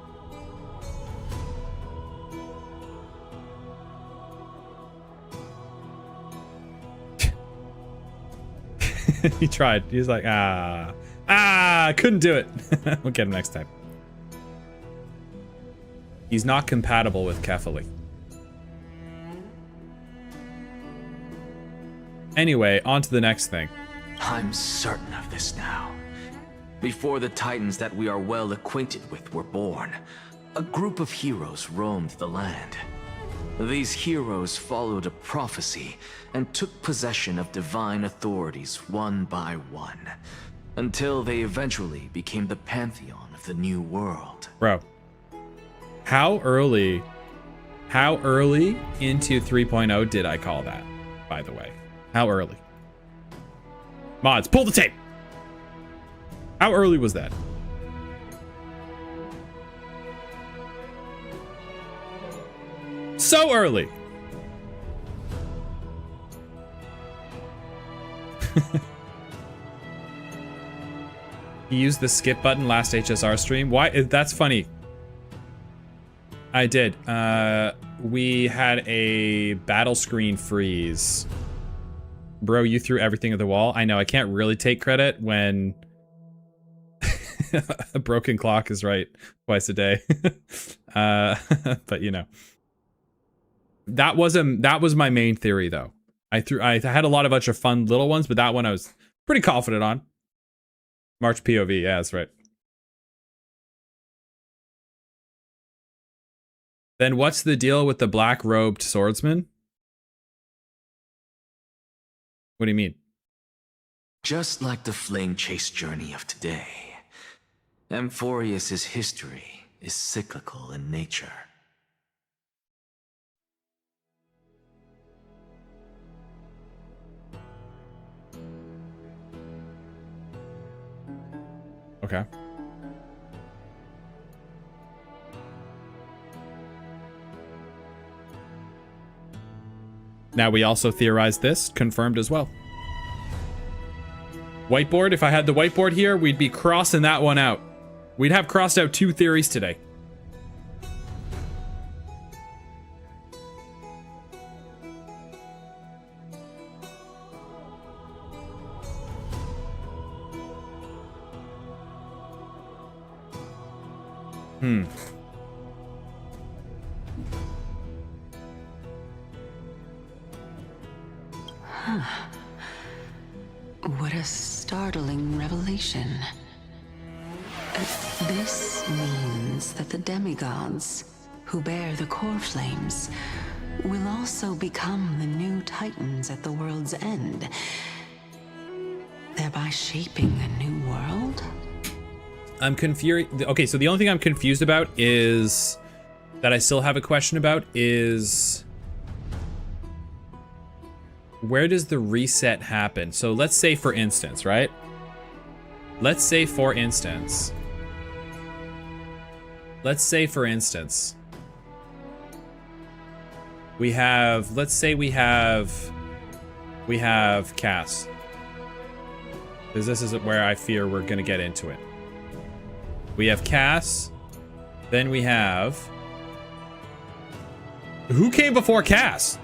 He tried. He's like, couldn't do it. We'll get him next time. He's not compatible with Kefali. Anyway, on to the next thing. I'm certain of this now. Before the Titans that we are well acquainted with were born, a group of heroes roamed the land. These heroes followed a prophecy and took possession of divine authorities one by one, until they eventually became the pantheon of the new world. Bro, how early into 3.0 did I call that, by the way? How early? Mods, pull the tape! How early was that? So early! He used the skip button last HSR stream. Why? That's funny. I did. We had a battle screen freeze. Bro, you threw everything at the wall. I know, I can't really take credit when a broken clock is right twice a day. But you know. That was my main theory though. I had a lot of extra fun little ones, but that one I was pretty confident on. March POV, yeah, that's right. Then what's the deal with the black-robed swordsman? What do you mean? Just like the flame chase journey of today, Amphorius's history is cyclical in nature. Okay. Now we also theorized this, confirmed as well. Whiteboard, if I had the whiteboard here, we'd be crossing that one out. We'd have crossed out 2 theories today. What a startling revelation. This means that the demigods, who bear the core flames, will also become the new titans at the world's end, thereby shaping a new world? I'm confused. Okay, so the only thing I'm confused about is that I still have a question about is where does the reset happen? So let's say for instance, right? Let's say for instance, we have, let's say we have Cass. Because this is where I fear we're gonna get into it. We have Cass, then we have... Who came before Cass?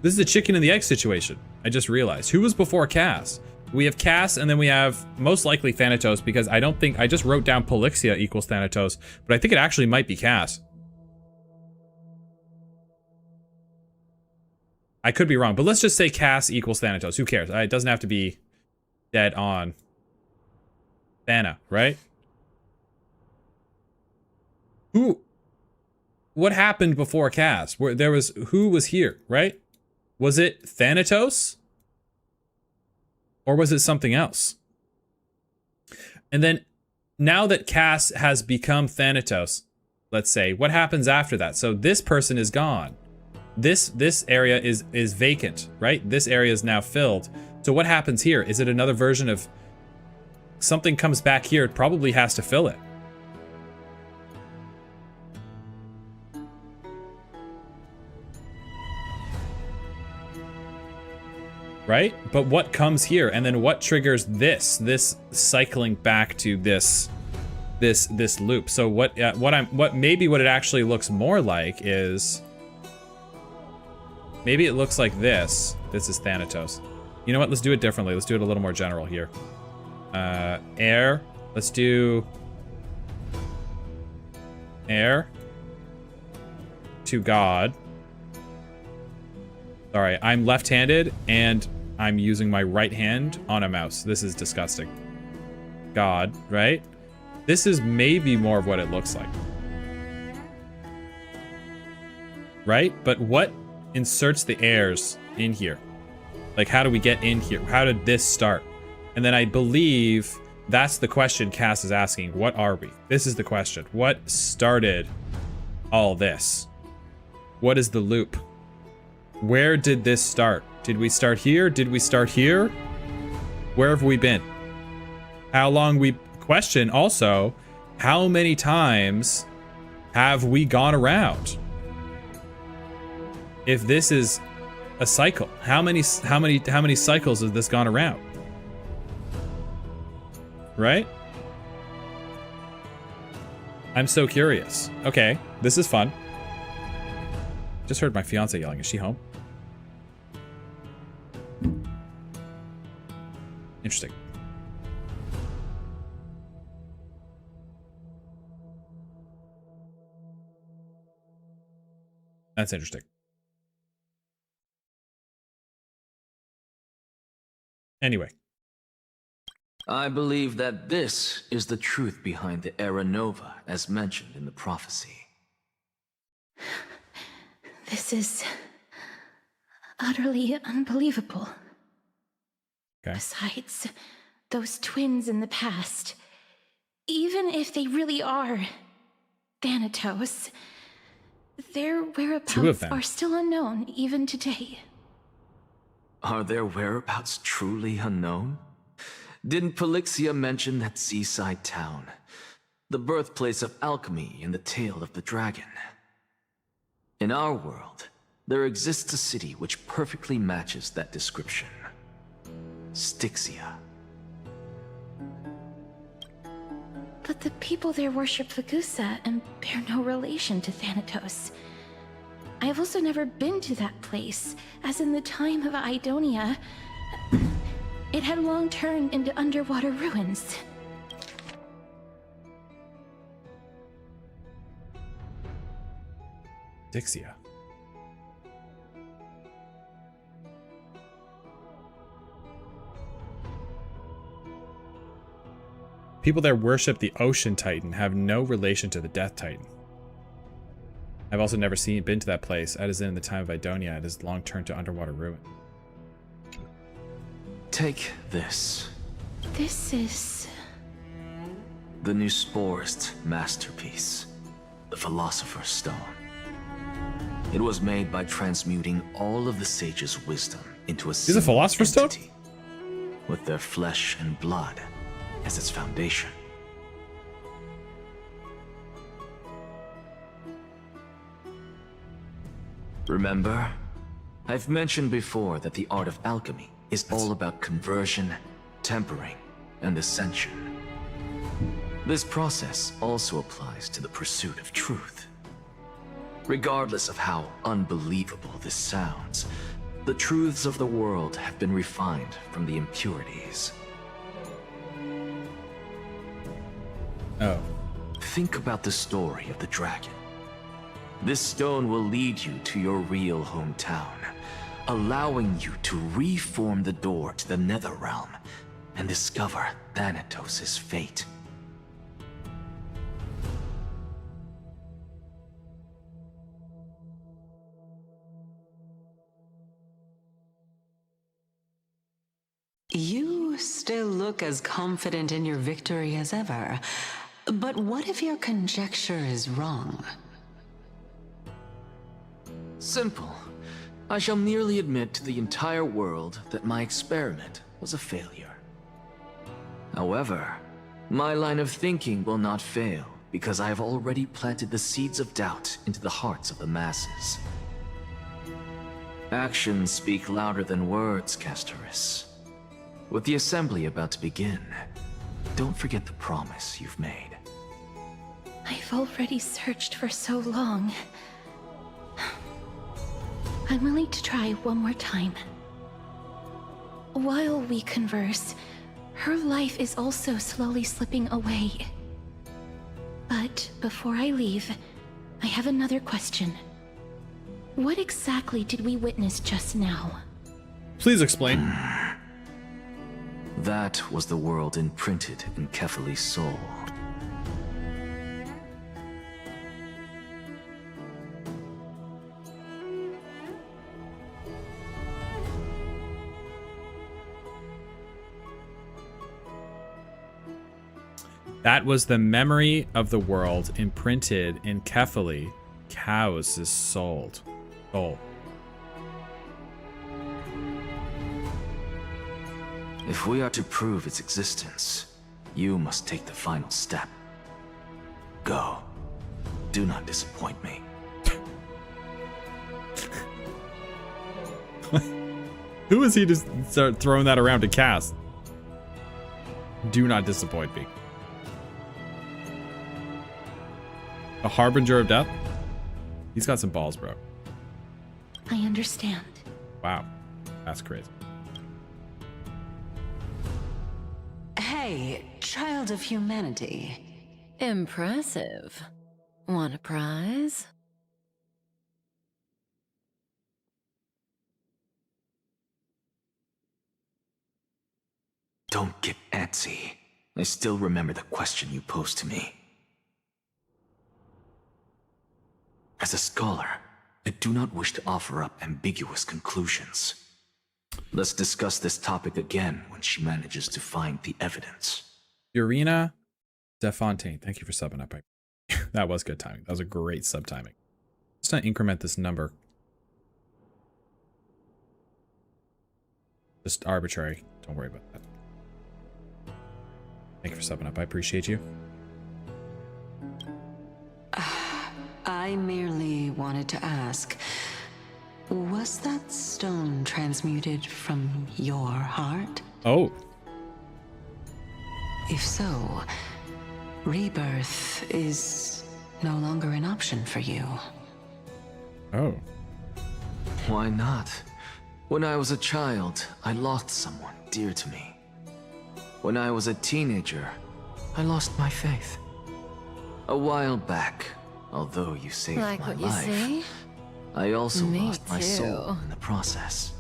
This is the chicken and the egg situation. I just realized. Who was before Cass? We have Cass, and then we have most likely Thanatos, because I don't think... I just wrote down Polixia equals Thanatos, but I think it actually might be Cass. I could be wrong, but let's just say Cass equals Thanatos. Who cares? It doesn't have to be dead on. Thana, right? What happened before Cass? Who was here, right? Was it Thanatos? Or was it something else? And then, now that Cass has become Thanatos, let's say, what happens after that? So this person is gone. This area is vacant, right? This area is now filled. So what happens here? Is it another version of something comes back here? It probably has to fill it. Right? But what comes here? And then what triggers this cycling back to this loop? So what it actually looks more like is, maybe it looks like this. This is Thanatos. You know what? Let's do it differently. Let's do it a little more general here. Air. Let's do air to God. Sorry, I'm left-handed and I'm using my right hand on a mouse. This is disgusting. God, right? This is maybe more of what it looks like. Right? But what inserts the airs in here? Like, how do we get in here? How did this start? And then I believe that's the question Cass is asking. What are we? This is the question. What started all this? What is the loop? Where did this start? Did we start here? Did we start here? Where have we been? How long we... Question also, how many times have we gone around? If this is a cycle, how many cycles has this gone around? Right? I'm so curious. Okay, this is fun. Just heard my fiance yelling. Is she home? Interesting. That's interesting. Anyway. I believe that this is the truth behind the Era Nova, as mentioned in the prophecy. This is utterly unbelievable. Okay. Besides, those twins in the past, even if they really are Thanatos, their whereabouts are still unknown even today. Are their whereabouts truly unknown? Didn't Polixia mention that seaside town, the birthplace of alchemy and the tale of the dragon? In our world, there exists a city which perfectly matches that description. Styxia. But the people there worship Fagusa and bear no relation to Thanatos. I have also never been to that place, as in the time of Idonia, it had long turned into underwater ruins. Styxia. People there worship the Ocean Titan, have no relation to the Death Titan. I've also never been to that place, as in the time of Idonia, it has long turned to underwater ruin. Take this. This is... the Nuspor's masterpiece, the Philosopher's Stone. It was made by transmuting all of the sage's wisdom into a Is it a Philosopher's Stone? With their flesh and blood as its foundation. Remember, I've mentioned before that the art of alchemy is all about conversion, tempering, and ascension. This process also applies to the pursuit of truth. Regardless of how unbelievable this sounds, the truths of the world have been refined from the impurities. Oh. Think about the story of the dragon. This stone will lead you to your real hometown, allowing you to reform the door to the Netherrealm and discover Thanatos' fate. You still look as confident in your victory as ever. But what if your conjecture is wrong? Simple. I shall merely admit to the entire world that my experiment was a failure. However, my line of thinking will not fail because I have already planted the seeds of doubt into the hearts of the masses. Actions speak louder than words, Castoris. With the assembly about to begin, don't forget the promise you've made. I've already searched for so long. I'm willing to try one more time. While we converse, her life is also slowly slipping away. But before I leave, I have another question. What exactly did we witness just now? Please explain. That was the world imprinted in Kefali's soul. That was the memory of the world imprinted in Kefali, Chaos' soul. If we are to prove its existence, you must take the final step. Go. Do not disappoint me. Who is he to start throwing that around to Cass? Do not disappoint me. A harbinger of death? He's got some balls, bro. I understand. Wow. That's crazy. Hey, child of humanity. Impressive. Want a prize? Don't get antsy. I still remember the question you posed to me. As a scholar, I do not wish to offer up ambiguous conclusions. Let's discuss this topic again when she manages to find the evidence. Urina DeFontaine, thank you for subbing up. That was good timing. That was a great sub timing. Let's not increment this number. Just arbitrary. Don't worry about that. Thank you for subbing up. I appreciate you. I merely wanted to ask, was that stone transmuted from your heart? Oh. If so, rebirth is no longer an option for you. Oh. Why not? When I was a child, I lost someone dear to me. When I was a teenager, I lost my faith. A while back, although you saved Like my what you life, say? I also Me lost my soul too. in the process.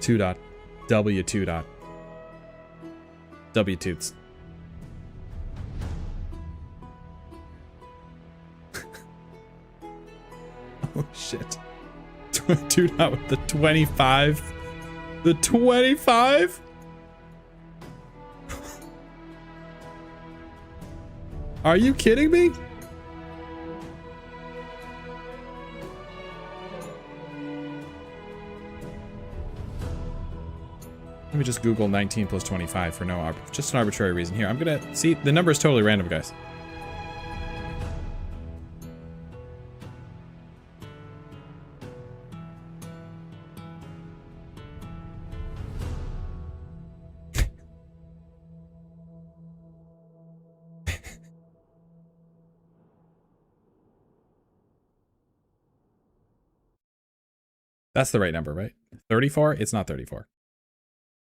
Two dot. W2 dot. W2s. Oh shit. 2 dot with the 25. The 25? Are you kidding me? Let me just Google 19 plus 25 for just an arbitrary reason. Here, I'm gonna see the number is totally random, guys. That's the right number, right? 34? It's not 34.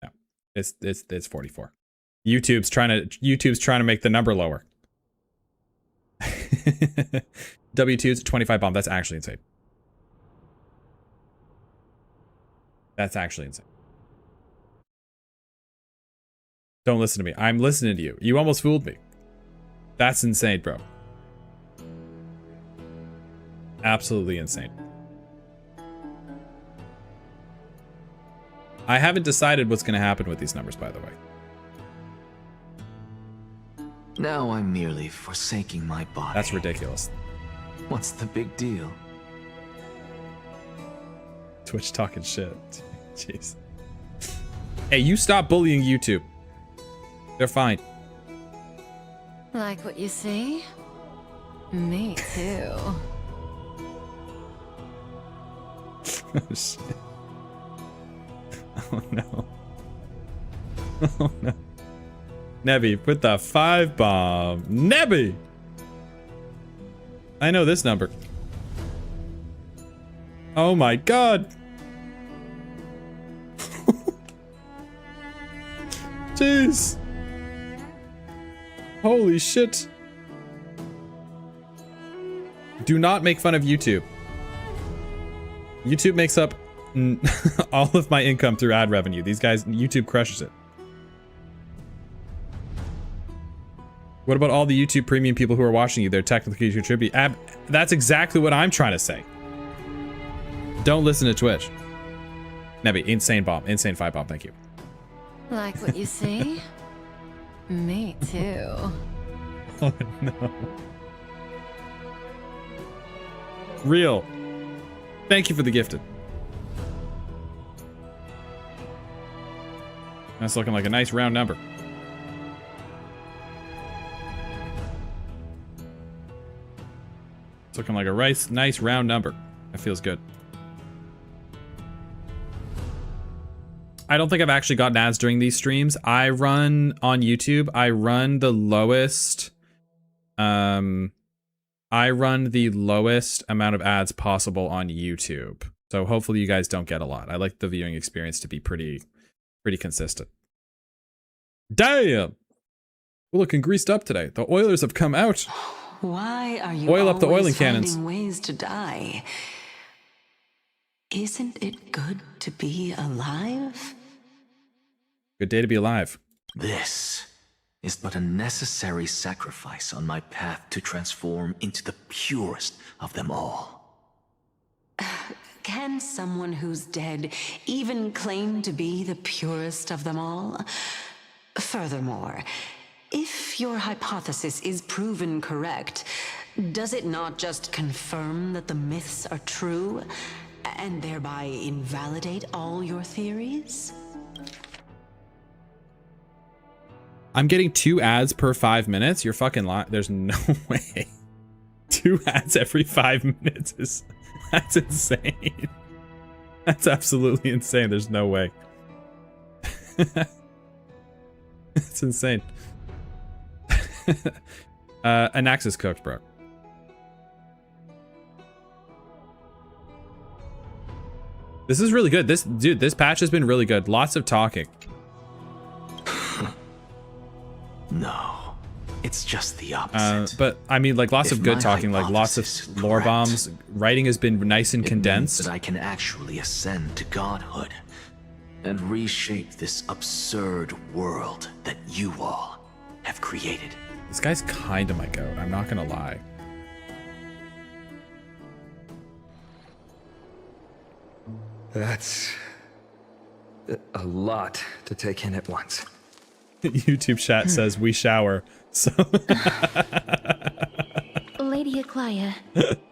No. It's 44. YouTube's trying to make the number lower. W2's 25 bomb. That's actually insane. That's actually insane. Don't listen to me. I'm listening to you. You almost fooled me. That's insane, bro. Absolutely insane. I haven't decided what's going to happen with these numbers, by the way. Now I'm merely forsaking my body. That's ridiculous. What's the big deal? Twitch talking shit. Jeez. Hey, you stop bullying YouTube. They're fine. Like what you see? Me too. Oh, shit. Oh, no. Oh, no. Nebby, put the 5 bomb. Nebby! I know this number. Oh my god. Jeez. Holy shit. Do not make fun of YouTube. YouTube makes up all of my income through ad revenue. These guys, YouTube crushes it. What about all the YouTube premium people who are watching you? They're technically contribute. That's exactly what I'm trying to say. Don't listen to Twitch. Nebby, insane bomb. Insane 5 bomb. Thank you. Like what you see? Me too. Oh no. Real. Thank you for the gifted. That's looking like a nice round number. It's looking like a nice round number. That feels good. I don't think I've actually gotten ads during these streams. I run on YouTube. I run the lowest amount of ads possible on YouTube. So hopefully you guys don't get a lot. I like the viewing experience to be pretty consistent. Damn! We're looking greased up today. The Oilers have come out. Why are you Oil up the always oiling cannons. finding ways to die? Isn't it good to be alive? Good day to be alive. This is but a necessary sacrifice on my path to transform into the purest of them all. Can someone who's dead even claim to be the purest of them all? Furthermore, if your hypothesis is proven correct, does it not just confirm that the myths are true, and thereby invalidate all your theories? I'm getting 2 ads per 5 minutes. You're fucking lying. There's no way. 2 ads every 5 minutes is... That's insane. That's absolutely insane. There's no way. It's insane. Anaxis cooked, bro. This is really good. This patch has been really good. Lots of talking. No, it's just the opposite. But I mean, like lots of good talking, like lots of lore bombs. Writing has been nice and condensed. That I can actually ascend to godhood and reshape this absurd world that you all have created. This guy's kind of my goat. I'm not gonna lie. That's a lot to take in at once. YouTube chat says we shower. So Lady Aglaia,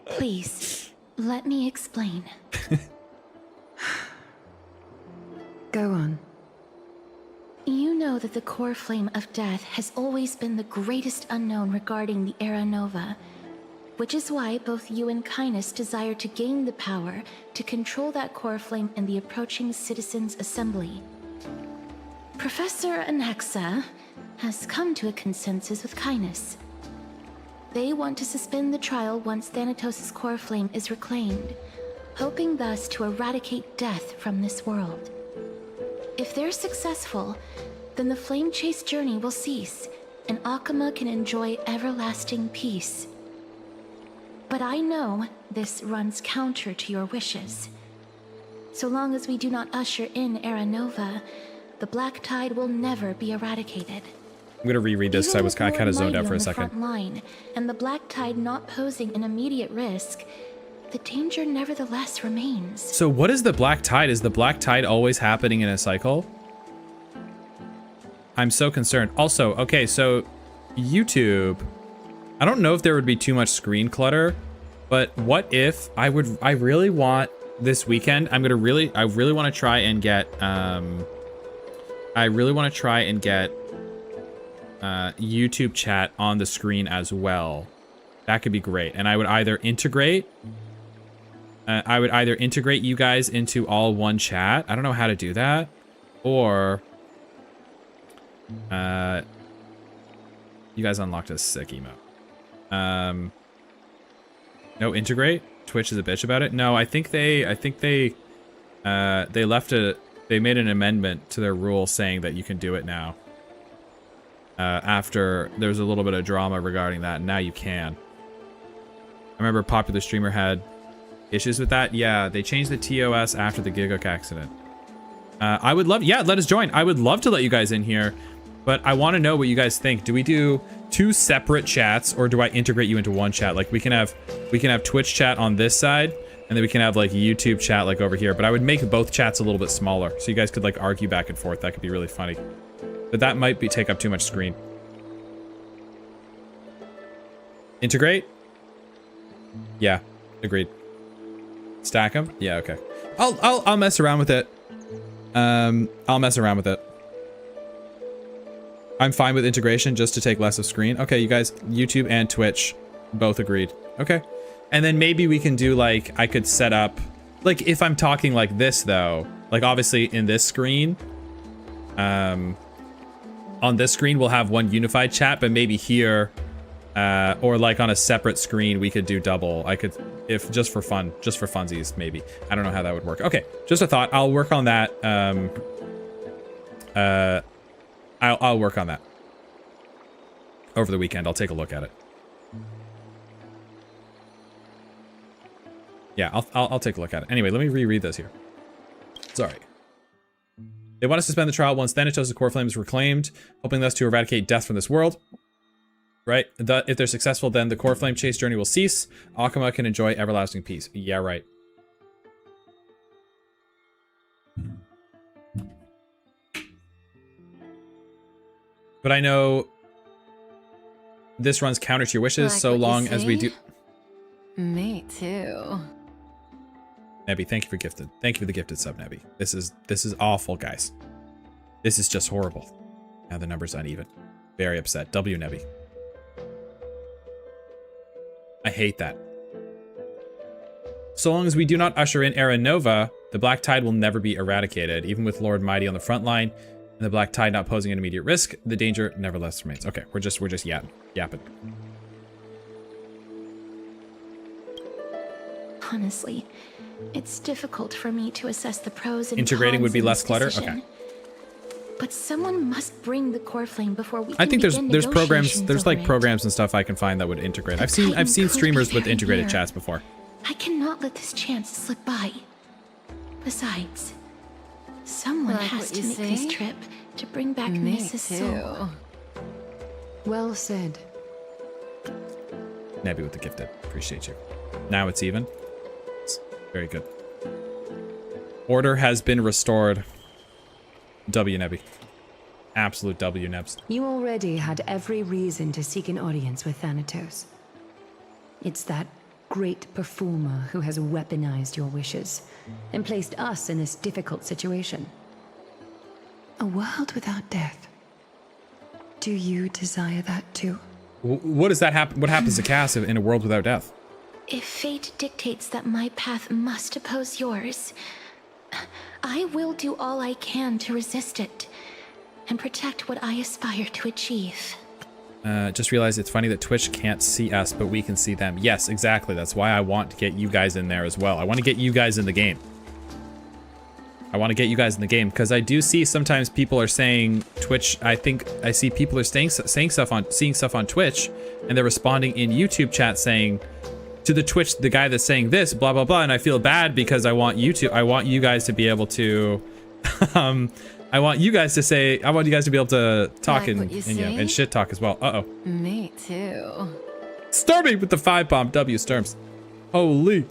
please, let me explain. Go on. You know that the core flame of death has always been the greatest unknown regarding the Era Nova, which is why both you and Kindness desire to gain the power to control that core flame in the approaching Citizens' Assembly. Professor Anaxa has come to a consensus with Kindness. They want to suspend the trial once Thanatos' core flame is reclaimed, hoping thus to eradicate death from this world. If they're successful, then the flame chase journey will cease, and Akama can enjoy everlasting peace. But I know this runs counter to your wishes. So long as we do not usher in Era Nova, the Black Tide will never be eradicated. I'm gonna reread this because I was kind of zoned out for a second. Front line, and the Black Tide not posing an immediate risk, the danger nevertheless remains. So what is the Black Tide? Is the Black Tide always happening in a cycle? I'm so concerned. Also, okay, so YouTube, I don't know if there would be too much screen clutter, but what if I really want this weekend, I really want to try and get, YouTube chat on the screen as well. That could be great. And I would either integrate you guys into all one chat. I don't know how to do that. Or you guys unlocked a sick emote. No integrate? Twitch is a bitch about it? No, I think they made an amendment to their rule saying that you can do it now. After there was a little bit of drama regarding that, and now you can. I remember a popular streamer had issues with that. Yeah, they changed the TOS after the Gigok accident. I would love, yeah, let us join. I would love to let you guys in here, but I want to know what you guys think. Do we do 2 separate chats, or do I integrate you into one chat? Like we can have Twitch chat on this side, and then we can have like YouTube chat like over here. But I would make both chats a little bit smaller, so you guys could like argue back and forth. That could be really funny. But that might take up too much screen. Integrate? Yeah, agreed. Stack them? Yeah, okay. I'll mess around with it. I'll mess around with it. I'm fine with integration just to take less of screen. Okay, you guys, YouTube and Twitch both agreed. Okay. And then maybe we can do like, I could set up, like if I'm talking like this though, like obviously in this screen, on this screen we'll have one unified chat, but maybe here, or like on a separate screen we could do double. I could, if just for fun, just for funsies maybe. I don't know how that would work. Okay, just a thought. I'll work on that. I'll work on that over the weekend. I'll take a look at it. Yeah, I'll take a look at it. Anyway, let me reread this here. Sorry. They want to suspend the trial once Thanatos' core flame is reclaimed, hoping thus to eradicate death from this world. Right? If they're successful, then the core flame chase journey will cease. Akuma can enjoy everlasting peace. Yeah, right. But I know this runs counter to your wishes, Like so what you long as we say? do. Me too. Nebby, thank you for gifted. Thank you for the gifted sub, Nebby. This is awful, guys. This is just horrible. Now the number's uneven. Very upset. W Nebby. I hate that. So long as we do not usher in Era Nova, the Black Tide will never be eradicated. Even with Lord Mighty on the front line and the Black Tide not posing an immediate risk, the danger nevertheless remains. Okay, we're just yapping. Honestly, it's difficult for me to assess the pros and Integrating would cons be in less this clutter? decision. Okay. But someone must bring the core flame before we I can think begin there's programs, negotiations there's like over it. programs and stuff I can find that would integrate. I've seen Titan could streamers be with very integrated near. chats before. I cannot let this chance slip by. Besides, someone Like has what to you make this say? trip to bring back Me Mrs. too. Soul. Well said. Nebby with the gifted. Appreciate you. Now it's even. It's very good. Order has been restored. W Nebby. Absolute W Nebs. You already had every reason to seek an audience with Thanatos. It's that great performer who has weaponized your wishes and placed us in this difficult situation. A world without death. Do you desire that too? What does that happen? What happens to Cass in a world without death? If fate dictates that my path must oppose yours, I will do all I can to resist it and protect what I aspire to achieve. Just realized it's funny that Twitch can't see us, but we can see them. Yes, exactly. That's why I want to get you guys in there as well. I want to get you guys in the game. I want to get you guys in the game because I do see sometimes people are saying Twitch. I think I see people are saying stuff on Twitch, and they're responding in YouTube chat saying to the Twitch, the guy that's saying this, blah blah blah, and I feel bad because I want you guys to be able to, I want you guys to be able to talk Like what you say? and shit talk as well. Me too. Stormy with the 5-bomb. W Storms. Holy.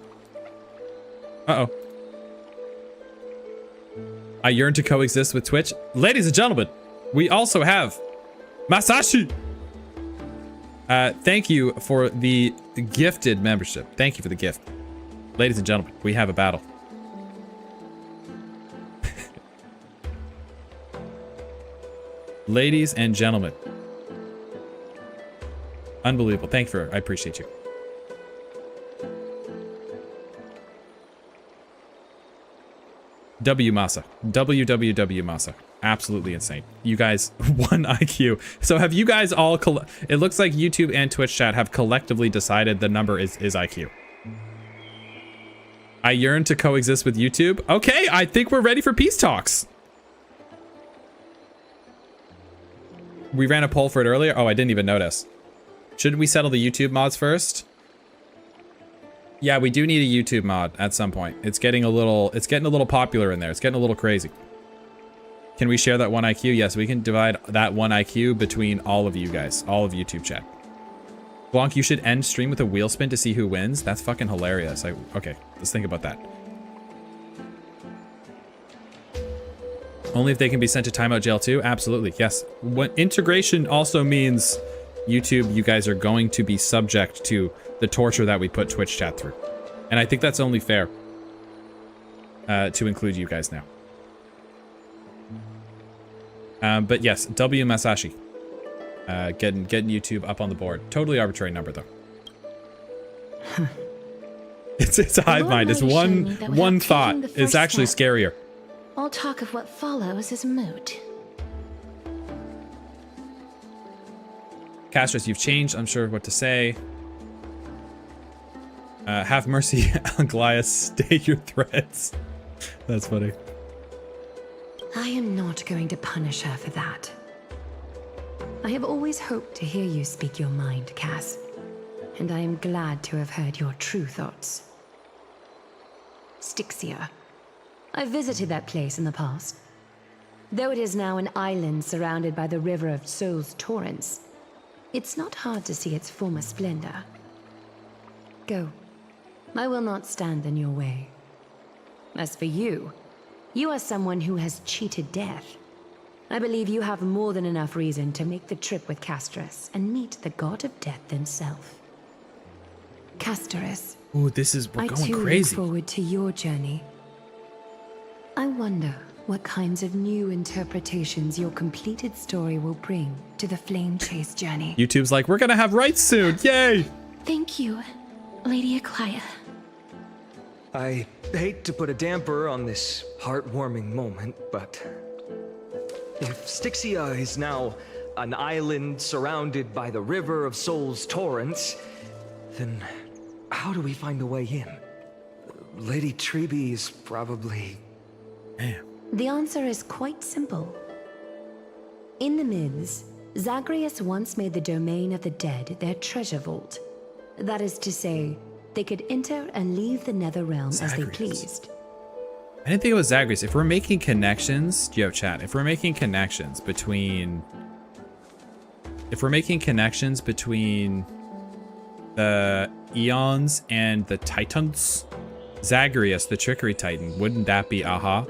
I yearn to coexist with Twitch. Ladies and gentlemen, we also have Masashi. Thank you for the gifted membership. Thank you for the gift. Ladies and gentlemen, we have a battle. Ladies and gentlemen. Unbelievable. Thank you I appreciate you. W Masa. WWW Masa. Absolutely insane. You guys, 1 IQ. So have you guys all, it looks like YouTube and Twitch chat have collectively decided the number is IQ. I yearn to coexist with YouTube. Okay, I think we're ready for peace talks. We ran a poll for it earlier. Oh, I didn't even notice. Shouldn't we settle the YouTube mods first? Yeah, we do need a YouTube mod at some point. It's getting a little popular in there. It's getting a little crazy. Can we share that 1 IQ? Yes, we can divide that 1 IQ between all of you guys, all of YouTube chat. Blanc, you should end stream with a wheel spin to see who wins. That's fucking hilarious. Okay, let's think about that. Only if they can be sent to timeout jail too? Absolutely, yes. What integration also means YouTube, you guys are going to be subject to the torture that we put Twitch chat through. And I think that's only fair to include you guys now. But yes, W Masashi. Getting YouTube up on the board. Totally arbitrary number though. It's a hive mind. It's one thought. It's actually scarier. All talk of what follows is moot. Castris, you've changed. I'm sure what to say. Have mercy, Goliath. Stay your threats. That's funny. I am not going to punish her for that. I have always hoped to hear you speak your mind, Cass. And I am glad to have heard your true thoughts. Styxia. I visited that place in the past. Though it is now an island surrounded by the river of Souls torrents, it's not hard to see its former splendor. Go. I will not stand in your way. As for you, you are someone who has cheated death. I believe you have more than enough reason to make the trip with Castris and meet the god of death himself. Castris. Ooh, we're going I too crazy. look forward to your journey. I wonder what kinds of new interpretations your completed story will bring to the Flame Chase journey. YouTube's like, we're gonna have rights soon. Yay! Thank you, Lady Aklia. I hate to put a damper on this heartwarming moment, but if Styxia is now an island surrounded by the river of Souls torrents, then how do we find a way in? Lady Treby is probably... Man. The answer is quite simple. In the Mids, Zagreus once made the domain of the dead their treasure vault. That is to say, they could enter and leave the Netherrealm as they pleased. I didn't think it was Zagreus. If we're making connections, yo, chat. If we're making connections between the Eons and the Titans, Zagreus, the Trickery Titan, wouldn't that be Aha?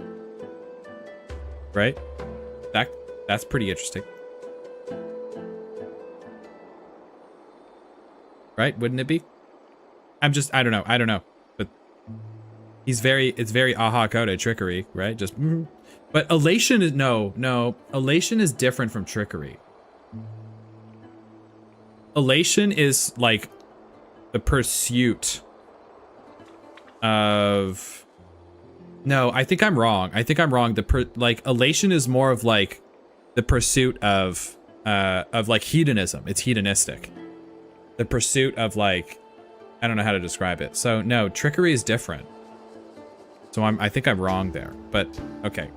Right? That's pretty interesting. Right? Wouldn't it be? I don't know. But it's very Aha coded Trickery, right? Just but Elation is no. Elation is different from Trickery. Elation is like the pursuit of... No, I think I'm wrong. Like Elation is more of like the pursuit of like hedonism. It's hedonistic. The pursuit of like, I don't know how to describe it. So no, Trickery is different. So I think I'm wrong there, but okay.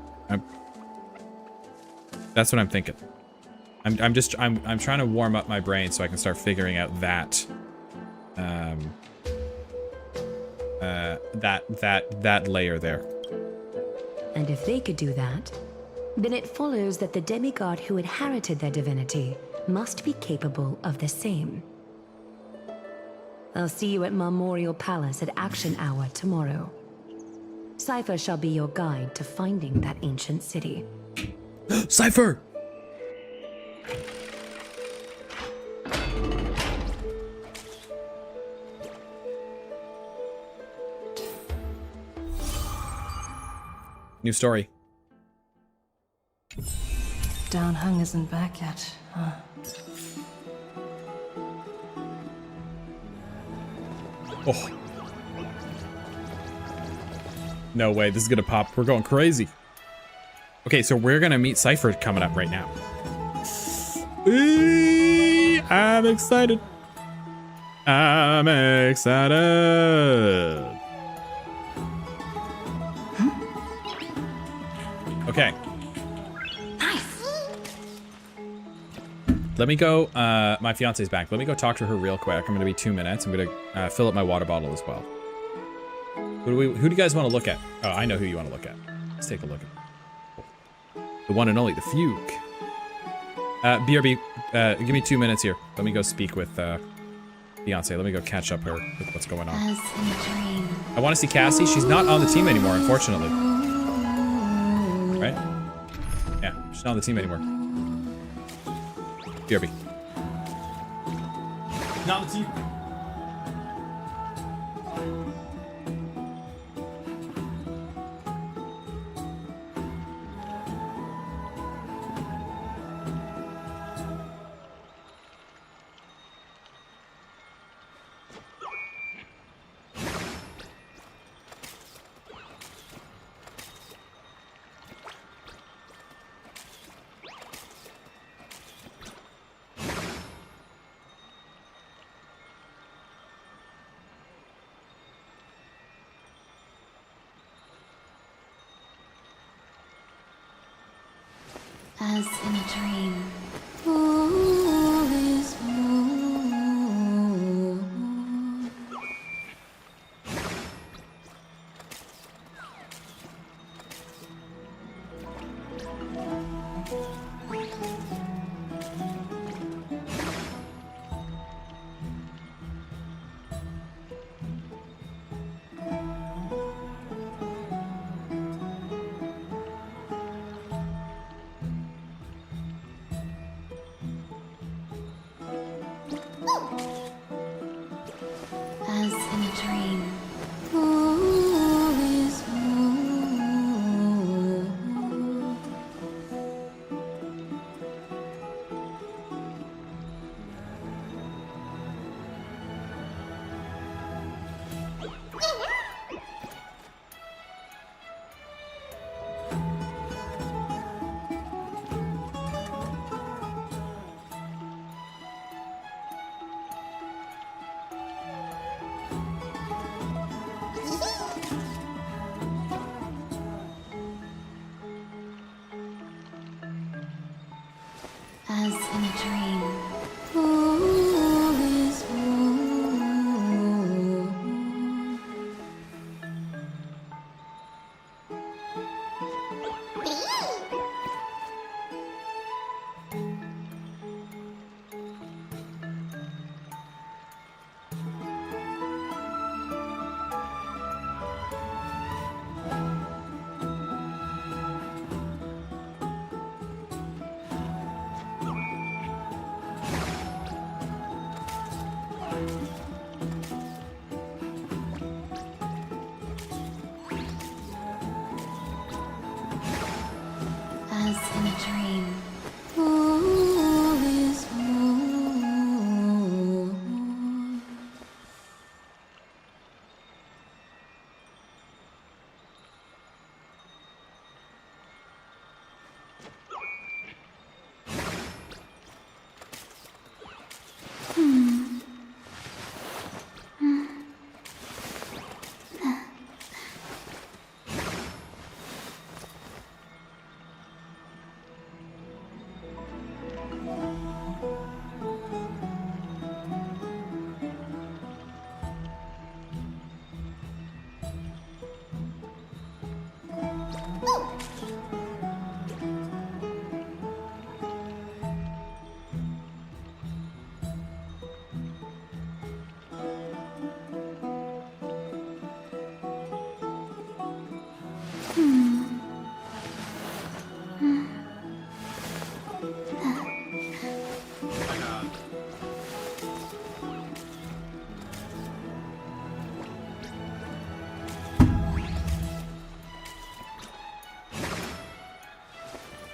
That's what I'm thinking. I'm trying to warm up my brain so I can start figuring out that that layer there. And if they could do that, then it follows that the demigod who inherited their divinity must be capable of the same. I'll see you at Memorial Palace at Action Hour tomorrow. Cypher shall be your guide to finding that ancient city. Cypher! New story. Downhung isn't back yet, huh? Oh. No way, this is gonna pop. We're going crazy. Okay, so we're gonna meet Cypher coming up right now. I'm excited. I'm excited. Okay. Let me go, my fiance's back. Let me go talk to her real quick. I'm gonna be 2 minutes. I'm gonna fill up my water bottle as well. Who do you guys want to look at? Oh, I know who you want to look at. Let's take a look at the one and only, the Fugue. BRB, give me 2 minutes here. Let me go speak with fiance. Let me go catch up her with what's going on. As in a dream. I want to see Cassie. She's not on the team anymore, unfortunately. Right? Yeah, she's not on the team anymore. BRB. Not on the team. As in a dream, all is more. As in a dream, all is more. As in a dream, all is more. As in a dream, all is more.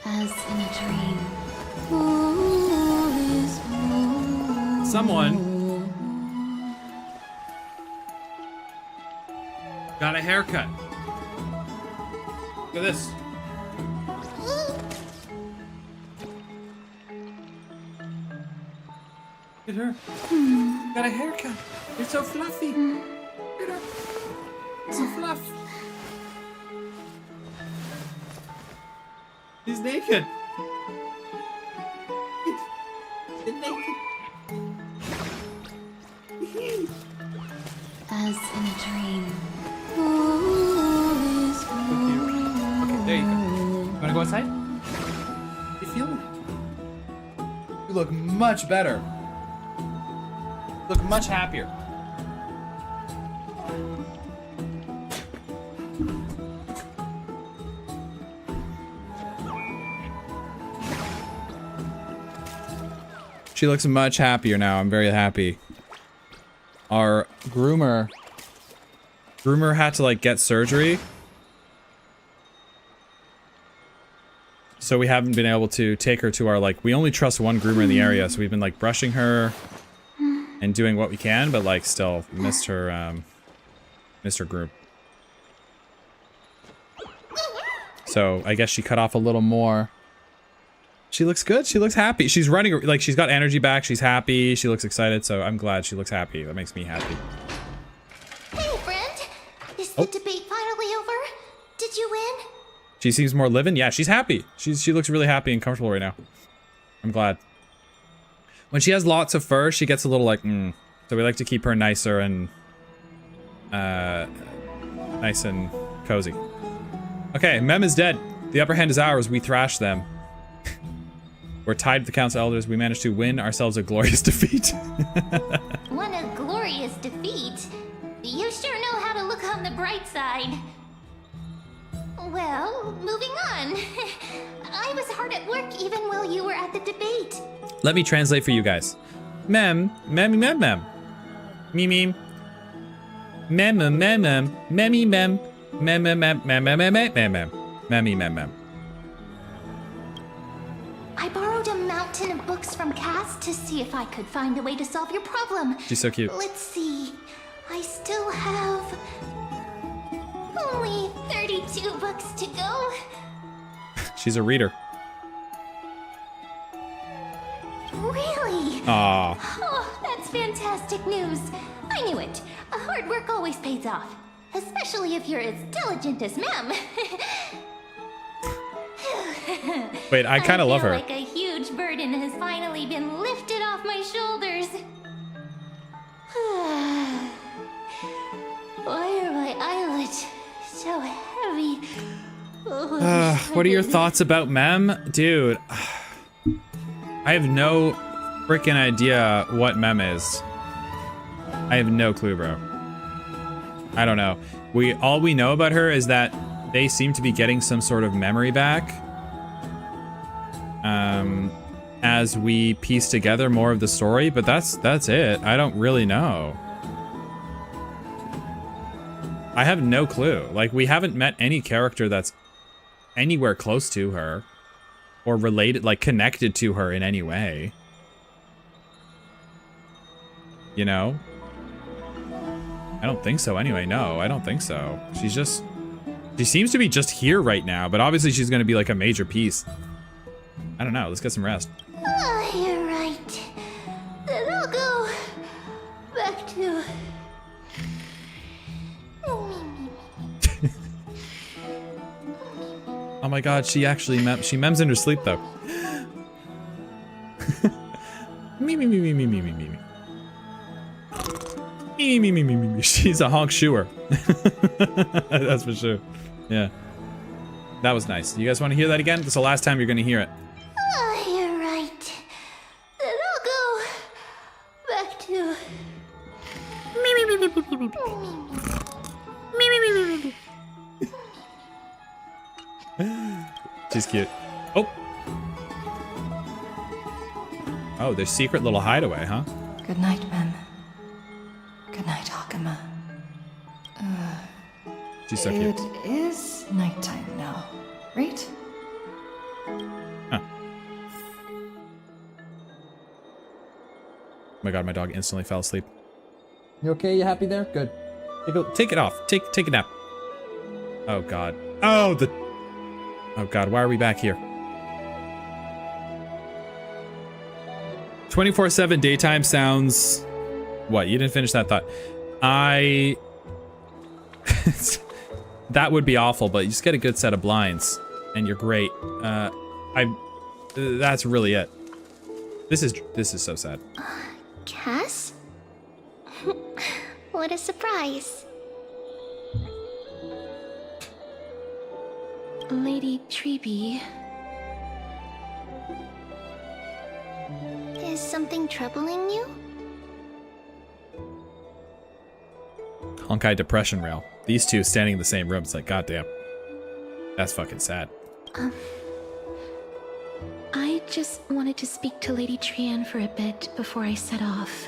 As in a dream, all is more. Someone got a haircut. Look at this. Look at her. Got a haircut. You're so fluffy. Look at her. So fluff. He's naked. He's naked. As in a dream, all is more. Okay, there you go. You wanna go outside? You feel me? You look much better. You look much happier. She looks much happier now. I'm very happy. Our groomer had to like get surgery. So we haven't been able to take her to our like, we only trust one groomer in the area. So we've been like brushing her and doing what we can, but like still missed her groom. So I guess she cut off a little more. She looks good. She looks happy. She's running, like she's got energy back. She's happy. She looks excited. So I'm glad she looks happy. That makes me happy. Hey, friend. Is the debate finally over? Did you win? She seems more living. Yeah, she's happy. She looks really happy and comfortable right now. I'm glad. When she has lots of fur, she gets a little like, So we like to keep her nicer and, nice and cozy. Okay, Mem is dead. The upper hand is ours. We thrash them. We're tied with the Council Elders. We managed to win ourselves a glorious defeat. What a glorious defeat. You sure know how to look on the bright side. Well, moving on. I was hard at work even while you were at the debate. Let me translate for you guys. Mem, mem, mem, mem. Meme, meme. Mem, mem, mem, mem. Memmy, mem. Mem, mem, mem, mem, mem, mem, mem, mem. Memmy, mem, mem. I borrowed a mountain of books from Cass to see if I could find a way to solve your problem. She's so cute. Let's see. I still have only 32 books to go. She's a reader. Really? Aww. Oh, that's fantastic news. I knew it. Hard work always pays off. Especially if you're as diligent as Mem. Wait, I kind of love her. I feel like a huge burden has finally been lifted off my shoulders. Why are my eyelids so heavy? What are your thoughts about Mem? Dude, I have no freaking idea what Mem is. I have no clue, bro. I don't know. All we know about her is that they seem to be getting some sort of memory back. As we piece together more of the story, but that's it. I don't really know. I have no clue. Like, we haven't met any character that's anywhere close to her or related, like connected to her in any way. You know? I don't think so anyway. No, I don't think so. She seems to be just here right now, but obviously she's going to be like a major piece. I don't know. Let's get some rest. Oh, you're right. Then I'll go back to... Oh my god, she actually mems in her sleep though. Me. She's a honk shoer. That's for sure. Yeah. That was nice. You guys want to hear that again? This is the last time you're going to hear it. Oh, you're right. Then I'll go back to... She's cute. Oh. Oh, their secret little hideaway, huh? Good night, Mem. Good night, Hakama. She's so cute. It is nighttime now, right? Huh. Oh my god, my dog instantly fell asleep. You okay? You happy there? Good. Take it off. Take a nap. Oh god. Oh god, why are we back here? 24/7 daytime sounds... What? You didn't finish that thought. That would be awful, but you just get a good set of blinds, and you're great. That's really it. This is so sad. Cass? What a surprise. Lady Treeby. Is something troubling you? Honkai depression rail. These two standing in the same room. It's like, goddamn. That's fucking sad. I just wanted to speak to Lady Trian for a bit before I set off.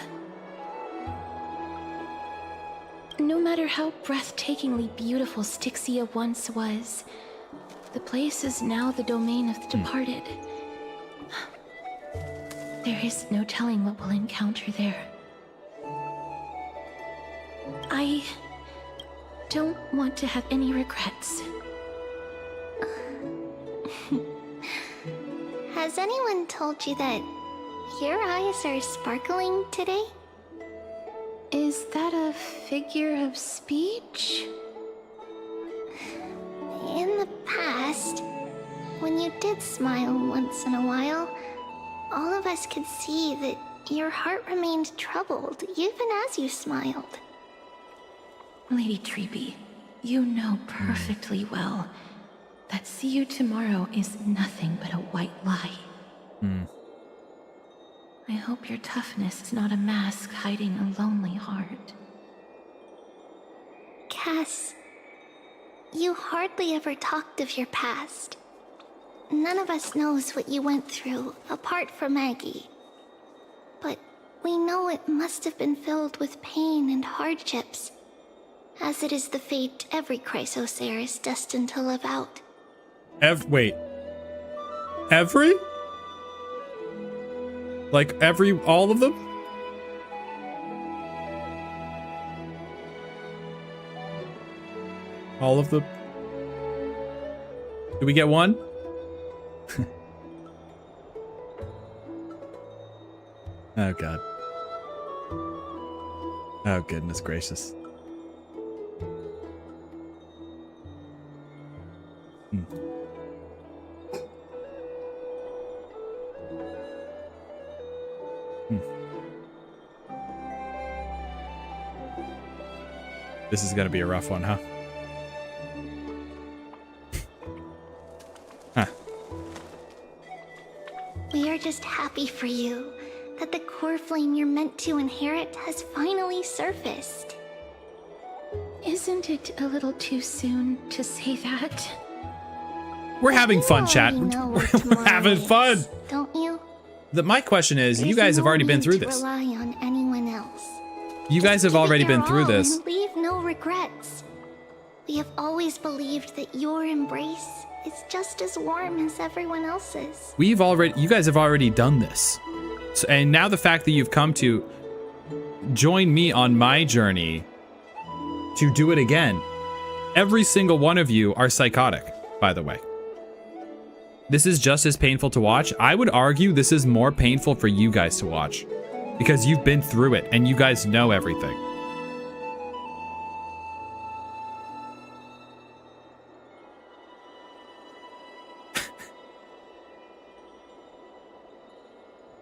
No matter how breathtakingly beautiful Styxia once was, the place is now the domain of the departed. There is no telling what we'll encounter there. I don't want to have any regrets. Has anyone told you that your eyes are sparkling today? Is that a figure of speech? In the past, when you did smile once in a while, all of us could see that your heart remained troubled, even as you smiled. Lady Treeby, you know perfectly well that see you tomorrow is nothing but a white lie. I hope your toughness is not a mask hiding a lonely heart. Cass, you hardly ever talked of your past. None of us knows what you went through, apart from Maggie. But we know it must have been filled with pain and hardships, as it is the fate every Chrysos heir is destined to live out. Wait. Every? Like all of them? All of them? Do we get one? Oh god. Oh goodness gracious. This is gonna be a rough one, huh? We are just happy for you that the core flame you're meant to inherit has finally surfaced. Isn't it a little too soon to say that? We're having fun, chat. We're having fun. Don't you? My question is, you guys have already been through this. Rely on anyone else. You guys have already been through this. And leave no regrets. We have always believed that your embrace is just as warm as everyone else's. You guys have already done this. So, and now the fact that you've come to join me on my journey to do it again. Every single one of you are psychotic, by the way. This is just as painful to watch. I would argue this is more painful for you guys to watch because you've been through it and you guys know everything.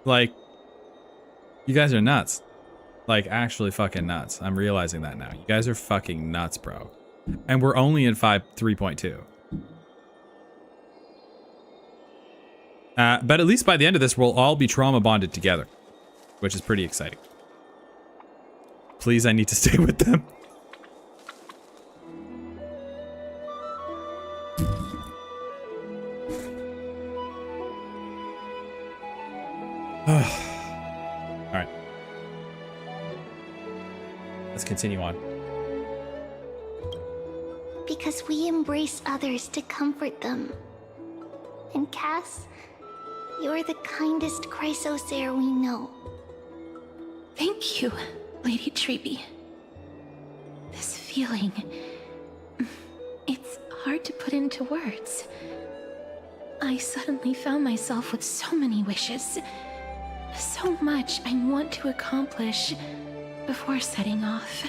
Like, you guys are nuts. Like, actually fucking nuts. I'm realizing that now. You guys are fucking nuts, bro. And we're only in 3.2. But at least by the end of this, we'll all be trauma bonded together, which is pretty exciting. Please, I need to stay with them. All right. Let's continue on. Because we embrace others to comfort them. And Cass, you're the kindest Chrysos heir we know. Thank you, Lady Treeby. This feeling, it's hard to put into words. I suddenly found myself with so many wishes. So much I want to accomplish before setting off.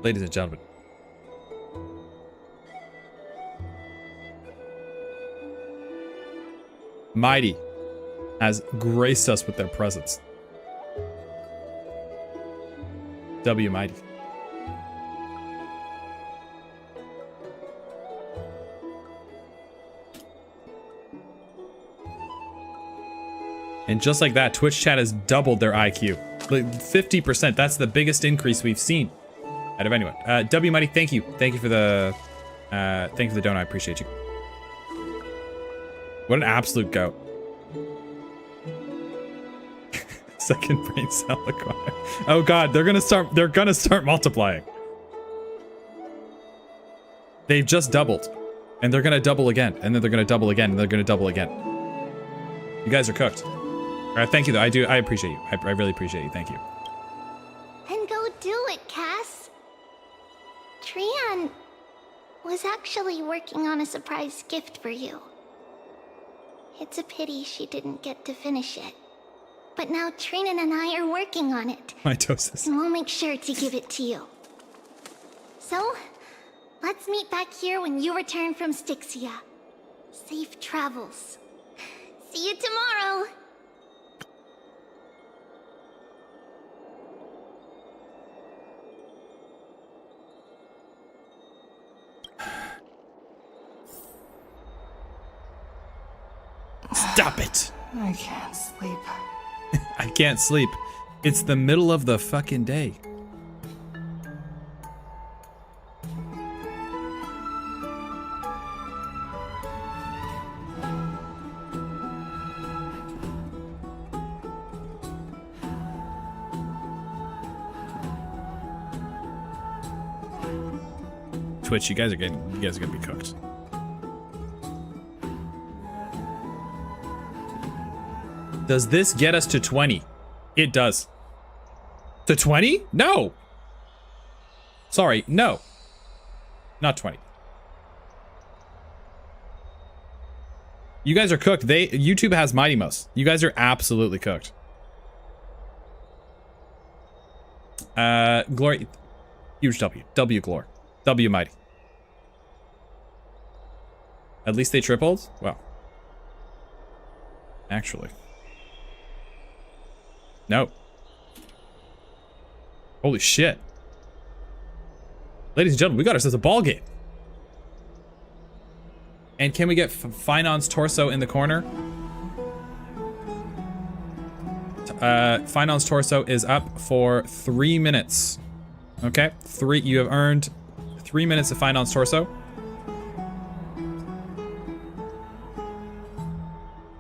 Ladies and gentlemen. Mighty has graced us with their presence. W Mighty. And just like that, Twitch chat has doubled their IQ. Like 50%. That's the biggest increase we've seen out of anyone. W Mighty, thank you. Thank you for the donut. I appreciate you. What an absolute goat. Second brain cell acquired. Oh god, they're gonna start multiplying. They've just doubled. And they're gonna double again. And then they're gonna double again. And they're gonna double again. You guys are cooked. Thank you though. I appreciate you. I really appreciate you. Thank you. Then go do it, Cass. Trian was actually working on a surprise gift for you. It's a pity she didn't get to finish it. But now Trinan and I are working on it. Mitosis. And we'll make sure to give it to you. So, let's meet back here when you return from Styxia. Safe travels. See you tomorrow. Stop it. I can't sleep. I can't sleep. It's the middle of the fucking day. Twitch, you guys are gonna be cooked. Does this get us to 20? It does. To 20? No. Sorry, no. Not 20. You guys are cooked. YouTube has Mighty Mouse. You guys are absolutely cooked. Glory. Huge W. W Glor. W Mighty. At least they tripled? Well. Actually. No. Holy shit. Ladies and gentlemen, we got ourselves a ball game. And can we get Finon's torso in the corner? Finon's torso is up for 3 minutes. Okay, you have earned 3 minutes of Finon's torso.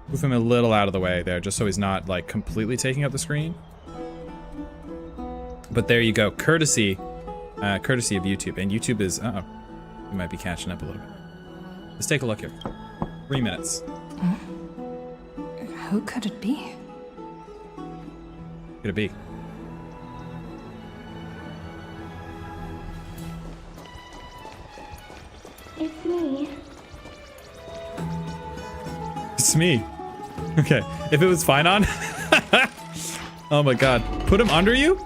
Move him a little out of the way there, just so he's not like completely taking up the screen. But there you go, courtesy of YouTube. And YouTube is, we might be catching up a little bit. Let's take a look here. 3 minutes. Who could it be? Could it be? It's me. It's me. Okay, if it was Finon. Oh my god. Put him under you?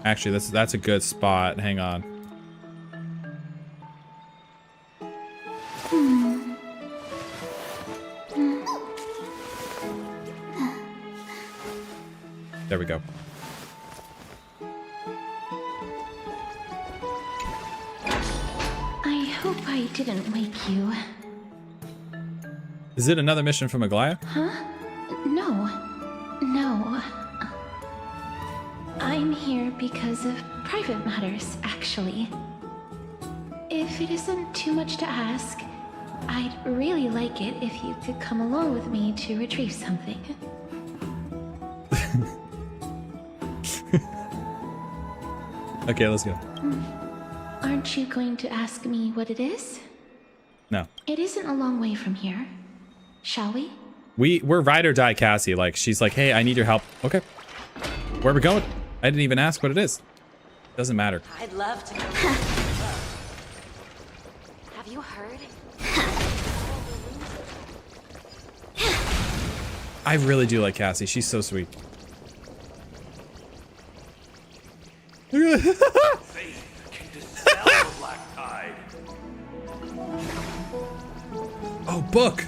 Actually, that's a good spot. Hang on. There we go. I hope I didn't wake you. Is it another mission from Aglaya? Huh? No. No. I'm here because of private matters, actually. If it isn't too much to ask, I'd really like it if you could come along with me to retrieve something. Okay, let's go. Aren't you going to ask me what it is? No. It isn't a long way from here. Shall we? We're ride or die Cassie. Like, she's like, hey, I need your help. Okay. Where are we going? I didn't even ask what it is. Doesn't matter. I'd love to go. Have you heard? I really do like Cassie. She's so sweet. Oh, book.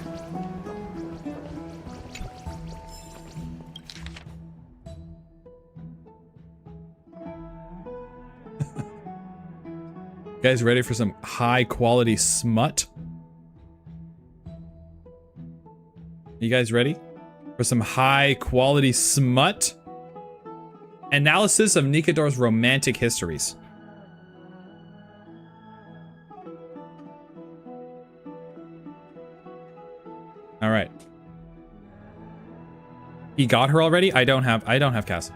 You guys ready for some high quality smut? You guys ready for some high quality smut? Analysis of Nikador's romantic histories. All right. He got her already? I don't have Cass.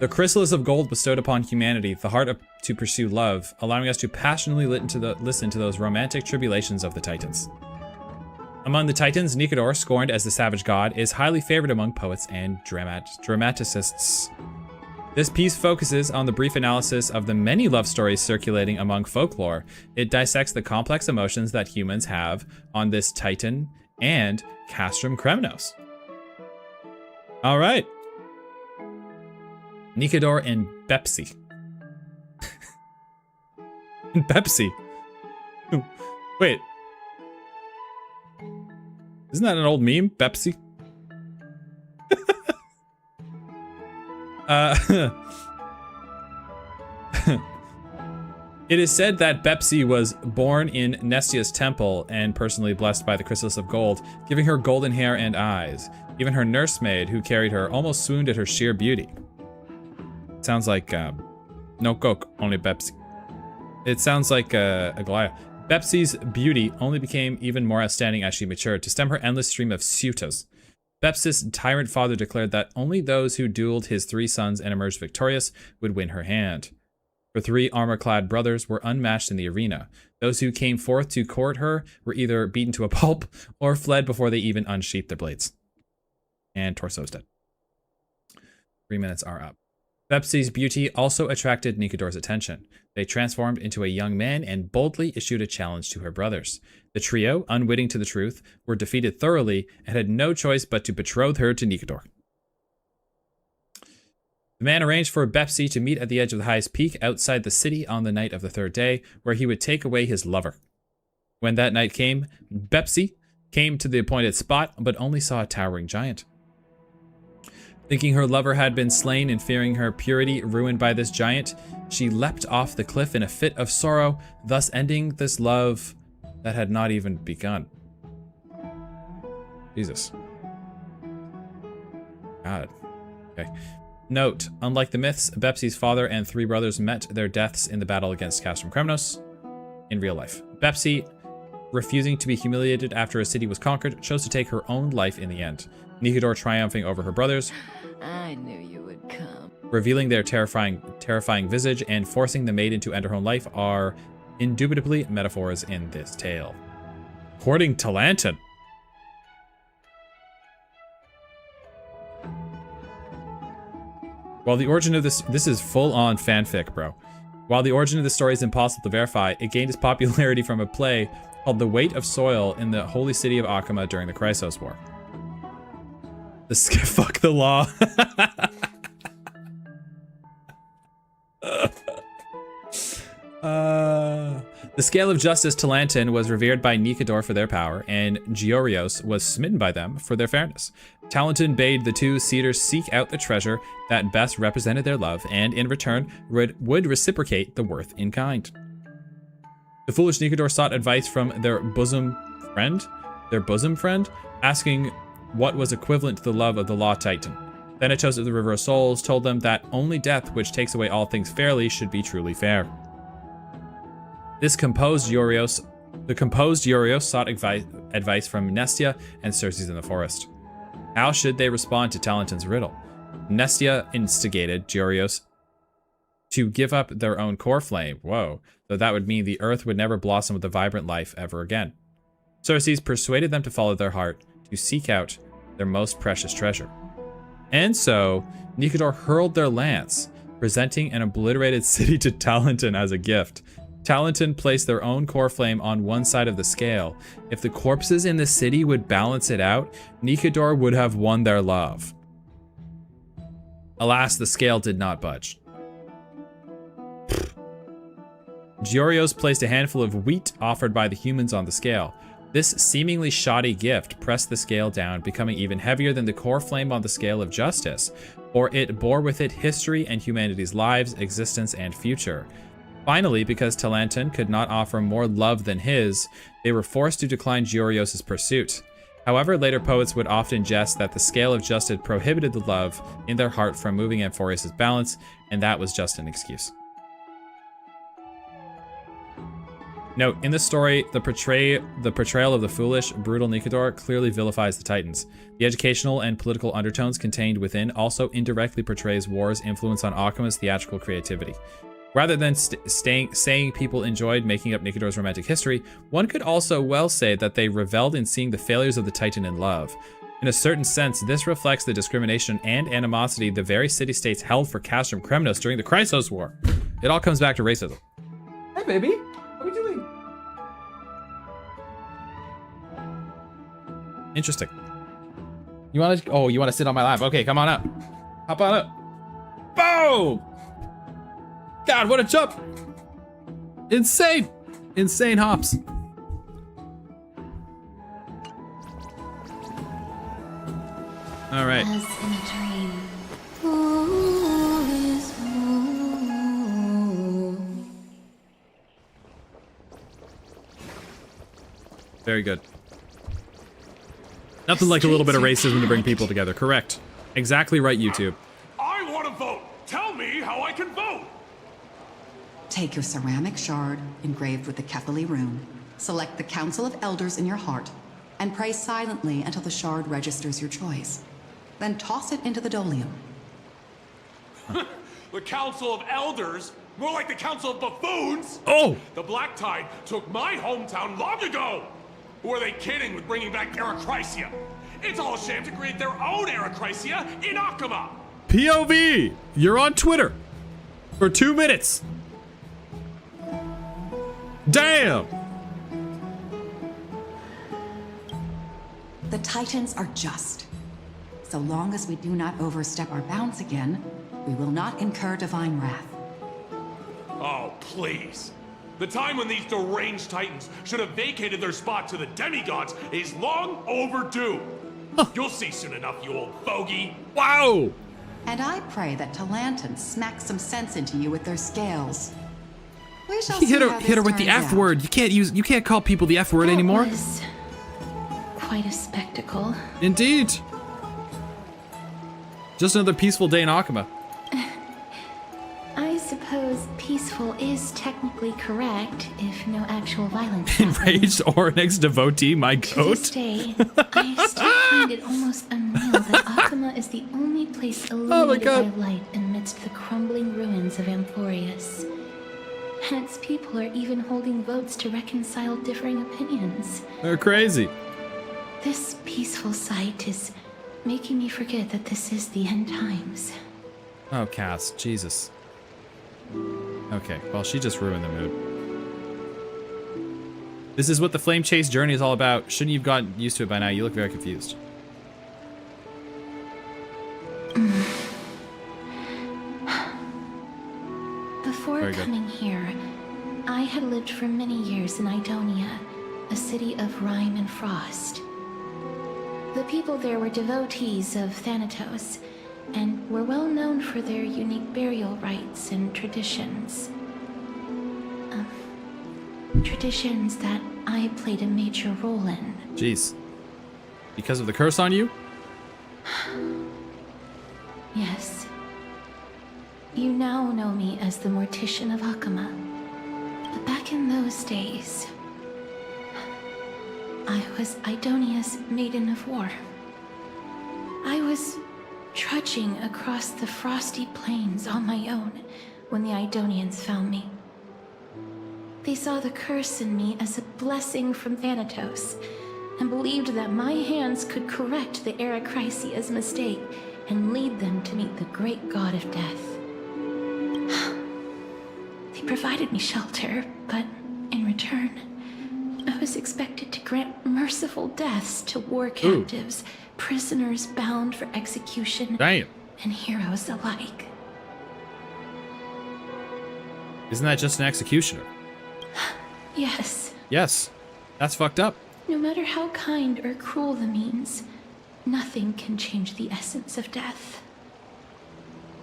The chrysalis of gold bestowed upon humanity, the heart to pursue love, allowing us to passionately listen to those romantic tribulations of the Titans. Among the Titans, Nikador, scorned as the savage god, is highly favored among poets and dramaticists. This piece focuses on the brief analysis of the many love stories circulating among folklore. It dissects the complex emotions that humans have on this Titan and Castrum Kremnos. All right. Nikador and Bepsy. And Pepsi. Wait. Isn't that an old meme? Pepsi? It is said that Pepsi was born in Nestia's temple and personally blessed by the Chrysalis of Gold, giving her golden hair and eyes. Even her nursemaid, who carried her, almost swooned at her sheer beauty. Sounds like, no Coke, only Pepsi. It sounds like a Goliath. Pepsi's beauty only became even more outstanding as she matured, to stem her endless stream of suitors. Pepsis' tyrant father declared that only those who dueled his 3 sons and emerged victorious would win her hand. Her 3 armor-clad brothers were unmatched in the arena. Those who came forth to court her were either beaten to a pulp or fled before they even unsheathed their blades. And Torso's dead. 3 minutes are up. Pepsi's beauty also attracted Nikador's attention. They transformed into a young man and boldly issued a challenge to her brothers. The trio, unwitting to the truth, were defeated thoroughly and had no choice but to betroth her to Nikador. The man arranged for Pepsi to meet at the edge of the highest peak outside the city on the night of the 3rd day, where he would take away his lover. When that night came, Pepsi came to the appointed spot, but only saw a towering giant. Thinking her lover had been slain and fearing her purity ruined by this giant, she leapt off the cliff in a fit of sorrow, thus ending this love that had not even begun. Jesus. God. Okay. Note, unlike the myths, Pepsi's father and 3 brothers met their deaths in the battle against Castrum Kremnos in real life. Pepsi, refusing to be humiliated after a city was conquered, chose to take her own life in the end. Nikador triumphing over her brothers. I knew you would come. Revealing their terrifying visage and forcing the maiden to end her own life are indubitably metaphors in this tale. Courting Talanton. While the origin of this is full-on fanfic, bro. While the origin of the story is impossible to verify, it gained its popularity from a play called The Weight of Soil in the holy city of Akama during the Chrysos War. Fuck the law. The scale of justice Talanton was revered by Nikador for their power, and Giorios was smitten by them for their fairness. Talanton bade the 2 suitors seek out the treasure that best represented their love, and in return would reciprocate the worth in kind. The foolish Nikador sought advice from their bosom friend, asking what was equivalent to the love of the Law Titan. Thanatos of the River of Souls told them that only death, which takes away all things fairly, should be truly fair. The composed Giorios sought advice from Nestia and Circes in the forest. How should they respond to Talanton's riddle? Nestia instigated Giorios to give up their own core flame, though that would mean the earth would never blossom with a vibrant life ever again. Circes persuaded them to follow their heart, to seek out their most precious treasure. And so, Nikador hurled their lance, presenting an obliterated city to Talanton as a gift. Talanton placed their own core flame on one side of the scale. If the corpses in the city would balance it out, Nikador would have won their love. Alas, the scale did not budge. Giorios placed a handful of wheat offered by the humans on the scale. This seemingly shoddy gift pressed the scale down, becoming even heavier than the core flame on the scale of justice, for it bore with it history and humanity's lives, existence, and future. Finally, because Talanton could not offer more love than his, they were forced to decline Giorios' pursuit. However, later poets would often jest that the scale of justice prohibited the love in their heart from moving Amphorius' balance, and that was just an excuse. Note, in this story, the portrayal of the foolish, brutal Nikador clearly vilifies the Titans. The educational and political undertones contained within also indirectly portrays war's influence on Akama's theatrical creativity. Rather than saying people enjoyed making up Nikador's romantic history, one could also well say that they reveled in seeing the failures of the Titan in love. In a certain sense, this reflects the discrimination and animosity the very city-states held for Castrum Kremnos during the Chrysos War. It all comes back to racism. Hey, baby. What are we doing? Interesting. You want to sit on my lap? Okay, come on up. Hop on up. Boom! God, what a jump! Insane! Insane hops. All right. As in a dream. All is warm. Very good. Nothing like a little bit of racism to bring people together. Correct. Exactly right, YouTube. I want to vote. Tell me how I can vote. Take your ceramic shard engraved with the Kefali rune, select the Council of Elders in your heart, and pray silently until the shard registers your choice. Then toss it into the Dolium. The Council of Elders? More like the Council of Buffoons? Oh! The Black Tide took my hometown long ago! Who are they kidding with bringing back Eracrysia? It's all a sham to create their own Eracrysia in Akama! POV! You're on Twitter for 2 minutes. Damn! The Titans are just. So long as we do not overstep our bounds again, we will not incur divine wrath. Oh, please. The time when these deranged Titans should have vacated their spot to the demigods is long overdue. You'll see soon enough, you old bogey. Wow! And I pray that Talanton smacks some sense into you with their scales. We shall He see hit how her, this hit her with the turns F out. word. You can't call people the F word anymore. That was quite a spectacle. Indeed. Just another peaceful day in Akama. I suppose peaceful is technically correct if no actual violence happens. Enraged Oryx devotee, my To goat. this day, I still find it almost unreal that Akama is the only place illuminated by light amidst the crumbling ruins of Amphorius. And its people are even holding votes to reconcile differing opinions. They're crazy. This peaceful sight is making me forget that this is the end times. Oh, Cass, Jesus. Okay, well, she just ruined the mood. This is what the flame chase journey is all about. Shouldn't you have gotten used to it by now? You look very confused. Before Very good. coming here, I had lived for many years in Idonia, a city of rime and frost. The people there were devotees of Thanatos, and were well known for their unique burial rites and traditions. Traditions that I played a major role in. Jeez. Because of the curse on you? Yes. You now know me as the Mortician of Akama. But back in those days, I was Idonia's Maiden of War. I was trudging across the frosty plains on my own when the Idonians found me. They saw the curse in me as a blessing from Thanatos, and believed that my hands could correct the Eracrysia's mistake and lead them to meet the great god of death. They provided me shelter, but in return, I was expected to grant merciful deaths to war captives, prisoners bound for execution, Damn. and heroes alike. Isn't that just an executioner? Yes, Yes. That's fucked up. no matter how kind or cruel the means, nothing can change the essence of death.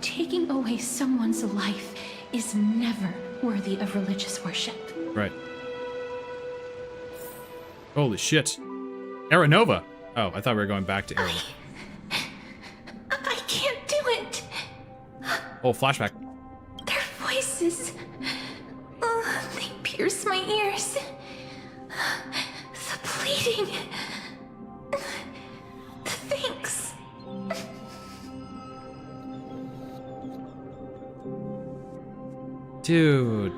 Taking away someone's life is never worthy of religious worship. Right. Holy shit. Aranova. Oh, I thought we were going back to Aranova. I can't do it! Oh, flashback. Their voices, they pierce my ears. The pleading. The thanks. Dude.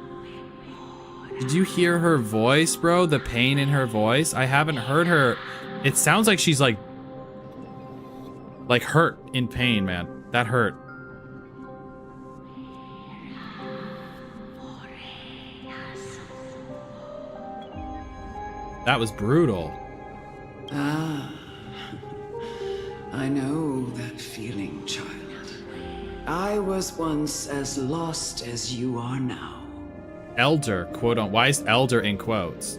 Did you hear her voice, bro? The pain in her voice? I haven't heard her. It sounds like she's like hurt in pain, man. That hurt. That was brutal. Ah, I know that feeling, child. I was once as lost as you are now. Elder, quote on. Why is elder in quotes?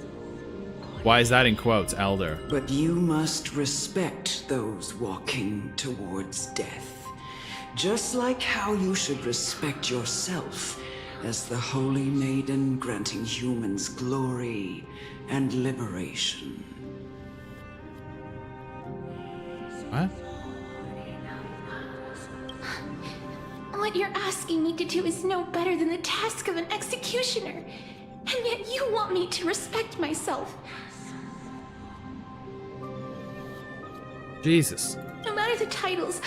Why is that in quotes, elder? But you must respect those walking towards death. Just like how you should respect yourself as the Holy Maiden granting humans glory and liberation. What? What you're asking me to do is no better than the task of an executioner. And yet you want me to respect myself. Jesus. No matter the titles,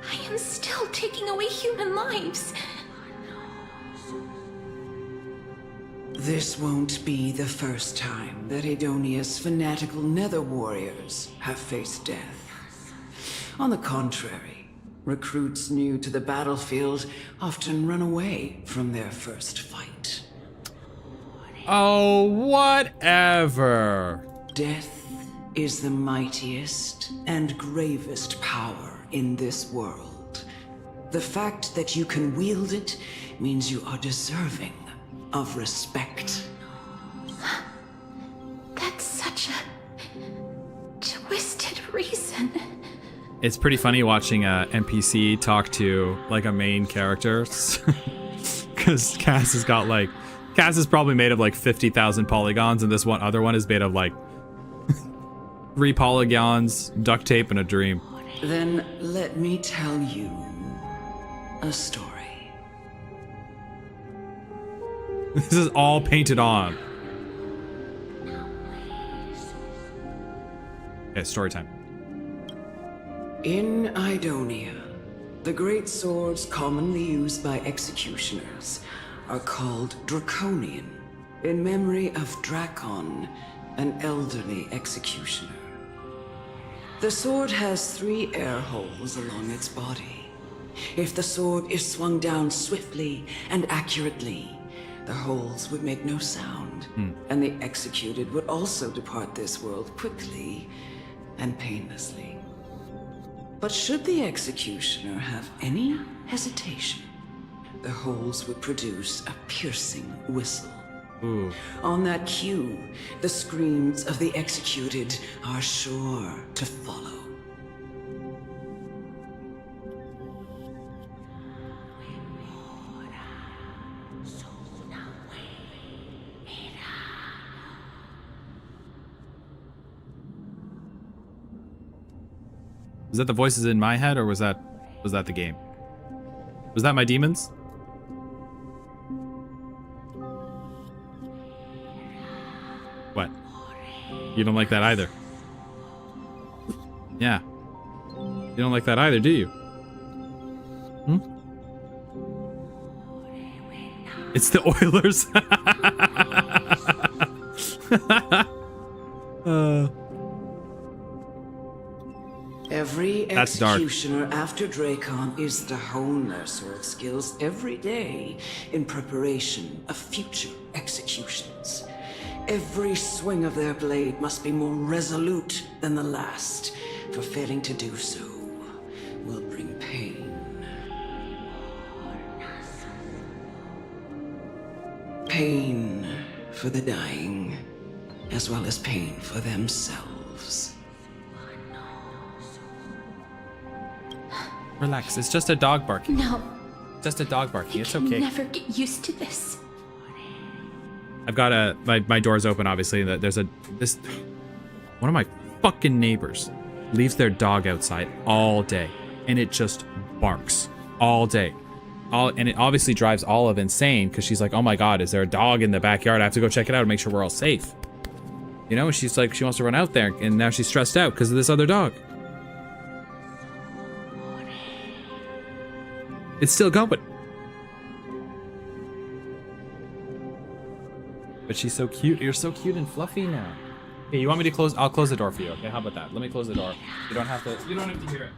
I am still taking away human lives. This won't be the first time that Edonia's fanatical nether warriors have faced death. On the contrary, recruits new to the battlefield often run away from their first fight. Oh, whatever. Death is the mightiest and gravest power in this world. The fact that you can wield it means you are deserving of respect. That's such a twisted reason. It's pretty funny watching a NPC talk to like a main character, because Cass has got like, Cass is probably made of like 50,000 polygons, and this one other one is made of like 3 polygons, duct tape, and a dream. Then let me tell you a story. This is all painted on. Okay, story time. In Idonia, the great swords commonly used by executioners are called Draconian, in memory of Drakon, an elderly executioner. The sword has 3 air holes along its body. If the sword is swung down swiftly and accurately, the holes would make no sound, and the executed would also depart this world quickly and painlessly. But should the executioner have any hesitation, the holes would produce a piercing whistle. Ooh. On that cue, the screams of the executed are sure to follow. Was that the voices in my head, or was that the game? Was that my demons? What? You don't like that either? Yeah. You don't like that either, do you? Hmm? It's the Oilers. Every That's dark. executioner after Drakon is to hone their sword skills every day in preparation of future executions. Every swing of their blade must be more resolute than the last, for failing to do so will bring pain. Pain for the dying, as well as pain for themselves. Relax, it's just a dog barking. No. Just a dog barking, it's I can okay. never get used to this. I've got my door's open, obviously. There's one of my fucking neighbors leaves their dog outside all day, and it just barks all day. And it obviously drives Olive insane, because she's like, oh my god, is there a dog in the backyard? I have to go check it out and make sure we're all safe. You know, and she's like, she wants to run out there, and now she's stressed out because of this other dog. It's still going. But she's so cute. You're so cute and fluffy now. Okay, you want me to close? I'll close the door for you. Okay, how about that? Let me close the door. You don't have to. You don't have to hear it.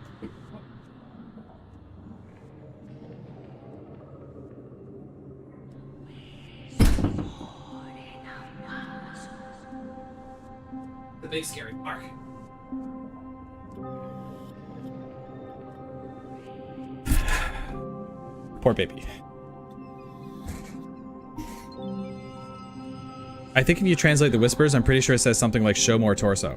The big scary bark. Poor baby. I think if you translate the whispers, I'm pretty sure it says something like show more torso.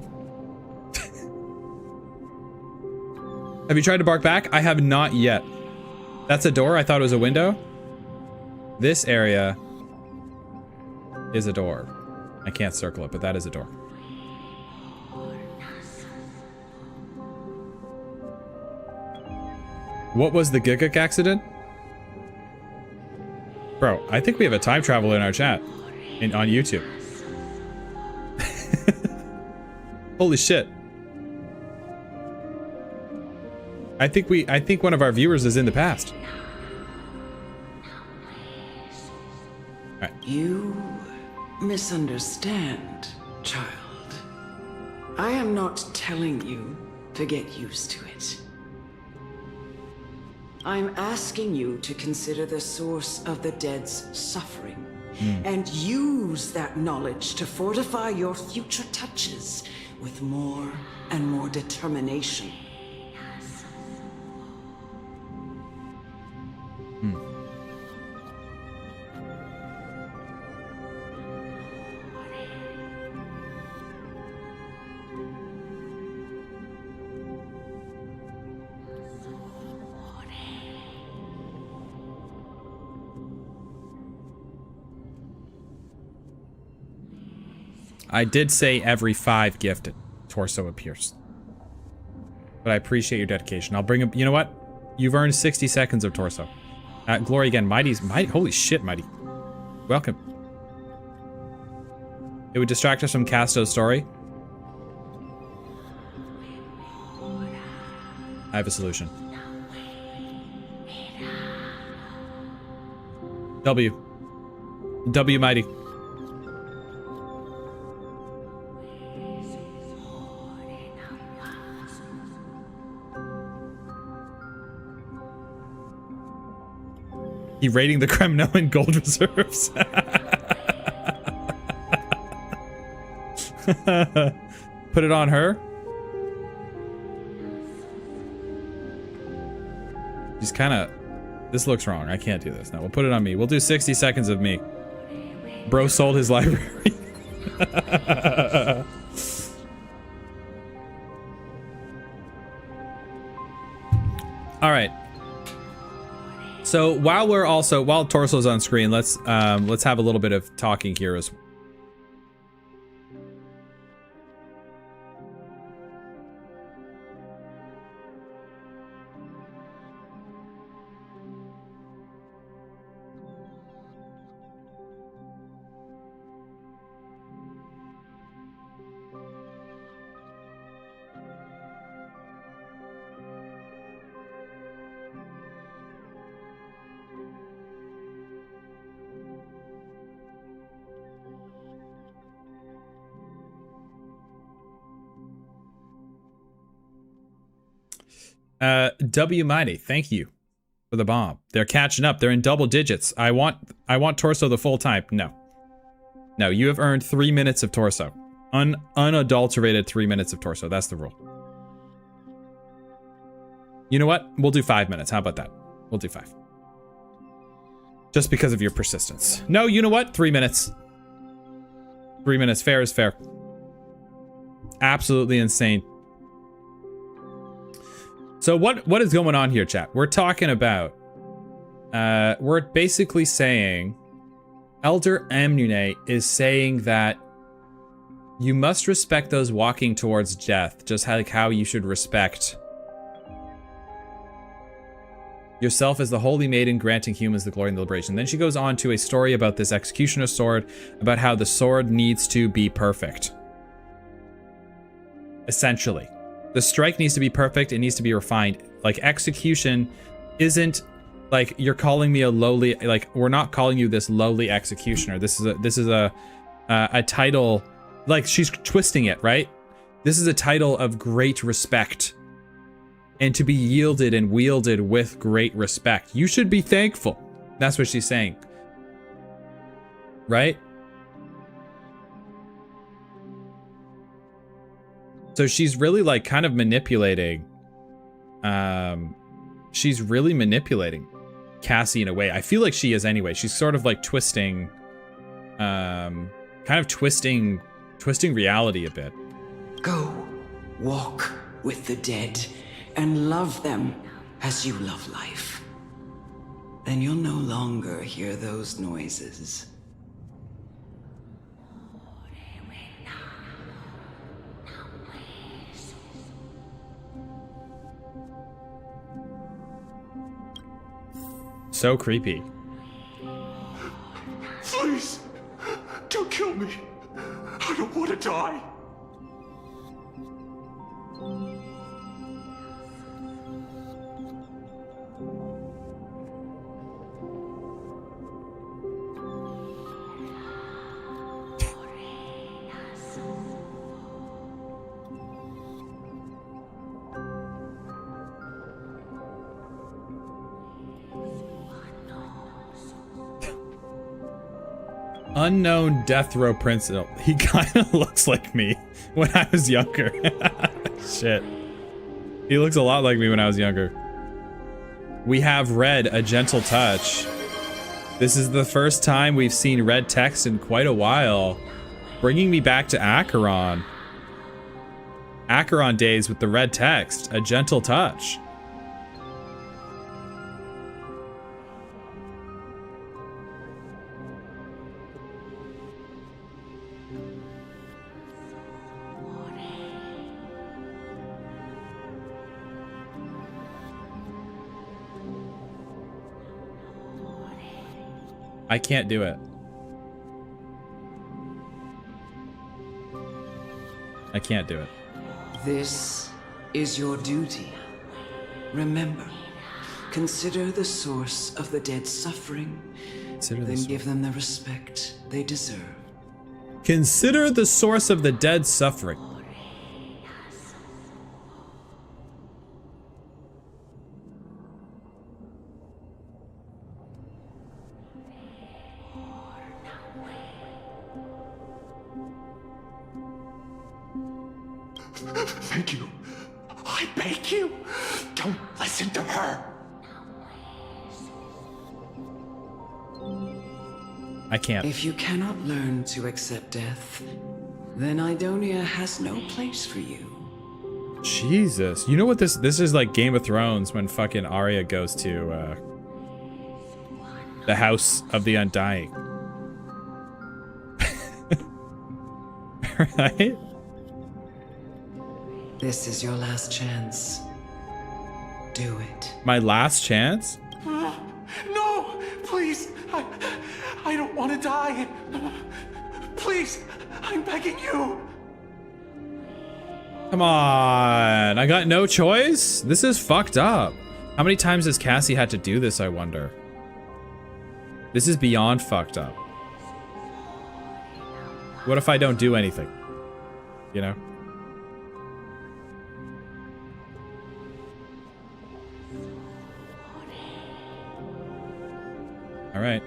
Have you tried to bark back? I have not yet. That's a door? I thought it was a window. This area is a door. I can't circle it, but that is a door. What was the Gigak accident? Bro, I think we have a time traveler in our chat on YouTube. Holy shit. I think one of our viewers is in the past. All right. You misunderstand, child. I am not telling you to get used to it. I'm asking you to consider the source of the dead's suffering and use that knowledge to fortify your future touches with more and more determination. I did say every 5 gifted torso appears. But I appreciate your dedication. I'll bring up, you know what? You've earned 60 seconds of torso. Glory again. Mighty, holy shit, Mighty. Welcome. It would distract us from Casto's story. I have a solution. W Mighty. He raiding the Kremlin gold reserves. Put it on her. He's kind of... This looks wrong. I can't do this. No, we'll put it on me. We'll do 60 seconds of me. Bro sold his library. All right. So while Torso's on screen, let's have a little bit of talking here as well. W Mighty, thank you for the bomb. They're catching up. They're in double digits. I want Torso the full time. No, you have earned 3 minutes of Torso. Unadulterated 3 minutes of Torso. That's the rule. You know what? We'll do 5 minutes. How about that? We'll do 5. Just because of your persistence. No, you know what? 3 minutes. 3 minutes. Fair is fair. Absolutely insane. So what is going on here, chat? We're talking about, we're basically saying, Elder Amnune is saying that you must respect those walking towards death, just like how you should respect yourself as the holy maiden granting humans the glory and the liberation. Then she goes on to a story about this executioner sword, about how the sword needs to be perfect. Essentially. The strike needs to be perfect. It needs to be refined. Like, execution isn't like you're calling me a lowly, like, we're not calling you this lowly executioner. This is a title, like, she's twisting it, right? This is a title of great respect and to be yielded and wielded with great respect. You should be thankful. That's what she's saying. Right? So she's really like kind of manipulating. She's really manipulating Cassie in a way. I feel like she is anyway. She's sort of like twisting kind of twisting reality a bit. Go, walk with the dead, and love them as you love life. Then you'll no longer hear those noises. So creepy. Please, don't kill me. I don't want to die. Unknown death row prince. Oh, he kind of looks like me when I was younger. Shit. He looks a lot like me when I was younger. We have Red, a gentle touch. This is the first time we've seen red text in quite a while. Bringing me back to Acheron. Acheron days with the red text, a gentle touch. I can't do it. I can't do it. This is your duty. Remember, consider the source of the dead's suffering, then give them the respect they deserve. Consider the source of the dead's suffering. Thank you. I beg you. Don't listen to her. I can't. If you cannot learn to accept death, then Idonia has no place for you. Jesus. You know what this is like Game of Thrones when fucking Arya goes to the House of the Undying. Right? This is your last chance. Do it. My last chance? No, please. I don't want to die. Please, I'm begging you. Come on. I got no choice? This is fucked up. How many times has Cassie had to do this, I wonder? This is beyond fucked up. What if I don't do anything? You know? All right.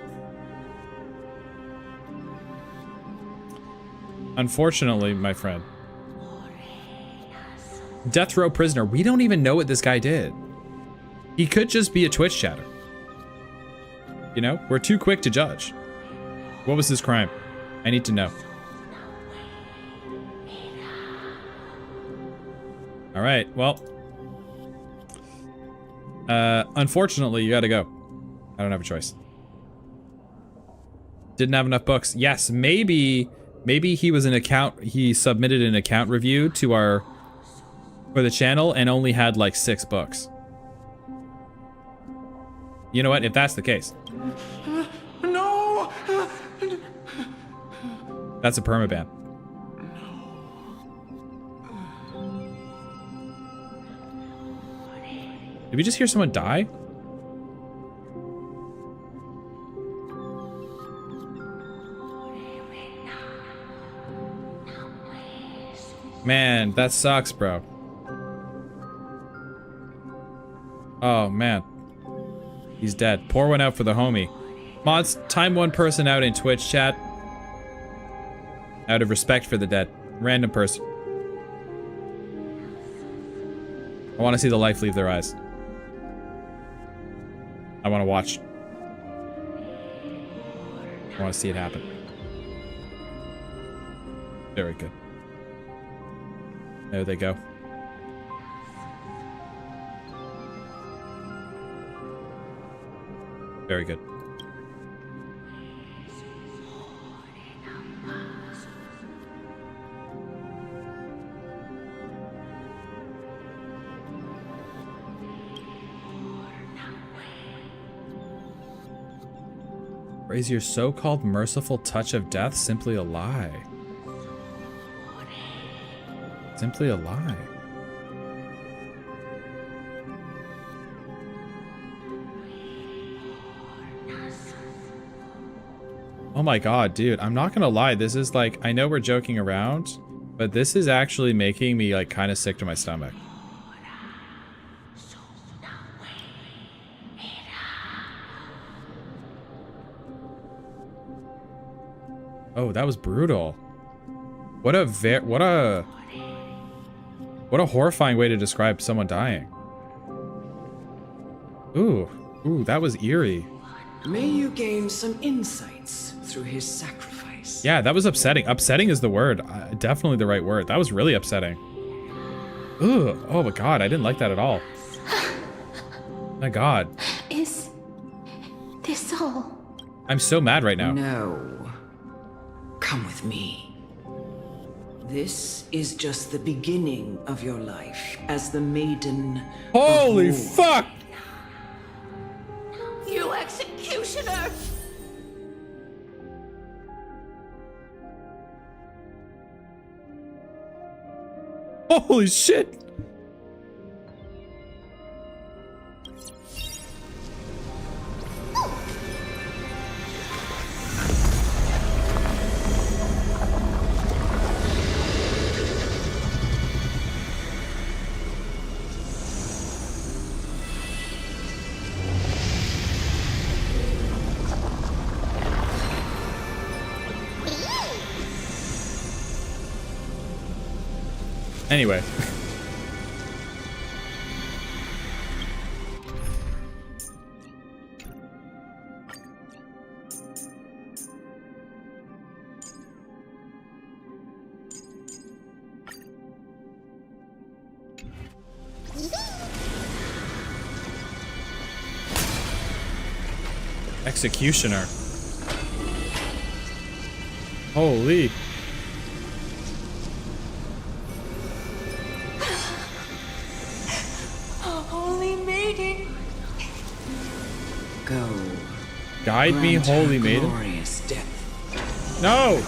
Unfortunately, my friend. Death row prisoner. We don't even know what this guy did. He could just be a Twitch chatter. You know, we're too quick to judge. What was his crime? I need to know. All right, well. Unfortunately, you gotta go. I don't have a choice. Didn't have enough books. Yes, maybe he was he submitted an account review to for the channel and only had like 6 books. You know what? If that's the case. No. That's a permaban. Did we just hear someone die? Man, that sucks, bro. Oh, man. He's dead. Pour one out for the homie. Mods, time one person out in Twitch chat. Out of respect for the dead. Random person. I want to see the life leave their eyes. I want to watch. I want to see it happen. Very good. There they go. Very good. Is your so-called merciful touch of death simply a lie? Simply a lie. Oh my god, dude, I'm not gonna lie, this is like, I know we're joking around, but this is actually making me like kind of sick to my stomach. Oh, that was brutal. What a horrifying way to describe someone dying. Ooh, that was eerie. May you gain some insights through his sacrifice. Yeah, that was upsetting. Upsetting is the word. Definitely the right word. That was really upsetting. Ugh. Oh my god, I didn't like that at all. My god. Is this all? I'm so mad right now. No. Come with me. This is just the beginning of your life as the Maiden. Holy fuck! You executioner! Holy shit! Anyway. Executioner. Holy. Holy Maiden. Go. Guide me, Grant Holy her Maiden. glorious death. No!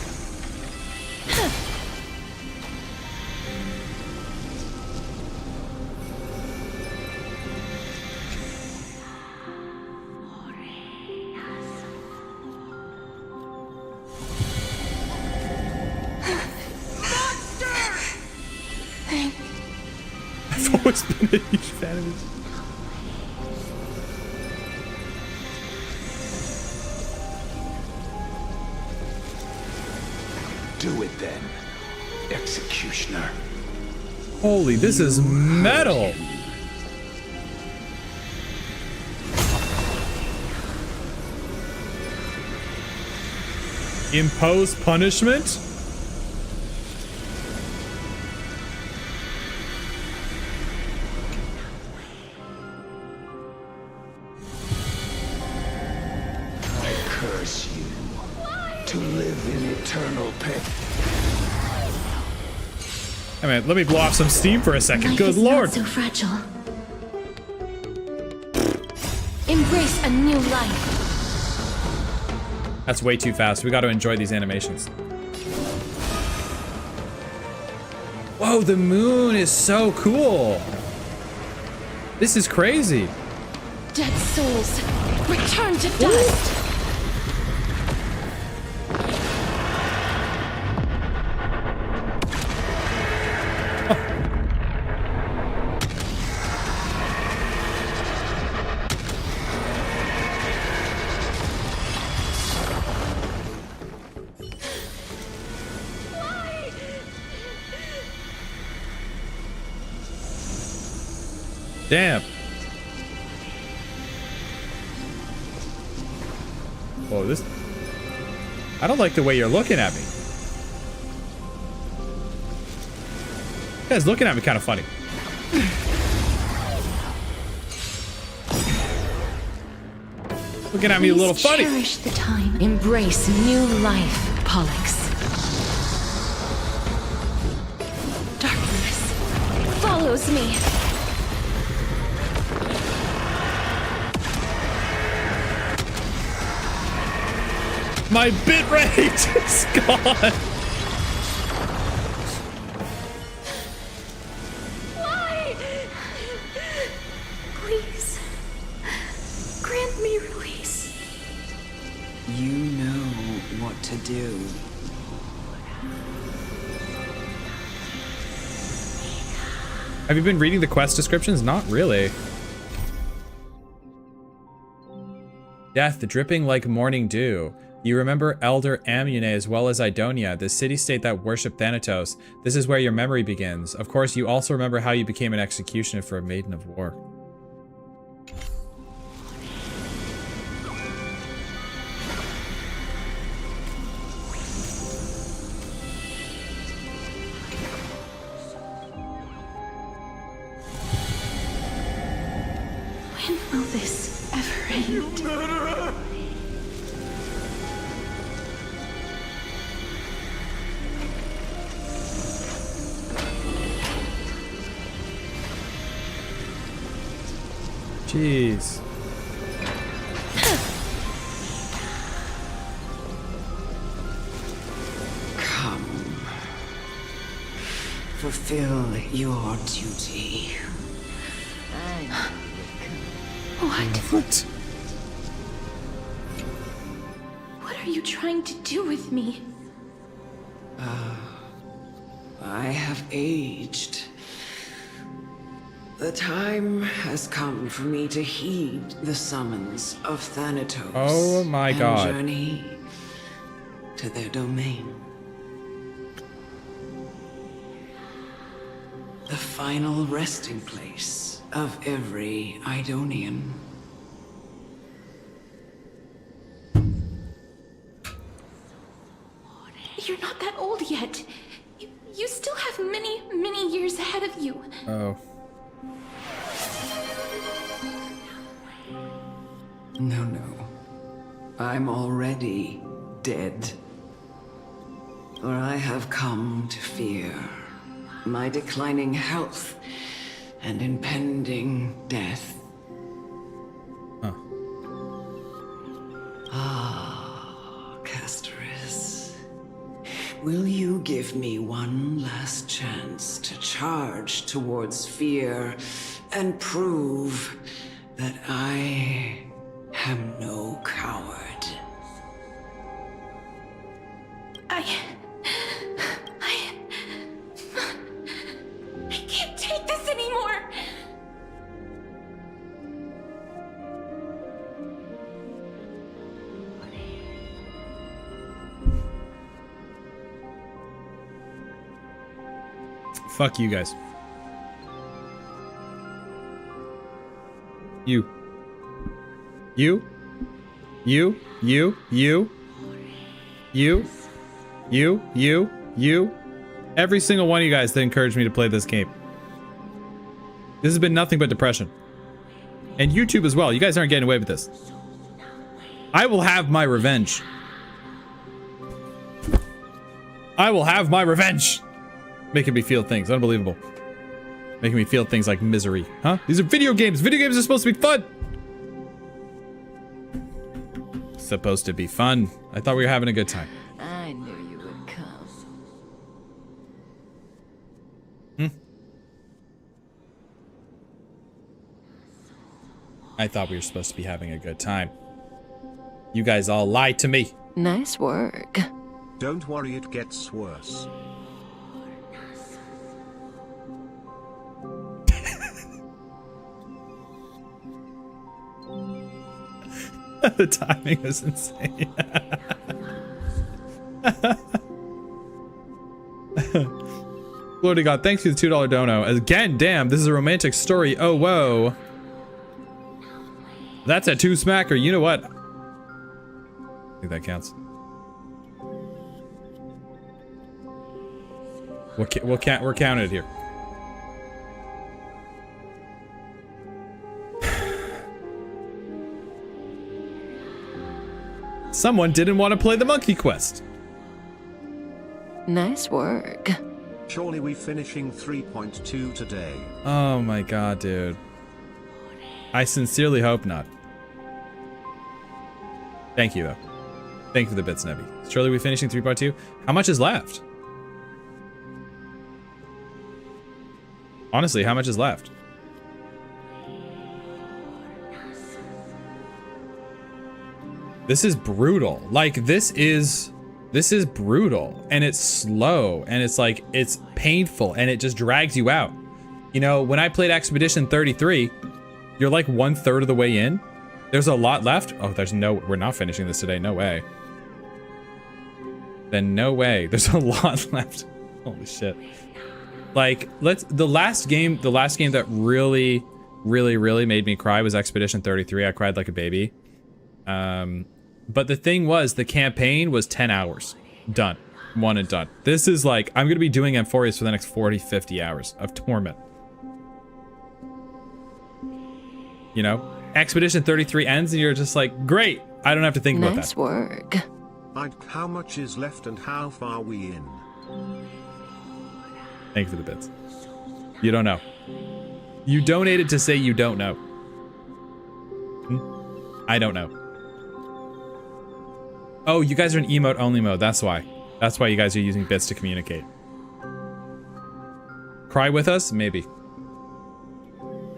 I've always been a huge fan of this. Do it then, executioner. Holy, this is metal! Impose punishment? I curse you to live in eternal pain. Hey man, let me blow off some steam for a second. Life Good is lord! Not so fragile. Embrace a new life. That's way too fast. We got to enjoy these animations. Whoa, the moon is so cool. This is crazy. Dead souls, return to dust. Damn. Whoa, this... I don't like the way you're looking at me. You guys looking at me kind of funny. Looking at me a little funny. Cherish the time. Embrace new life, Pollux. Darkness follows me. My bit rate is gone. Why? Please, grant me release. You know what to do. Have you been reading the quest descriptions? Not really. Death dripping like morning dew. You remember Elder Amune as well as Idonia, the city-state that worshipped Thanatos. This is where your memory begins. Of course, you also remember how you became an executioner for a maiden of war. When will this ever end? You murderer! Jeez. Come. Fulfill your duty. What? What are you trying to do with me? I have aged. The time has come for me to heed the summons of Thanatos. Oh my God. And journey to their domain. The final resting place of every Idonian. You're not that old yet. You still have many, many years ahead of you. Oh. No. I'm already dead. For I have come to fear my declining health and impending death. Huh. Castoris. Will you give me one last chance to charge towards fear and prove that I am no coward? I can't take this anymore. Fuck you guys. You. Every single one of you guys that encouraged me to play this game. This has been nothing but depression. And YouTube as well. You guys aren't getting away with this. I will have my revenge. I will have my revenge. Making me feel things. Unbelievable. Making me feel things like misery. Huh? These are video games. Video games are supposed to be fun. Supposed to be fun. I thought we were having a good time. I knew you would come. I thought we were supposed to be having a good time. You guys all lied to me. Nice work. Don't worry, it gets worse. The timing is insane. Glory to God. Thanks for the $2 dono. Again, damn, this is a romantic story. Oh, whoa. That's a 2-smacker. You know what? I think that counts. We're counted here. Someone didn't want to play the monkey quest. Nice work. Surely we finishing 3.2 today. Oh my god, dude. I sincerely hope not. Thank you, though. Thank you for the bits, Nebby. Surely we finishing 3.2? How much is left? Honestly, how much is left? This is brutal. Like, this is brutal, and it's slow, and it's like, it's painful, and it just drags you out. You know, when I played Expedition 33, you're like 1/3 of the way in. There's a lot left. Oh, we're not finishing this today. No way. Then no way. There's a lot left. Holy shit. Like, the last game that really, really, really made me cry was Expedition 33. I cried like a baby. But the thing was, the campaign was 10 hours. Done. One and done. This is like, I'm going to be doing Amphorius for the next 40, 50 hours of torment. You know? Expedition 33 ends and you're just like, great. I don't have to think about that. Nice work. How much is left and how far are we in? Thank you for the bits. You don't know. You donated to say you don't know. I don't know. Oh, you guys are in emote only mode. That's why. That's why you guys are using bits to communicate. Cry with us? Maybe.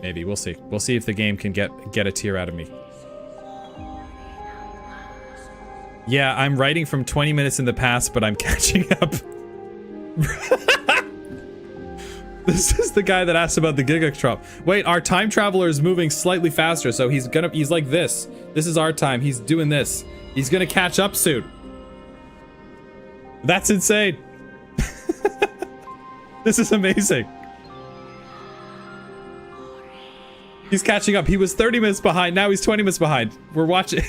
Maybe. We'll see. We'll see if the game can get a tear out of me. Yeah, I'm writing from 20 minutes in the past, but I'm catching up. This is the guy that asked about the Giga Drop. Wait, our time traveler is moving slightly faster, so he's like this. This is our time. He's doing this. He's gonna catch up soon. That's insane. This is amazing. He's catching up. He was 30 minutes behind. Now he's 20 minutes behind. We're watching.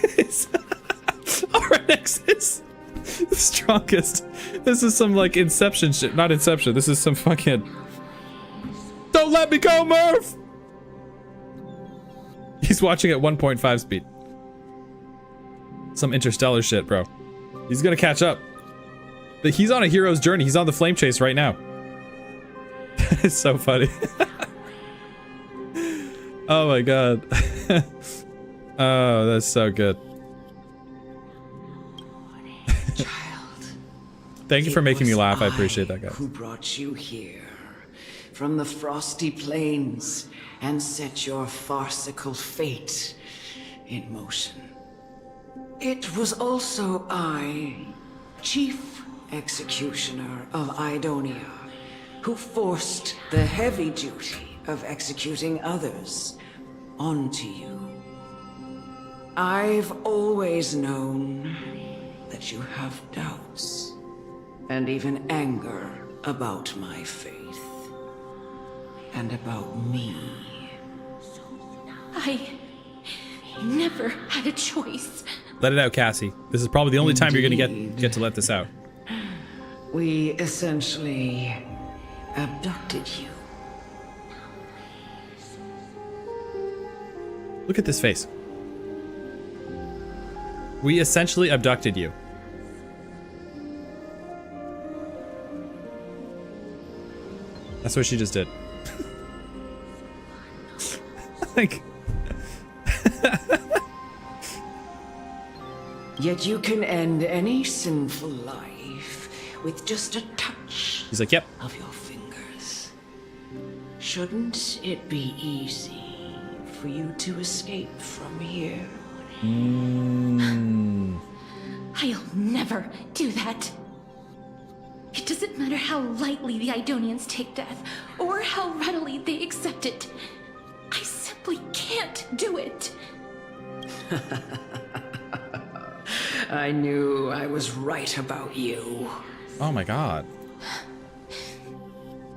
RNX is the strongest. This is some like Inception shit. Not Inception. This is some fucking... Don't let me go, Murph! He's watching at 1.5 speed. Some interstellar shit, bro. He's gonna catch up. But he's on a hero's journey. He's on the flame chase right now. It's so funny. Oh my god. Oh, that's so good. Child. Thank you for making me laugh. I appreciate that, guys. Who brought you here from the frosty plains and set your farcical fate in motion. It was also I, Chief Executioner of Idonia, who forced the heavy duty of executing others onto you. I've always known that you have doubts and even anger about my faith and about me. I never had a choice. Let it out, Cassie. This is probably the only time you're gonna get to let this out. We essentially abducted you. Look at this face. We essentially abducted you. That's what she just did. Like... Yet you can end any sinful life with just a touch He's like, yep. of your fingers. Shouldn't it be easy for you to escape from here? I'll never do that. It doesn't matter how lightly the Idonians take death, or how readily they accept it. I simply can't do it. I knew I was right about you. Oh my god.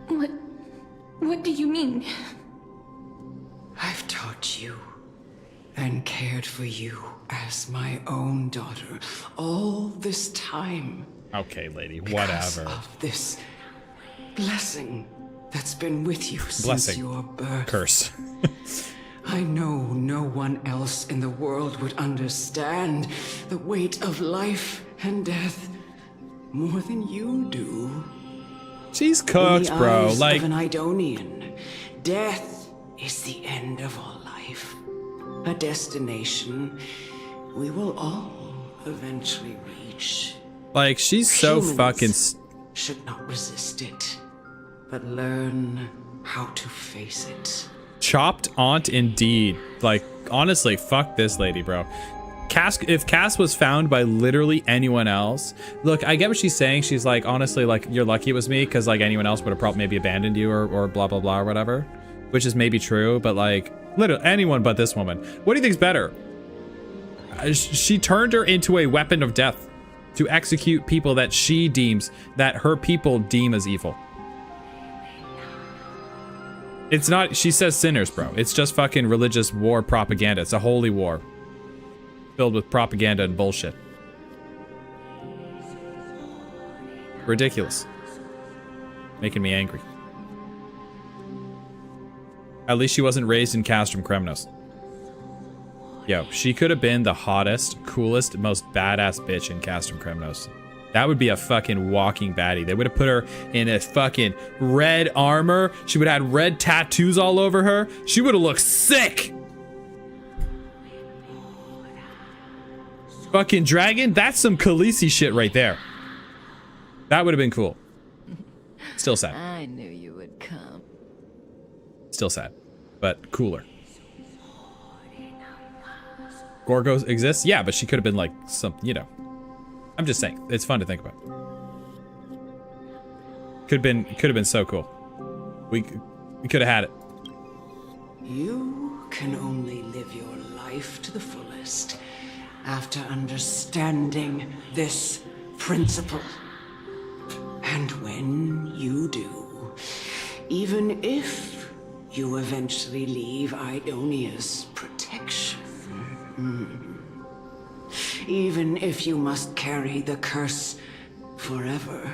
What do you mean? I've taught you and cared for you as my own daughter all this time. Okay, lady, Because whatever. of this blessing that's been with you since Blessing. your birth. Curse. I know no one else in the world would understand the weight of life and death more than you do. She's cooked, In the bro. eyes Like, of an Idonian, death is the end of all life. A destination we will all eventually reach. like she's so Humans fucking. should not resist it, but learn how to face it. Chopped aunt indeed. Like, honestly, fuck this lady, bro. If Cass was found by literally anyone else, look, I get what she's saying. She's like, honestly, like, you're lucky it was me, because like anyone else would have probably maybe abandoned you or blah blah blah or whatever, which is maybe true, but like literally anyone but this woman. What do you think's better? She turned her into a weapon of death to execute people that she deems, that her people deem as evil. It's not, she says sinners, bro. It's just fucking religious war propaganda. It's a holy war filled with propaganda and bullshit. Ridiculous. Making me angry. At least she wasn't raised in Castrum Kremnos. Yo, she could have been the hottest, coolest, most badass bitch in Castrum Kremnos. That would be a fucking walking baddie. They would have put her in a fucking red armor. She would have had red tattoos all over her. She would have looked sick. Fucking dragon, that's some Khaleesi shit right there. That would have been cool. Still sad. I knew you would come. Still sad, but cooler. Gorgos exists? Yeah, but she could have been like some, you know. I'm just saying, it's fun to think about. Could have been so cool. We could have had it. You can only live your life to the fullest after understanding this principle. And when you do, even if you eventually leave Idonia's protection, even if you must carry the curse forever,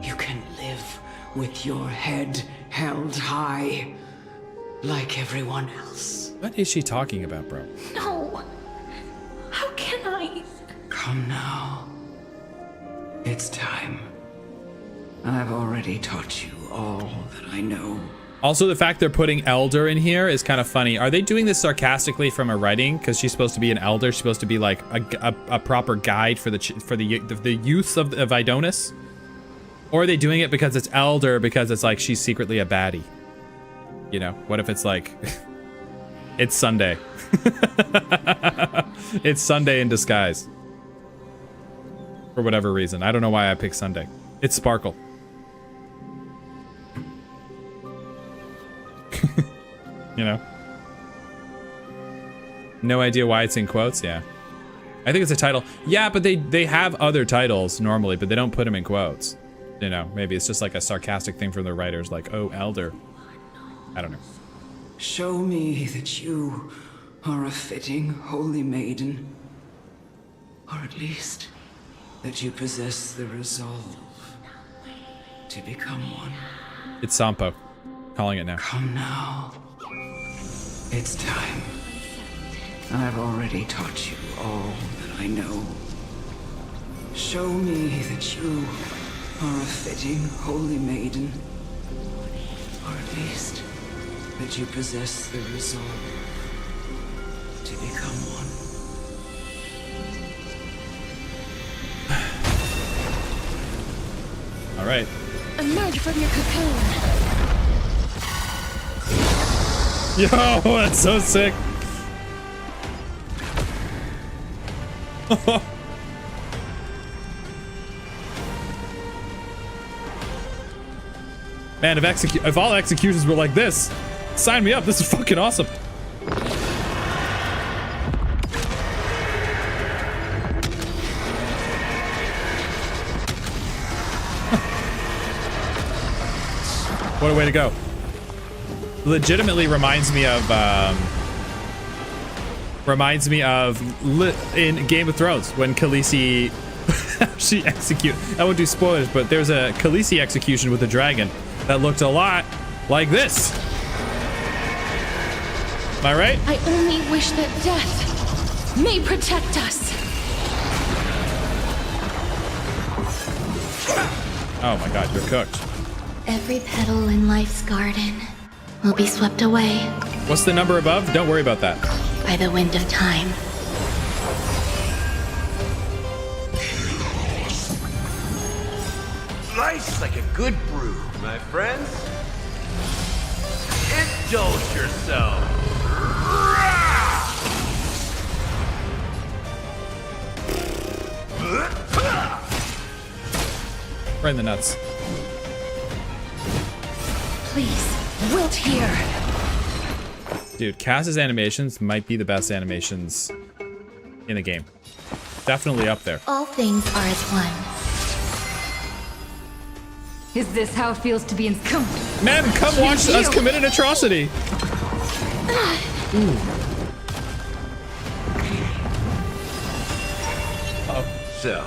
you can live with your head held high, like everyone else. What is she talking about, bro? No. How can I? Come now. It's time. I've already taught you all that I know. Also, the fact they're putting elder in here is kind of funny. Are they doing this sarcastically from her writing? Because she's supposed to be an elder. She's supposed to be like a proper guide for the youth of Idonis? Or are they doing it because it's elder because it's like she's secretly a baddie? You know, what if it's like it's Sunday? It's Sunday in disguise. For whatever reason. I don't know why I picked Sunday. It's Sparkle. You know? No idea why it's in quotes? Yeah. I think it's a title. Yeah, but they have other titles normally, but they don't put them in quotes. You know, maybe it's just like a sarcastic thing from the writers, like, oh, elder. I don't know. Show me that you are a fitting holy maiden. Or at least that you possess the resolve to become one. It's Sampo. Calling it now. Come now. It's time. I've already taught you all that I know. Show me that you are a fitting holy maiden. Or at least that you possess the resolve to become one. All right. Emerge from your cocoon. Yo, that's so sick. Man, if all executions were like this, sign me up. This is fucking awesome. What a way to go. Legitimately reminds me of in Game of Thrones when Khaleesi she execute. I won't do spoilers, but there's a Khaleesi execution with a dragon that looked a lot like this. Am I right? I only wish that death may protect us. Oh my god, you're cooked. Every petal in life's garden will be swept away What's the number above? Don't worry about that. by the wind of time. Life's like a good brew, my friends. Indulge yourself. Right in the nuts. Please, wilt here. Dude, Cass's animations might be the best animations in the game. Definitely up there. All things are as one. Is this how it feels to be in scum? Man, come watch us commit an atrocity. So,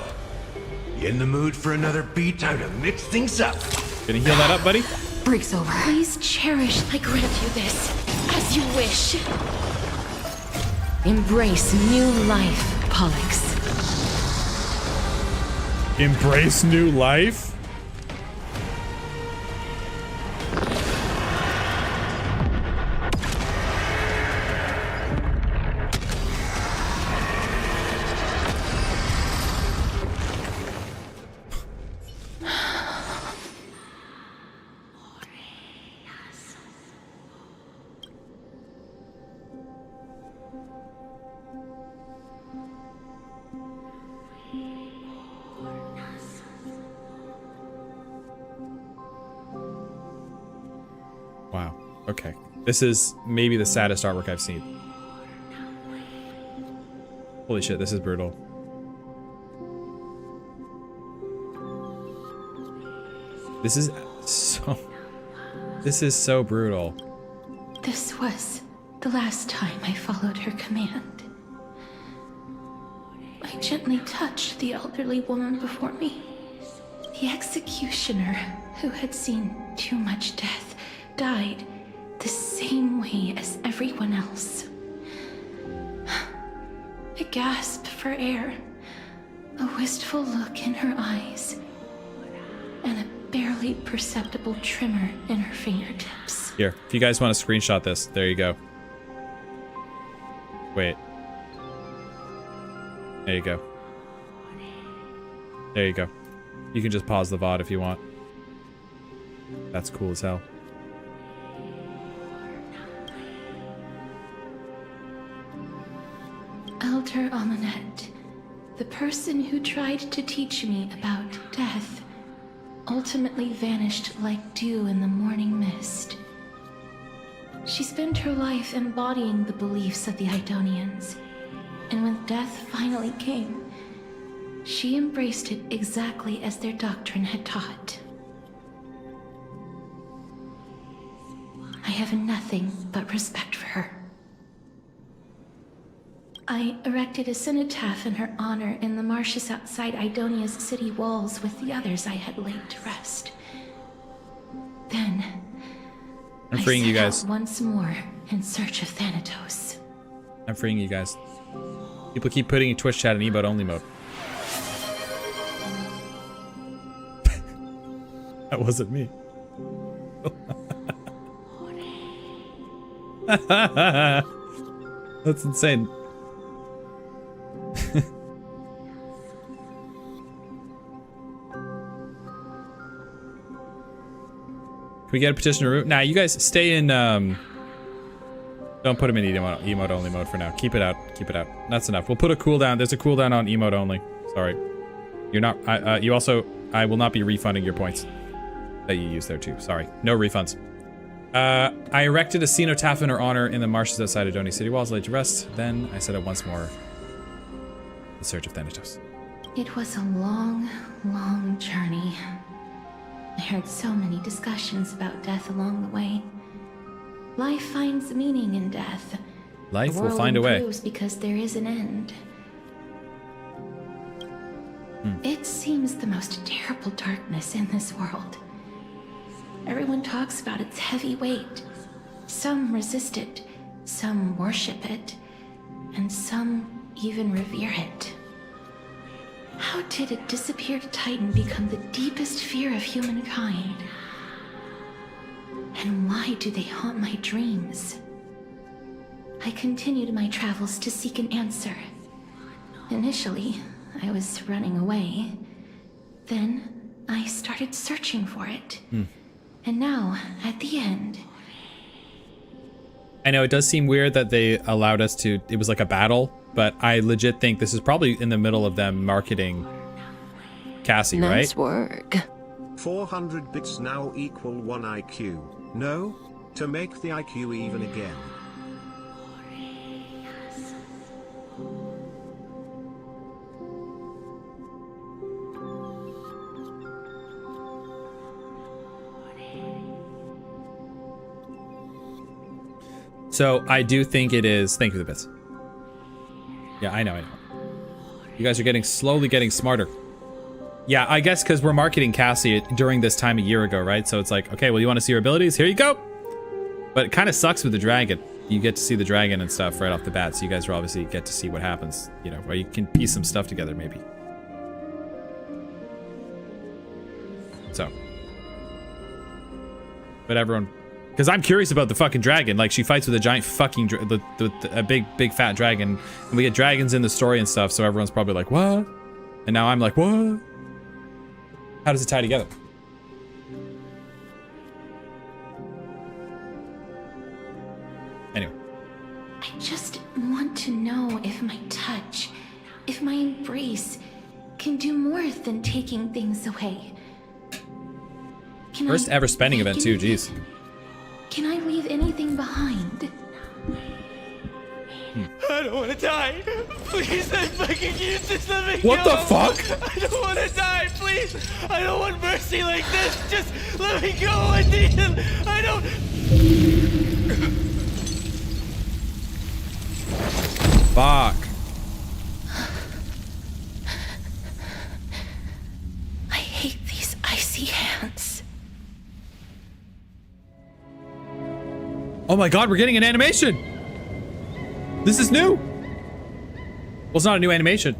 you in the mood for another beat? Time to mix things up. Gonna heal that up, buddy? Breaks over. Please cherish. I grant you this, as you wish. Embrace new life, Pollux. Embrace new life? Wow. Okay. This is maybe the saddest artwork I've seen. Holy shit, this is brutal. This is so brutal. This was the last time I followed her command. I gently touched the elderly woman before me. The executioner, who had seen too much death, died the same way as everyone else. A gasp for air, a wistful look in her eyes, and a barely perceptible tremor in her fingertips. Here, if you guys want to screenshot this, there you go. Wait. There you go. There you go. You can just pause the VOD if you want. That's cool as hell. Elder Amunet, the person who tried to teach me about death, ultimately vanished like dew in the morning mist. She spent her life embodying the beliefs of the Idonians, and when death finally came, she embraced it exactly as their doctrine had taught. I have nothing but respect for her. I erected a cenotaph in her honor in the marshes outside Idonia's city walls with the others I had laid to rest. Then, I'm freeing you guys. Out once more in search of Thanatos. I'm freeing you guys. People keep putting in Twitch chat in emote only mode. That wasn't me. That's insane. Can we get a petitioner route? Nah, you guys stay in, don't put them in emote only mode for now. Keep it out. Keep it out. That's enough. We'll put a cooldown. There's a cooldown on emote only. Sorry. You're not, you also, I will not be refunding your points that you used there too. Sorry. No refunds. I erected a cenotaph in her honor in the marshes outside Adonia city walls, laid to rest. Then I set out once more in search of Thanatos. It was a long, long journey. I heard so many discussions about death along the way. Life finds meaning in death. Life will find a way. The world improves because there is an end. It seems the most terrible darkness in this world. Everyone talks about its heavy weight. Some resist it, Some worship it, and some even revere it. How did a disappeared Titan become the deepest fear of humankind? And why do they haunt my dreams? I continued my travels to seek an answer. Initially, I was running away. Then, I started searching for it. And now, at the end... I know it does seem weird that they allowed us to... It was like a battle, but I legit think this is probably in the middle of them marketing Cassie, right? Nice work. 400 bits now equal 1 IQ. No? To make the IQ even again. So I do think it is. Thank you for the bits. Yeah, I know. You guys are slowly getting smarter. Yeah, I guess because we're marketing Cassie during this time a year ago, right? So it's like, okay, well, you want to see her abilities? Here you go. But it kind of sucks with the dragon. You get to see the dragon and stuff right off the bat. So you guys will obviously get to see what happens, you know, where you can piece some stuff together maybe. So. But everyone... Because I'm curious about the fucking dragon. Like, she fights with a giant fucking... a big fat dragon. And we get dragons in the story and stuff, so everyone's probably like, what? And now I'm like, what? How does it tie together? Anyway. I just want to know if my touch, if my embrace, can do more than taking things away. First ever spending event too, jeez. Can I leave anything behind? I don't want to die. Please, if I can use this, let me What go. the fuck? I don't want to die, please. I don't want mercy like this. Just let me go. I need it. I don't... Fuck. I hate these icy hands. Oh my god, we're getting an animation! This is new! Well, it's not a new animation.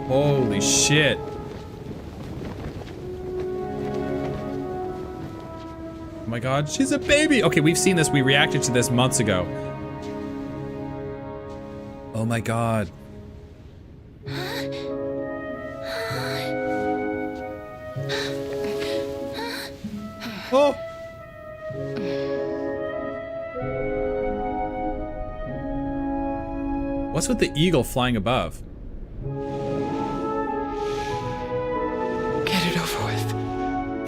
Holy shit. Oh my god, she's a baby! Okay, we've seen this, we reacted to this months ago. Oh my god. Oh! What's with the eagle flying above? Get it over with.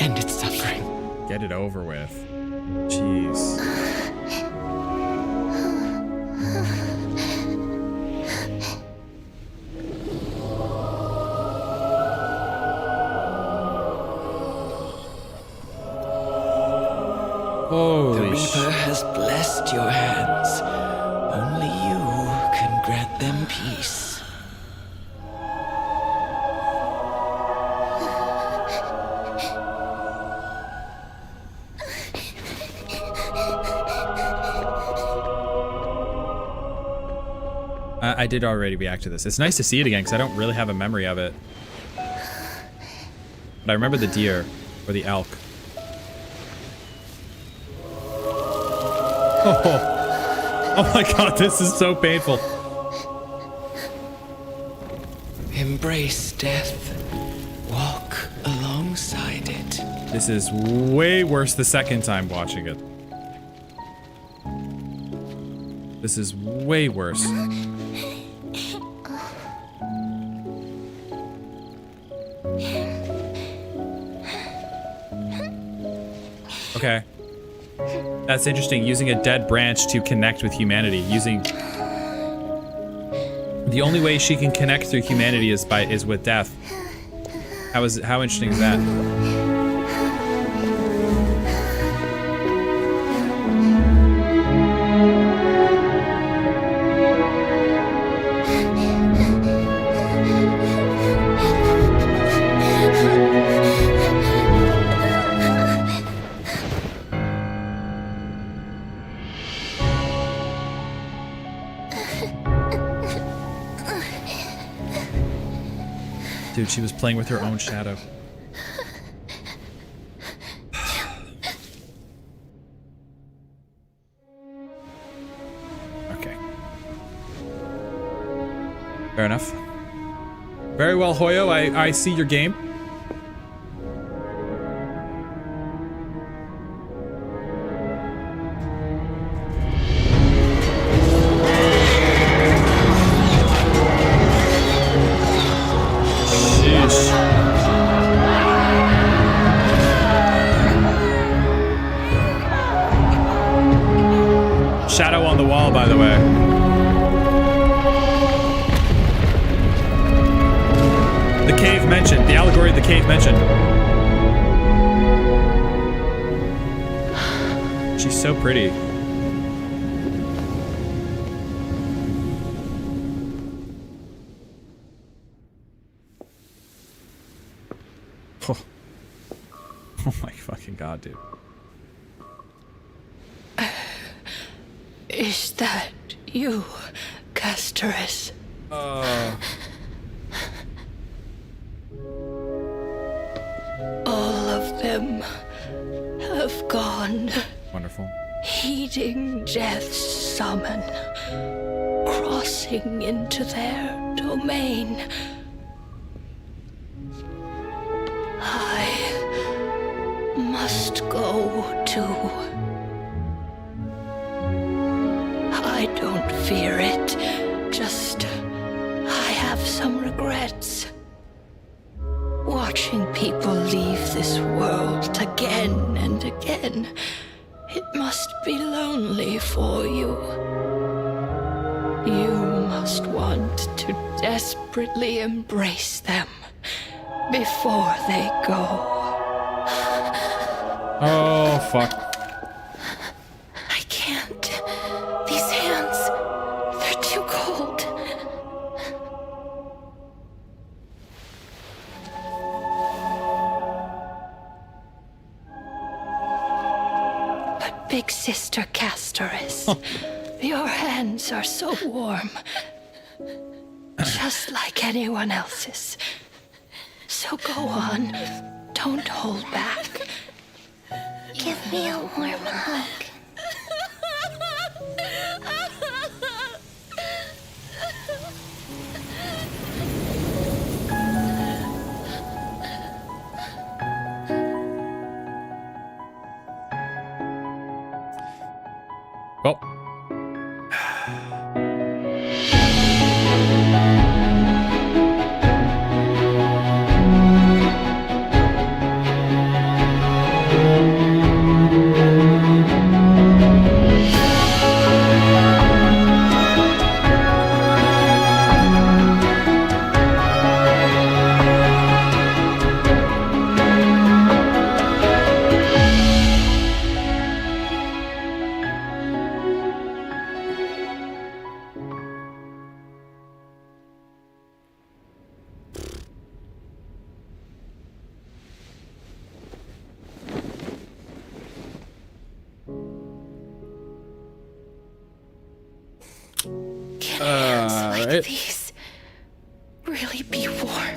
End its suffering. Get it over with. Jeez. The Reaper has blessed your hands. Only you can grant them peace. I did already react to this. It's nice to see it again because I don't really have a memory of it. But I remember the deer or the elk. Oh my god, this is so painful. Embrace death. Walk alongside it. This is way worse the second time watching it. This is way worse. Okay. That's interesting, using a dead branch to connect with humanity. Using... The only way she can connect through humanity is with death. How interesting is that? Dude, she was playing with her own shadow. Okay. Fair enough. Very well, Hoyo. I see your game. Shadow on the wall, by the way. The cave mentioned. The allegory of the cave mentioned. She's so pretty. Oh, oh my fucking god, dude. Is that you, Castoris? All of them have gone. Wonderful. Heeding death's summon, crossing into their domain. I must go too. I don't fear it, just I have some regrets. Watching people leave this world again and again, it must be lonely for you. You must want to desperately embrace them before they go. Oh, fuck. I can't. These hands, they're too cold. But Big Sister Castoris, your hands are so warm. Just like anyone else's. So go on. Don't hold back. Give me a warm hug. Well. Like these really be warm.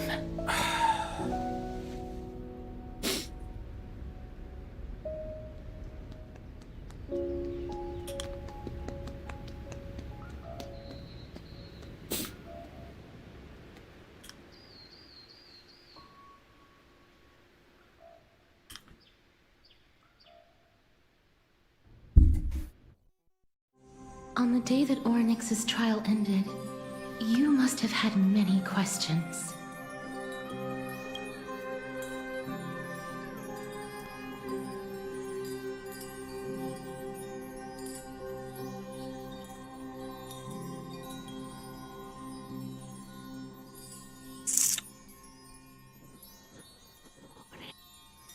On the day that Oryx's trial ended, you must have had many questions.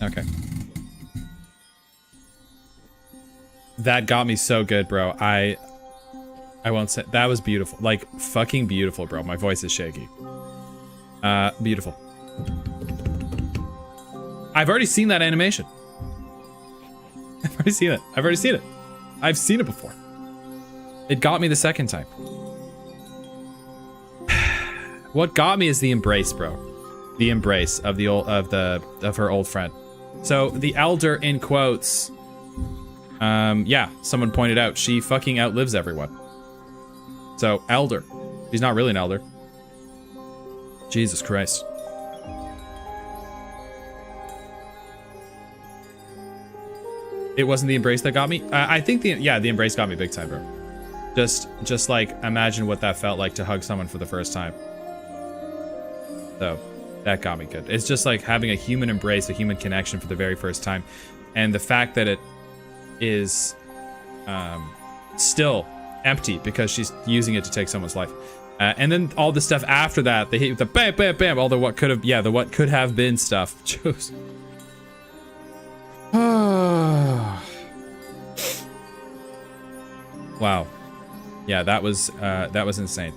Okay. That got me so good, bro. I won't say that was beautiful. Like fucking beautiful, bro. My voice is shaky. Beautiful. I've already seen that animation. I've already seen it. I've already seen it. I've seen it before. It got me the second time. What got me is the embrace, bro. the embrace of her old friend. So the elder in quotes, yeah, someone pointed out she fucking outlives everyone. So elder, she's not really an elder. Jesus Christ. It wasn't the embrace that got me. I think the embrace got me big time, bro. Just like imagine what that felt like to hug someone for the first time. So that got me good. It's just like having a human embrace, a human connection for the very first time, and the fact that it is still empty because she's using it to take someone's life. And then all the stuff after that, they hit with the bam, bam, bam, all the what could have, the what could have been stuff. Wow. Yeah, that was insane.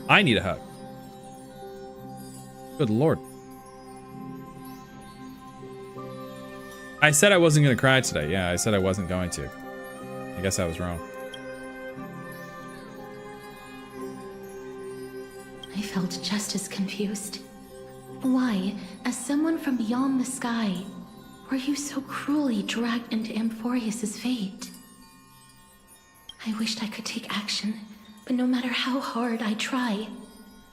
I need a hug. Good Lord. I said I wasn't gonna cry today. Yeah, I said I wasn't going to. I guess I was wrong. I felt just as confused. Why, as someone from beyond the sky, were you so cruelly dragged into Amphorius's fate? I wished I could take action, but no matter how hard I try,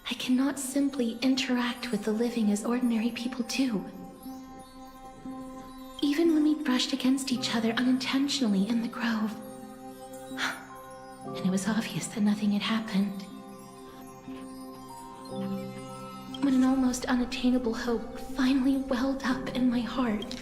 I cannot simply interact with the living as ordinary people do. Even when we brushed against each other unintentionally in the grove, and it was obvious that nothing had happened. When an almost unattainable hope finally welled up in my heart.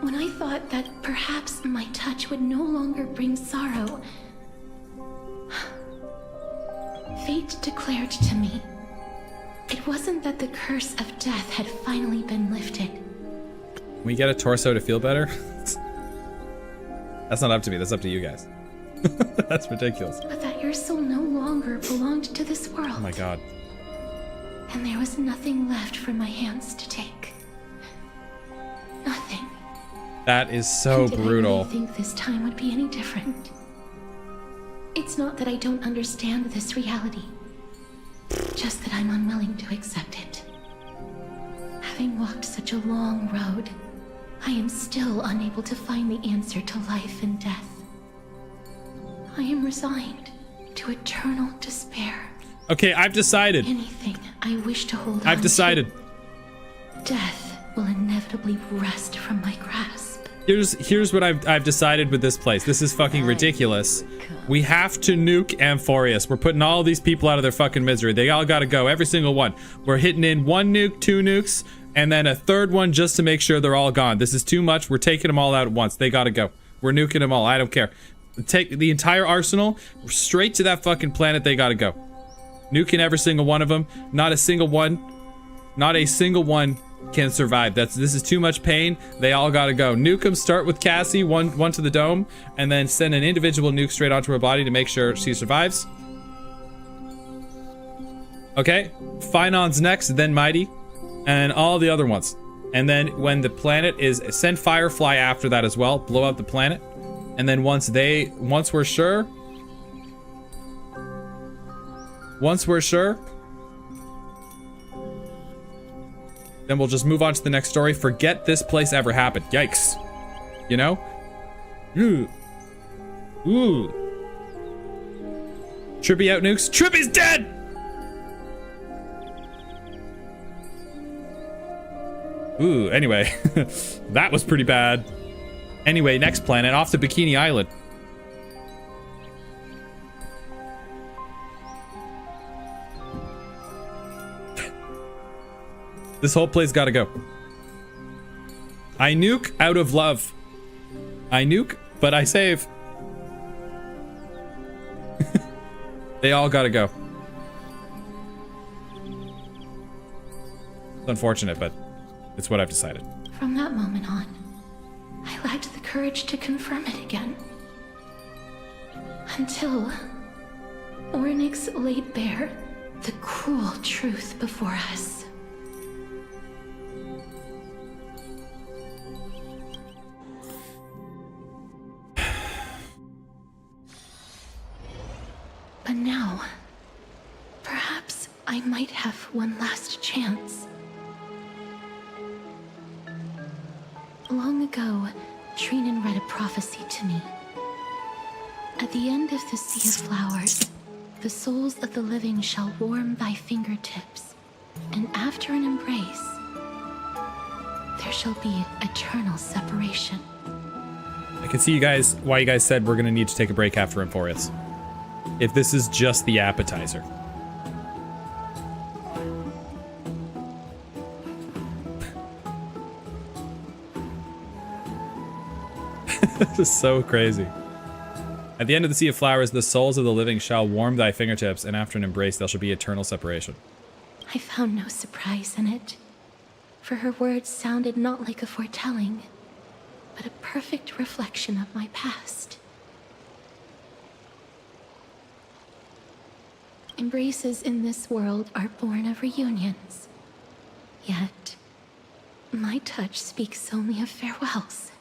When I thought that perhaps my touch would no longer bring sorrow, fate declared to me, it wasn't that the curse of death had finally been lifted. Can we get a torso to feel better? That's not up to me, that's up to you guys. That's ridiculous. But that your soul no longer belonged to this world. Oh my god. And there was nothing left for my hands to take. Nothing. That is so Did brutal. I really think this time would be any different? It's not that I don't understand this reality, just that I'm unwilling to accept it. Having walked such a long road, I am still unable to find the answer to life and death. I am resigned to eternal despair. Okay, I've decided. Anything I wish to hold on I've decided. to, death will inevitably wrest from my grasp. Here's what I've decided with this place. This is fucking ridiculous. We have to nuke Amphorius. We're putting all these people out of their fucking misery. They all gotta go, every single one. We're hitting in 1 nuke, 2 nukes, and then a 3rd one just to make sure they're all gone. This is too much. We're taking them all out at once. They gotta go. We're nuking them all. I don't care. Take the entire arsenal straight to that fucking planet. They gotta go. Nuking every single one of them. Not a single one can survive. This is too much pain. They all gotta go. Nuke them. Start with Cassie, one to the dome, and then send an individual nuke straight onto her body to make sure she survives. Okay, Phinon's next, then Mighty, and all the other ones. And then when the planet is, send Firefly after that as well. Blow up the planet, and then once we're sure. Then we'll just move on to the next story. Forget this place ever happened. Yikes. You know? Ooh. Ooh. Trippy out nukes. Trippy's dead! Ooh, anyway. That was pretty bad. Anyway, next planet. Off to Bikini Island. This whole place gotta go. I nuke out of love. I nuke, but I save. They all gotta go. It's unfortunate, but it's what I've decided. From that moment on, I lacked the courage to confirm it again. Until Ornyx laid bare the cruel truth before us. But now, perhaps I might have one last chance. Long ago, Trinan read a prophecy to me. At the end of the Sea of Flowers, the souls of the living shall warm thy fingertips, and after an embrace, there shall be eternal separation. I can see you guys, why you guys said we're gonna need to take a break after Emporius. If this is just the appetizer. This is so crazy. At the end of the Sea of Flowers, the souls of the living shall warm thy fingertips, and after an embrace, there shall be eternal separation. I found no surprise in it, for her words sounded not like a foretelling, but a perfect reflection of my past. Embraces in this world are born of reunions, yet my touch speaks only of farewells.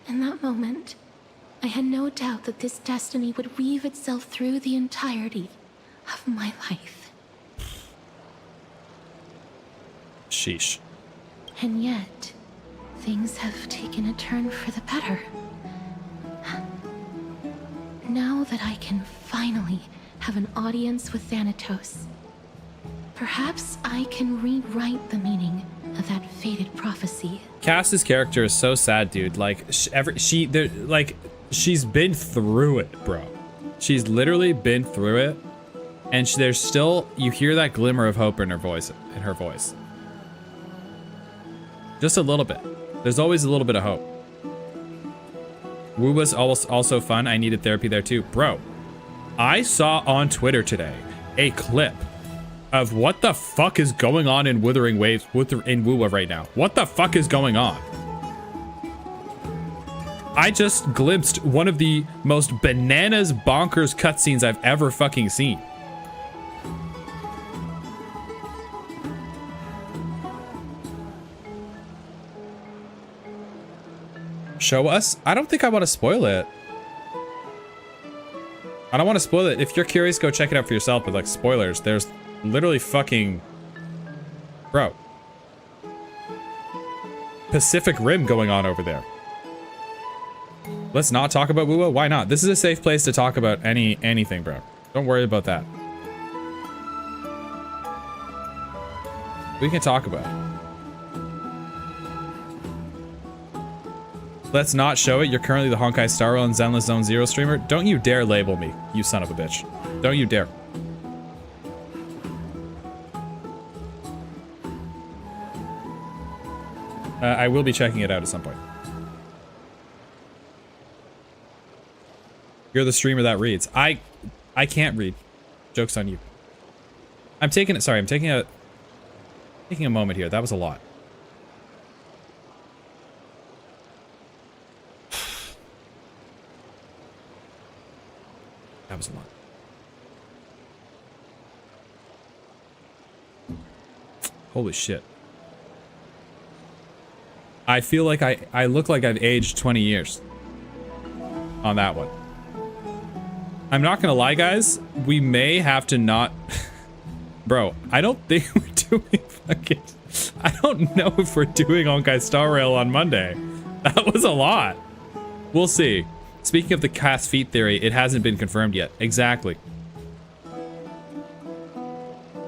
In that moment, I had no doubt that this destiny would weave itself through the entirety of my life. Sheesh. And yet, things have taken a turn for the better. Now that I can finally have an audience with Thanatos, perhaps I can rewrite the meaning of that fated prophecy. Cass's character is so sad, dude. Like, she's been through it, bro. She's literally been through it, and there's still, you hear that glimmer of hope in her voice. Just a little bit. There's always a little bit of hope. Wu was also fun. I needed therapy there too, bro. I saw on Twitter today a clip of what the fuck is going on in Wuthering Waves in Wuwa right now. What the fuck is going on? I just glimpsed one of the most bananas bonkers cutscenes I've ever fucking seen. Show us? I don't think I want to spoil it. I don't want to spoil it. If you're curious, go check it out for yourself, but like spoilers, there's literally fucking, bro, Pacific Rim going on over there. Let's not talk about Wuwa. Why not? This is a safe place to talk about anything, bro. Don't worry about that. We can talk about it. Let's not show it. You're currently the Honkai Star Rail and Zenless Zone Zero streamer. Don't you dare label me, you son of a bitch. Don't you dare. I will be checking it out at some point. You're the streamer that reads. I can't read. Joke's on you. I'm taking a moment here. That was a lot. That was a lot. Holy shit. I feel like I look like I've aged 20 years on that one. I'm not gonna lie, guys. We may have to not... Bro, I don't think we're doing fucking... I don't know if we're doing Honkai Star Rail on Monday. That was a lot. We'll see. Speaking of the Cass feet theory, it hasn't been confirmed yet. Exactly.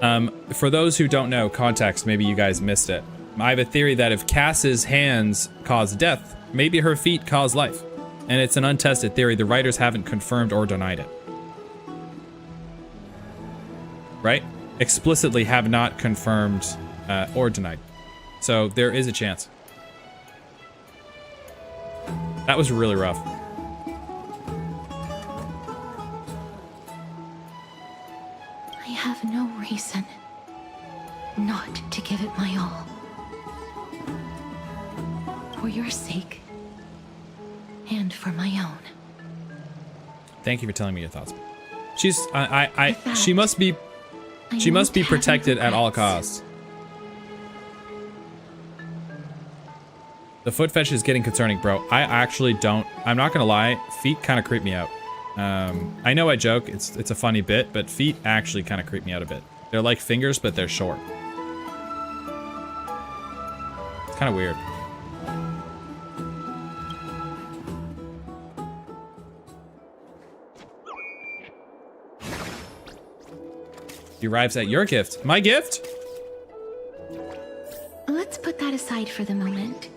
For those who don't know context, maybe you guys missed it. I have a theory that if Cass's hands cause death, maybe her feet cause life. And it's an untested theory. The writers haven't confirmed or denied it. Right? Explicitly have not confirmed or denied. So there is a chance. That was really rough. I have no reason not to give it my all. For your sake, and for my own. Thank you for telling me your thoughts. She's, she must be protected at all costs. The foot fetish is getting concerning, bro. I actually don't, I'm not gonna lie, feet kind of creep me out. I know I joke, it's a funny bit, but feet actually kind of creep me out a bit. They're like fingers, but they're short. It's kind of weird. He arrives at your gift. My gift? Let's put that aside for the moment.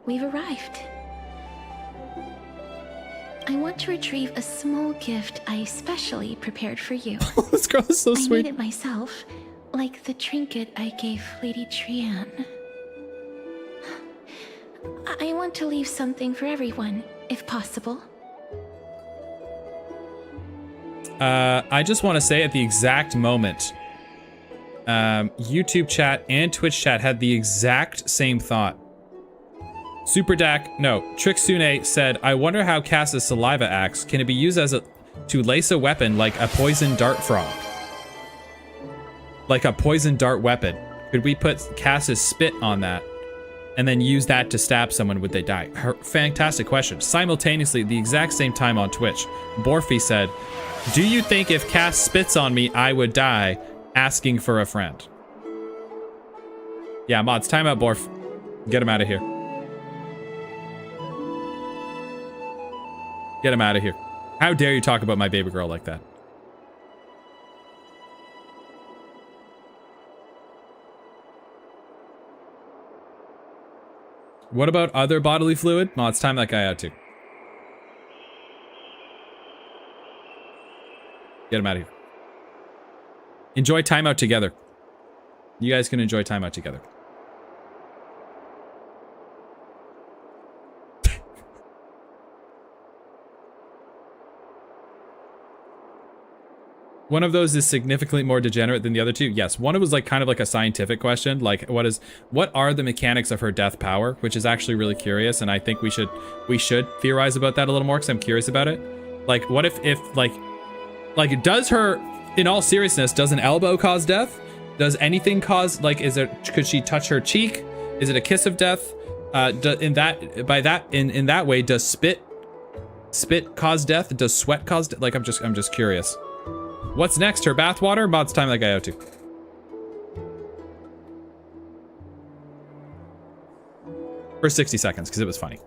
We've arrived. I want to retrieve a small gift I specially prepared for you. This girl is so sweet. I made it myself, like the trinket I gave Lady Trianne. I want to leave something for everyone, if possible. I just want to say at the exact moment, YouTube chat and Twitch chat had the exact same thought. Super Dak, no, Trixune said, I wonder how Cass's saliva acts. Can it be used as to lace a weapon like a poison dart frog? Like a poison dart weapon. Could we put Cass's spit on that and then use that to stab someone? Would they die? Fantastic question. Simultaneously, the exact same time on Twitch, Borfi said, do you think if Cass spits on me, I would die? Asking for a friend. Yeah, mods, time out, Borf. Get him out of here. Get him out of here. How dare you talk about my baby girl like that? What about other bodily fluid? Mods, time that guy out too. Get him out of here. Enjoy timeout together. You guys can enjoy timeout together. One of those is significantly more degenerate than the other two. Yes, one was like kind of like a scientific question, like what are the mechanics of her death power, which is actually really curious, and I think we should theorize about that a little more because I'm curious about it. Like, what if like does her, in all seriousness, does an elbow cause death? Does anything cause, like, could she touch her cheek? Is it a kiss of death? In that way, does spit cause death? Does sweat cause death? Like, I'm just curious. What's next? Her bathwater? Mods, time that guy out too. For 60 seconds, because it was funny.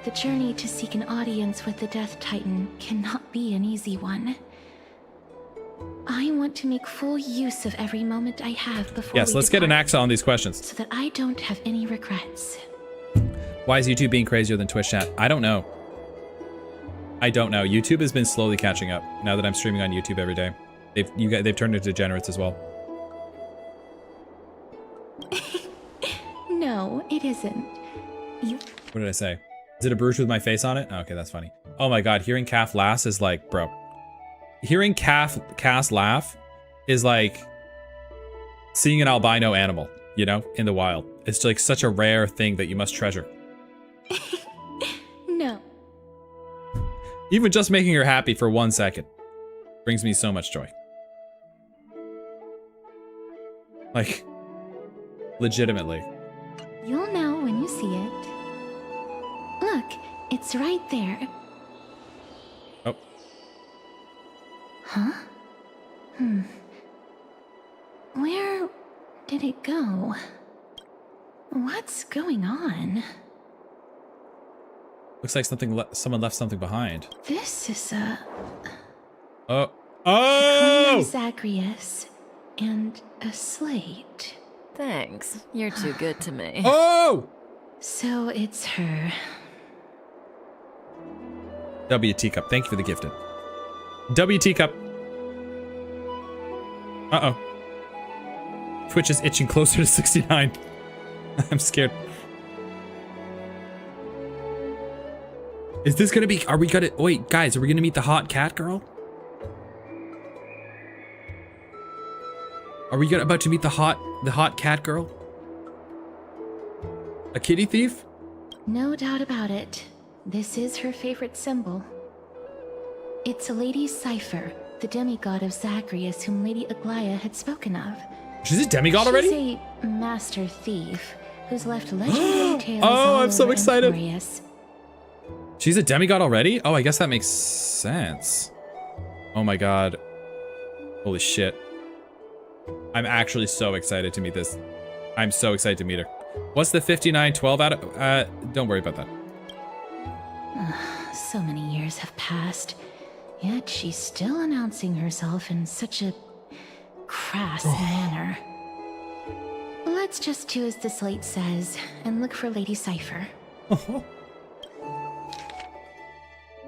The journey to seek an audience with the Death Titan cannot be an easy one. I want to make full use of every moment I have before Yes, let's get an accent on these questions. so that I don't have any regrets. Why is YouTube being crazier than Twitch chat? I don't know. I don't know. YouTube has been slowly catching up now that I'm streaming on YouTube every day. They've turned into degenerates as well. No, it isn't. What did I say? Is it a bruise with my face on it? Oh, okay, that's funny. Oh my god, hearing Calf laugh is like, bro. Hearing Cass laugh is like seeing an albino animal, you know, in the wild. It's like such a rare thing that you must treasure. No. Even just making her happy for 1 second brings me so much joy. Like, legitimately. You'll know when you see it. Look, it's right there. Oh. Huh? Where did it go? What's going on? Looks like someone left something behind. This is a... Oh. Oh! Zagreus and a slate. Thanks. You're too good to me. Oh! So it's her. W Teacup, thank you for the gifted. W Teacup. Uh-oh. Twitch is itching closer to 69. I'm scared. Is this gonna be, are we gonna, wait, guys, are we gonna meet the hot cat girl? Are we about to meet the hot cat girl? A kitty thief? No doubt about it. This is her favorite symbol. It's a lady's cipher, the demigod of Zagreus whom Lady Aglaia had spoken of. She's a demigod already? She's a master thief who's left legendary tales Oh, all I'm so over excited. Emporius. She's a demigod already? Oh, I guess that makes sense. Oh my god. Holy shit. I'm actually so excited to meet this. I'm so excited to meet her. What's the 5912 out of... don't worry about that. So many years have passed, yet she's still announcing herself in such a crass manner. Let's just do as the slate says and look for Lady Cypher.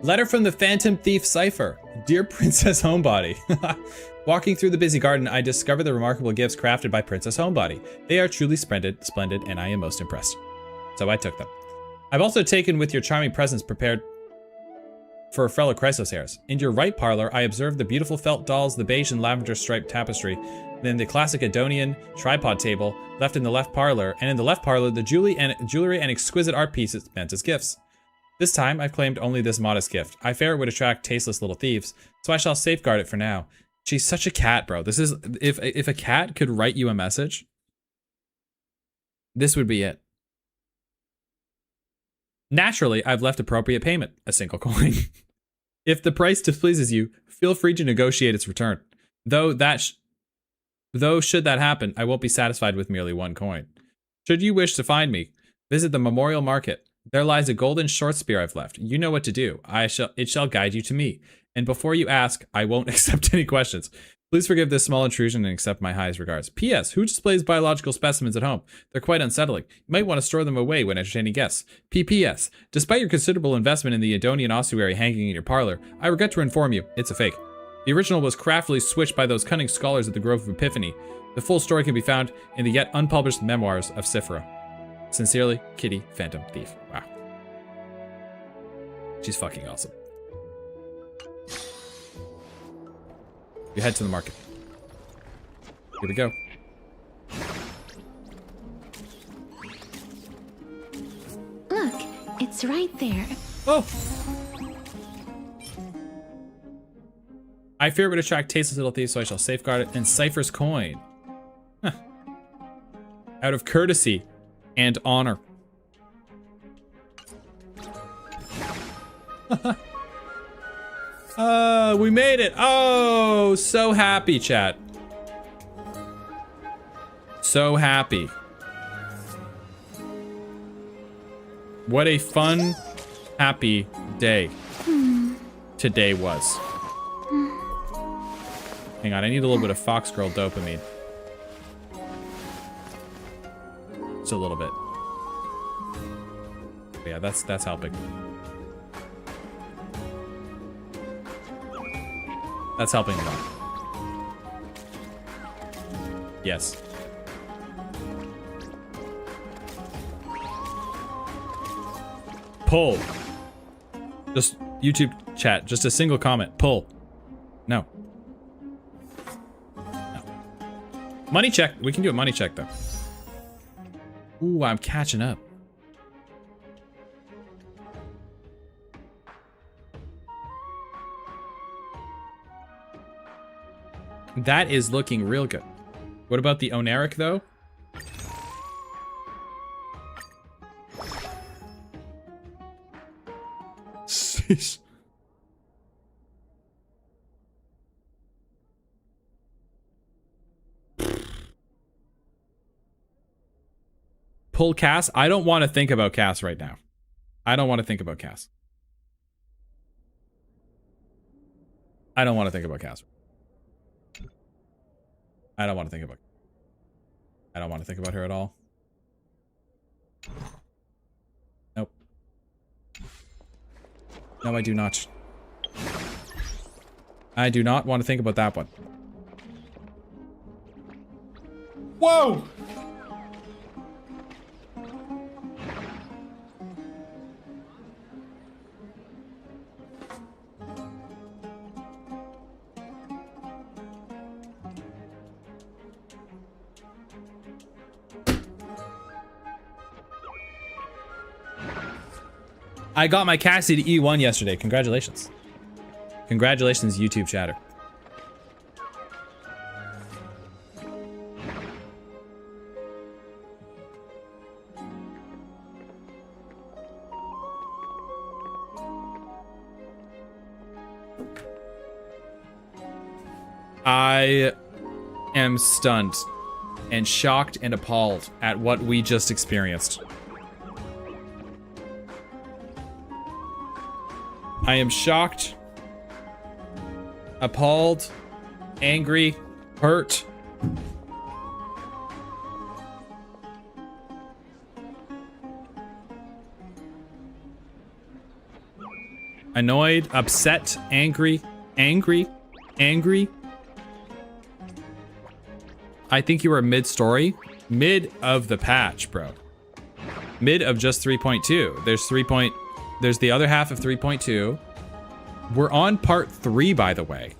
Letter from the Phantom Thief Cypher. Dear Princess Homebody. Walking through the busy garden, I discover the remarkable gifts crafted by Princess Homebody. They are truly splendid, and I am most impressed. So I took them. I've also taken with your charming presents prepared for fellow Chrysos heirs. In your right parlor, I observed the beautiful felt dolls, the beige and lavender striped tapestry, then the classic Adonian tripod table left in the left parlor, and in the left parlor, the jewelry and exquisite art pieces meant as gifts. This time, I've claimed only this modest gift. I fear it would attract tasteless little thieves, so I shall safeguard it for now. She's such a cat, bro. This is, if a cat could write you a message, this would be it. Naturally, I've left appropriate payment, a single coin. If the price displeases you, feel free to negotiate its return. Though should that happen, I won't be satisfied with merely one coin. Should you wish to find me, visit the Memorial Market. There lies a golden short spear I've left. You know what to do. It shall guide you to me. And before you ask, I won't accept any questions. Please forgive this small intrusion and accept my highest regards. P.S. Who displays biological specimens at home? They're quite unsettling. You might want to store them away when entertaining guests. P.P.S. Despite your considerable investment in the Adonian ossuary hanging in your parlor, I regret to inform you, it's a fake. The original was craftily switched by those cunning scholars at the Grove of Epiphany. The full story can be found in the yet unpublished memoirs of Cyphera. Sincerely, Kitty, Phantom Thief. Wow. She's fucking awesome. We head to the market. Here we go. Look, it's right there. Oh! I fear it would attract tasteless little thieves, so I shall safeguard it. And Cypher's coin. Huh. Out of courtesy and honor. We made it. Oh, so happy, chat. So happy. What a fun, happy day today was. Hang on, I need a little bit of Fox Girl dopamine. Just a little bit. Yeah, that's helping. That's helping a lot. Yes. Pull. Just YouTube chat. Just a single comment. Pull. No. No. Money check. We can do a money check though. Ooh, I'm catching up. That is looking real good. What about the Oneric, though? Sheesh. Pull Cass? I don't want to think about Cass right now. I don't want to think about Cass. I don't want to think about Cass. I don't want to think about. I don't want to think about her at all. Nope. No, I do not. I do not want to think about that one. Whoa! I got my Cassie to E1 yesterday. Congratulations. Congratulations, YouTube chatter. I am stunned and shocked and appalled at what we just experienced. I am shocked, appalled, angry, hurt. Annoyed, upset, angry. I think you were mid-story. Mid of the patch, bro. Mid of just 3.2. There's the other half of 3.2. We're on part 3, by the way,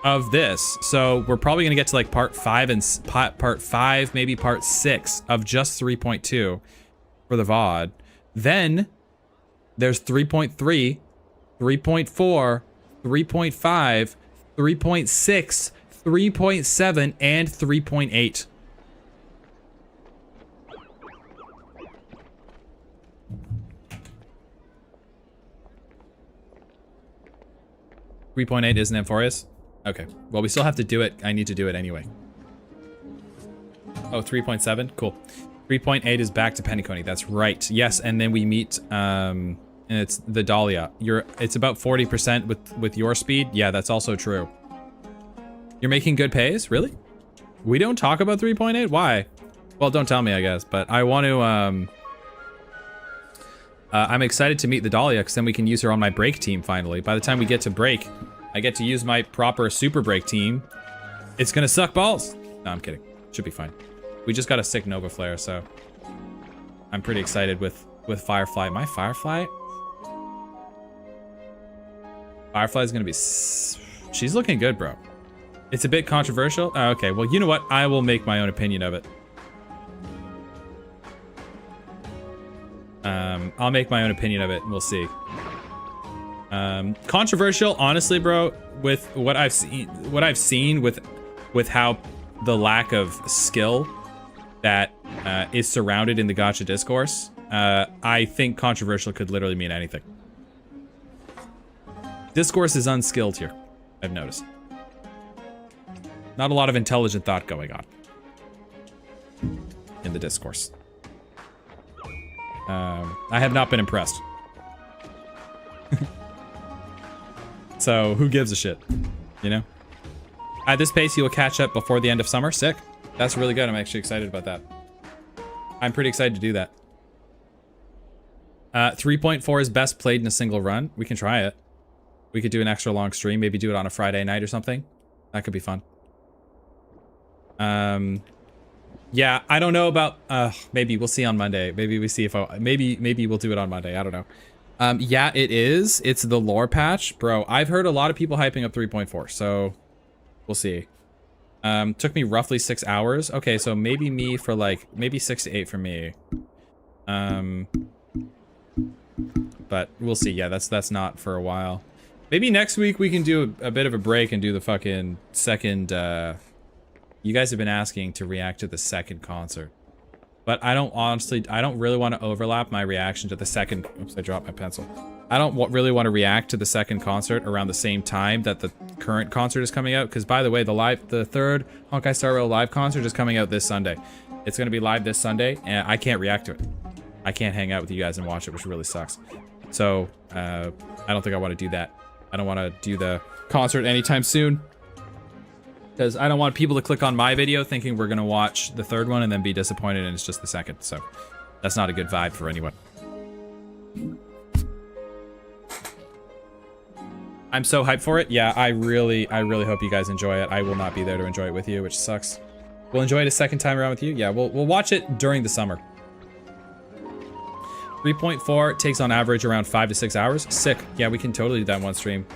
of this. So we're probably gonna get to like part 5 and part 5, maybe part 6 of just 3.2 for the VOD. Then there's 3.3, 3.4, 3.5, 3.6, 3.7, and 3.8. .8 isn't Amphorius? Okay. Well, we still have to do it. I need to do it anyway. Oh, 3.7? Cool. 3.8 is back to Pennyconey. That's right. Yes, and then we meet, and it's the Dahlia. It's about 40% with your speed. Yeah, that's also true. You're making good pays? Really? We don't talk about 3.8? Why? Well, don't tell me, I guess. But I want to, I'm excited to meet the Dahlia, because then we can use her on my break team, finally. By the time we get to break, I get to use my proper super break team. It's gonna suck balls. No, I'm kidding. Should be fine. We just got a sick Nova Flare, so I'm pretty excited with Firefly. My Firefly? Firefly's gonna be... She's looking good, bro. It's a bit controversial. Oh, okay, well, you know what? I will make my own opinion of it. I'll make my own opinion of it, and we'll see. Controversial, honestly, bro, with what I've seen with how the lack of skill that is surrounded in the gacha discourse. I think controversial could literally mean anything. Discourse is unskilled here, I've noticed. Not a lot of intelligent thought going on in the discourse. I have not been impressed. So who gives a shit, you know? At this pace, you will catch up before the end of summer. Sick. That's really good. I'm actually excited about that. I'm pretty excited to do that. 3.4 is best played in a single run. We can try it. We could do an extra long stream. Maybe do it on a Friday night or something. That could be fun. Yeah, I don't know about, maybe we'll see on Monday. Maybe we see if maybe we'll do it on Monday. I don't know. Yeah, it is. It's the lore patch. Bro, I've heard a lot of people hyping up 3.4, so we'll see. Took me roughly 6 hours. Okay, so maybe me for like, maybe 6 to 8 for me. But we'll see. Yeah, that's not for a while. Maybe next week we can do a bit of a break and do the fucking second, you guys have been asking to react to the second concert. But I don't really want to overlap my reaction to the second... Oops, I dropped my pencil. I don't really want to react to the second concert around the same time that the current concert is coming out. Because, by the way, the third Honkai Star Rail live concert is coming out this Sunday. It's going to be live this Sunday, and I can't react to it. I can't hang out with you guys and watch it, which really sucks. So, I don't think I want to do that. I don't want to do the concert anytime soon. Because I don't want people to click on my video thinking we're going to watch the third one and then be disappointed and it's just the second. So that's not a good vibe for anyone. I'm so hyped for it. Yeah, I really hope you guys enjoy it. I will not be there to enjoy it with you, which sucks. We'll enjoy it a second time around with you. Yeah, we'll watch it during the summer. 3.4 takes on average around 5 to 6 hours. Sick. Yeah, we can totally do that in one stream.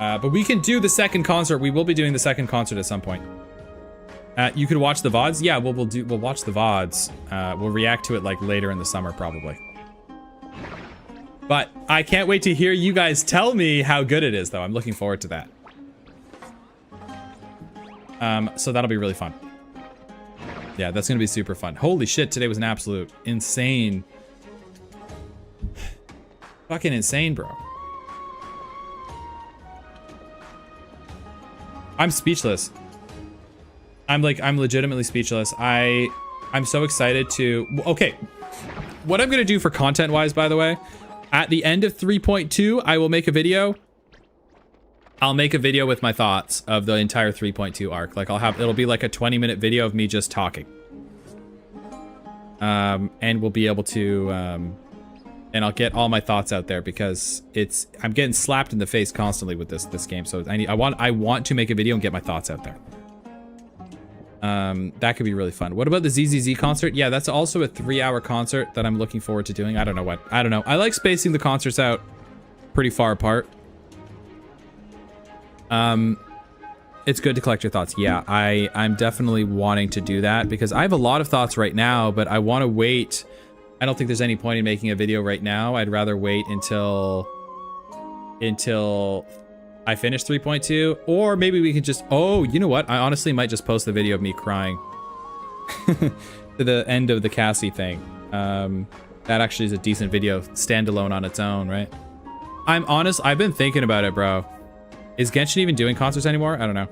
But we can do the second concert. We will be doing the second concert at some point. You could watch the VODs. Yeah, we'll watch the VODs. We'll react to it like later in the summer, probably. But I can't wait to hear you guys tell me how good it is, though. I'm looking forward to that. So that'll be really fun. Yeah, that's gonna be super fun. Holy shit, today was an absolute insane... Fucking insane, bro. I'm speechless. I'm legitimately speechless. I'm so excited to, okay. What I'm gonna do for content-wise, by the way, at the end of 3.2, I will make a video. I'll make a video with my thoughts of the entire 3.2 arc. Like it'll be like a 20-minute video of me just talking. And we'll be able to, and I'll get all my thoughts out there because I'm getting slapped in the face constantly with this game. So I want to make a video and get my thoughts out there. That could be really fun. What about the ZZZ concert? Yeah, that's also a 3-hour concert that I'm looking forward to doing. I don't know. I like spacing the concerts out pretty far apart. It's good to collect your thoughts. Yeah, I'm definitely wanting to do that because I have a lot of thoughts right now, but I want to wait. I don't think there's any point in making a video right now. I'd rather wait until I finish 3.2, or maybe we can just, oh, you know what? I honestly might just post the video of me crying to the end of the Cassie thing. That actually is a decent video, standalone on its own, right? I'm honest, I've been thinking about it, bro. Is Genshin even doing concerts anymore? I don't know.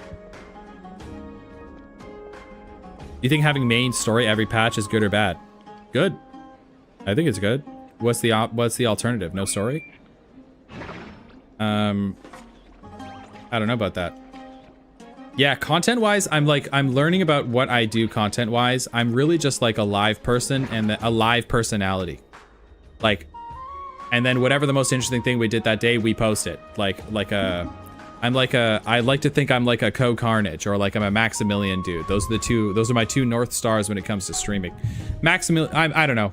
Do you think having main story every patch is good or bad? Good. I think it's good. What's the alternative? No story? I don't know about that. Yeah, content-wise, I'm learning about what I do content-wise. I'm really just like a live person and a live personality. Like, and then whatever the most interesting thing we did that day, we post it. I like to think I'm like a Co-Carnage or like I'm a Maximilian dude. Those are my two North Stars when it comes to streaming. Maximilian, I don't know.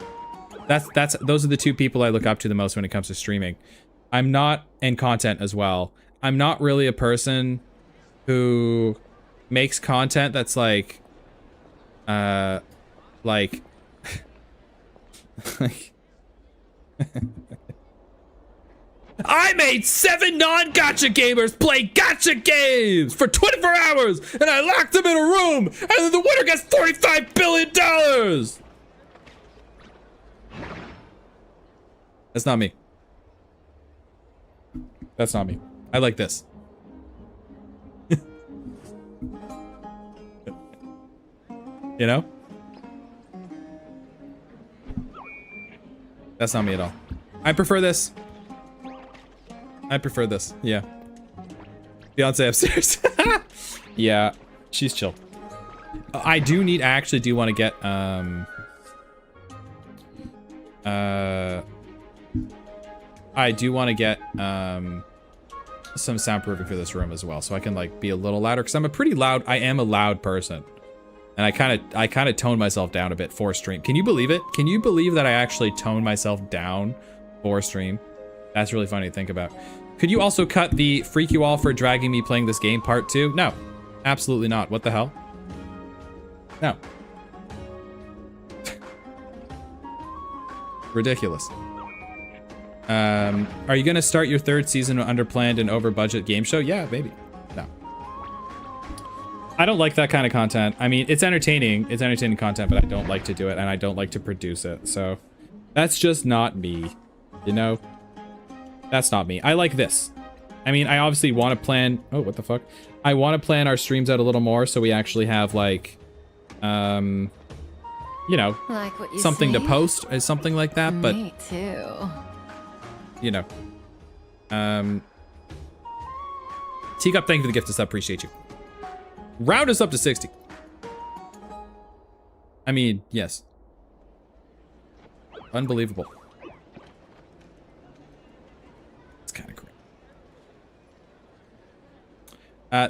Those are the two people I look up to the most when it comes to streaming. I'm not in content as well. I'm not really a person who makes content that's like I made 7 non-gacha gamers play gacha games for 24 hours and I locked them in a room and then the winner gets $45 billion. That's not me. That's not me. I like this. You know? That's not me at all. I prefer this. I prefer this. Yeah. Beyonce upstairs. Yeah, she's chill. I actually do want to get I do want to get some soundproofing for this room as well, so I can like be a little louder because I am a loud person. And I kind of toned myself down a bit for stream. Can you believe it? Can you believe that I actually toned myself down for stream? That's really funny to think about. Could you also cut the freak you all for dragging me playing this game part 2? No, absolutely not. What the hell? No. Ridiculous. Are you gonna start your 3rd season under planned and over budget game show? Yeah, maybe. No. I don't like that kind of content. I mean, it's entertaining. It's entertaining content, but I don't like to do it and I don't like to produce it. So that's just not me, you know? That's not me. I like this. I mean, I obviously want to plan... Oh, what the fuck? I want to plan our streams out a little more so we actually have like, you know, like what you something see? To post or something like that, but... Me too. You know. Teacup, thank you for the gift of sub. Appreciate you. Round us up to 60. I mean, yes. Unbelievable. It's kind of great.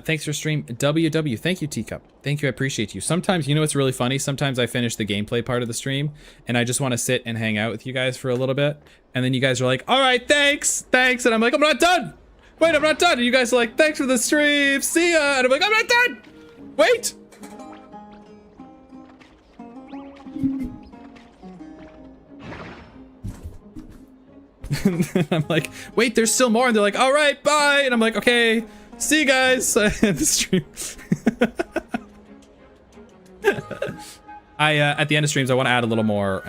Thanks for stream. WW. Thank you, Teacup. Thank you. I appreciate you. Sometimes, you know what's really funny? Sometimes I finish the gameplay part of the stream and I just want to sit and hang out with you guys for a little bit. And then you guys are like, all right, thanks. Thanks. And I'm like, I'm not done. Wait, I'm not done. And you guys are like, thanks for the stream. See ya. And I'm like, I'm not done. Wait. And then I'm like, wait, there's still more. And they're like, all right, bye. And I'm like, okay, see you guys at the stream. At the end of streams, I want to add a little more,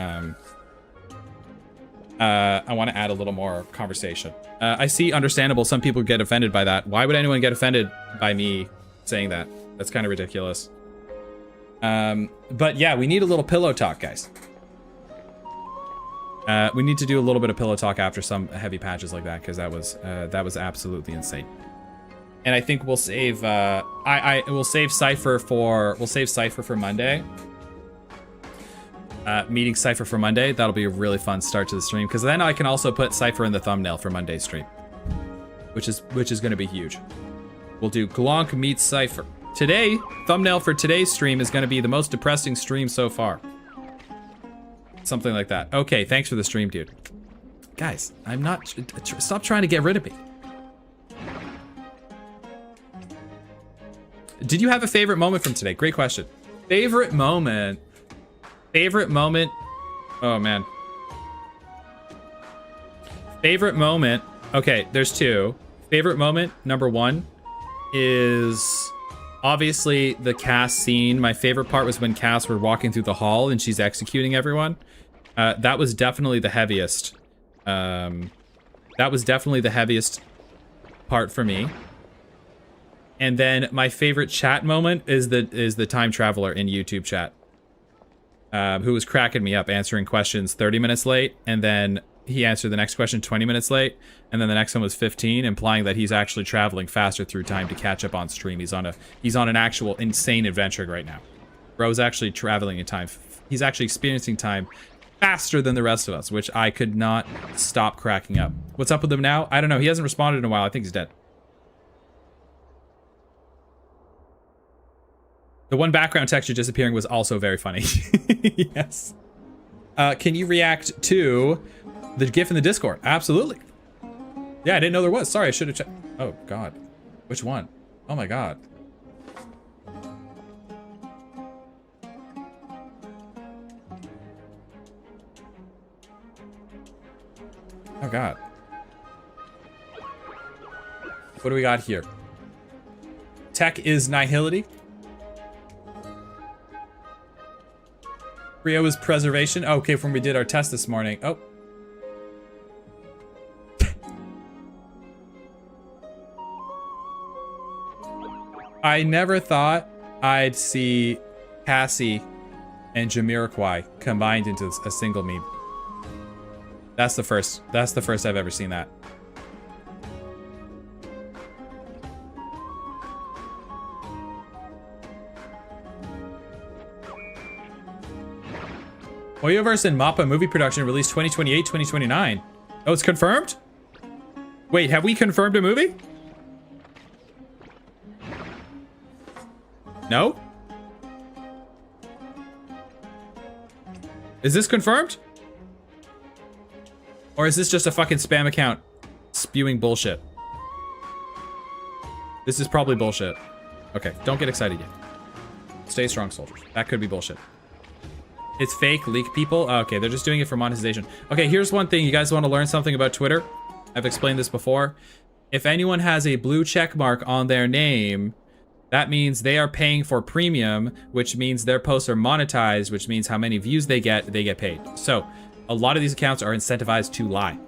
conversation. I see, understandable, some people get offended by that. Why would anyone get offended by me saying that. That's kind of ridiculous. But yeah, we need a little pillow talk, guys. We need to do a little bit of pillow talk after some heavy patches like that, because that was absolutely insane. And I think we'll save we'll save Cypher for Monday. Meeting Cypher for Monday. That'll be a really fun start to the stream, because then I can also put Cypher in the thumbnail for Monday's stream, which is going to be huge. We'll do Glonk meets Cypher. Today, thumbnail for today's stream is going to be the most depressing stream so far. Something like that. Okay, thanks for the stream, dude. Guys, I'm not... Stop trying to get rid of me. Did you have a favorite moment from today? Great question. Favorite moment. Favorite moment. Oh, man. Favorite moment. Okay, there's two. Favorite moment, number one, is... obviously, the Cass scene. My favorite part was when Cass were walking through the hall and she's executing everyone. That was definitely the heaviest. That was definitely the heaviest part for me. And then my favorite chat moment is the time traveler in YouTube chat, who was cracking me up, answering questions 30 minutes late, and then he answered the next question 20 minutes late, and then the next one was 15, implying that he's actually traveling faster through time to catch up on stream. He's on an actual insane adventure right now. Bro's actually traveling in time. He's actually experiencing time faster than the rest of us, which I could not stop cracking up. What's up with him now? I don't know. He hasn't responded in a while. I think he's dead. The one background texture disappearing was also very funny. Yes. Can you react to the GIF in the Discord? Absolutely. Yeah, I didn't know there was. Sorry, I should have checked. Oh, God. Which one? Oh, my God. Oh, God. What do we got here? Tech is nihility. Rio is preservation. Oh, okay, when we did our test this morning. Oh. I never thought I'd see Cassie and Jamiroquai combined into a single meme. That's the first I've ever seen that. Oyoverse and Mappa movie production released 2028, 2029. Oh, it's confirmed? Wait, have we confirmed a movie? No? Is this confirmed? Or is this just a fucking spam account spewing bullshit? This is probably bullshit. Okay, don't get excited yet. Stay strong, soldiers. That could be bullshit. It's fake, leak people? Oh, okay, they're just doing it for monetization. Okay, here's one thing. You guys want to learn something about Twitter? I've explained this before. If anyone has a blue check mark on their name, that means they are paying for premium, which means their posts are monetized, which means how many views they get paid. So, a lot of these accounts are incentivized to lie.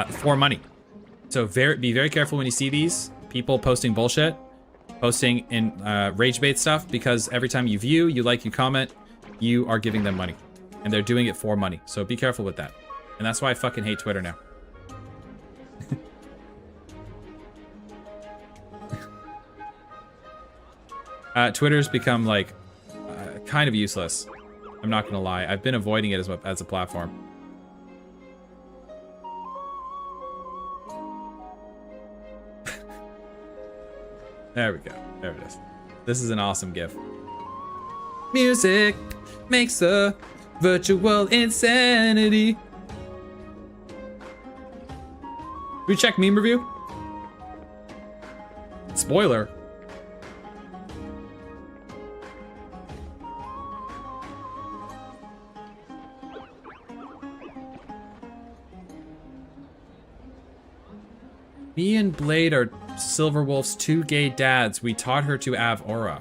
For money. So be very careful when you see these people posting bullshit. Posting in rage bait stuff, because every time you view, you like, you comment, you are giving them money. And they're doing it for money. So be careful with that. And that's why I fucking hate Twitter now. Twitter's become like kind of useless. I'm not gonna lie. I've been avoiding it as a platform. There we go. There it is. This is an awesome GIF. Music makes a virtual insanity. We check meme review? Spoiler. Me and Blade are Silverwolf's 2 gay dads. We taught her to have aura.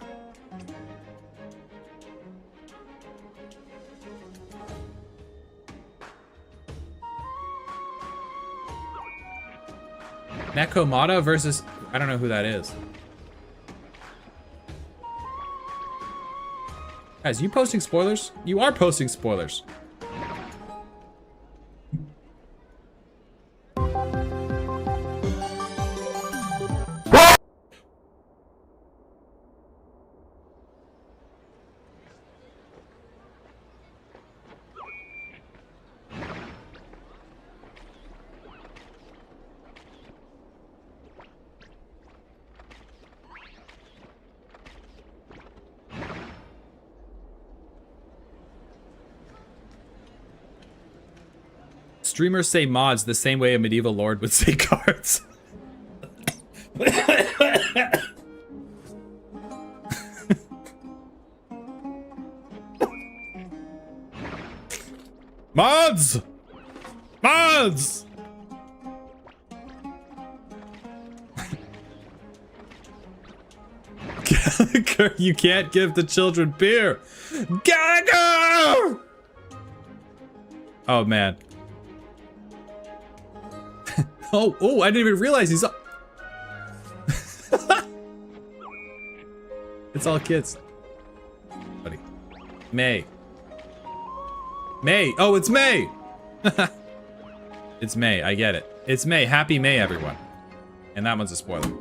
Nekomata versus I don't know who that is. Guys, you posting spoilers? You are posting spoilers. Streamers say mods the same way a medieval lord would say cards. Mods! Mods! Gallagher, you can't give the children beer. Gallagher! Oh, man. Oh, I didn't even realize he's up. It's all kids. Buddy. May. May. Oh, it's May. It's May. I get it. It's May. Happy May, everyone. And that one's a spoiler.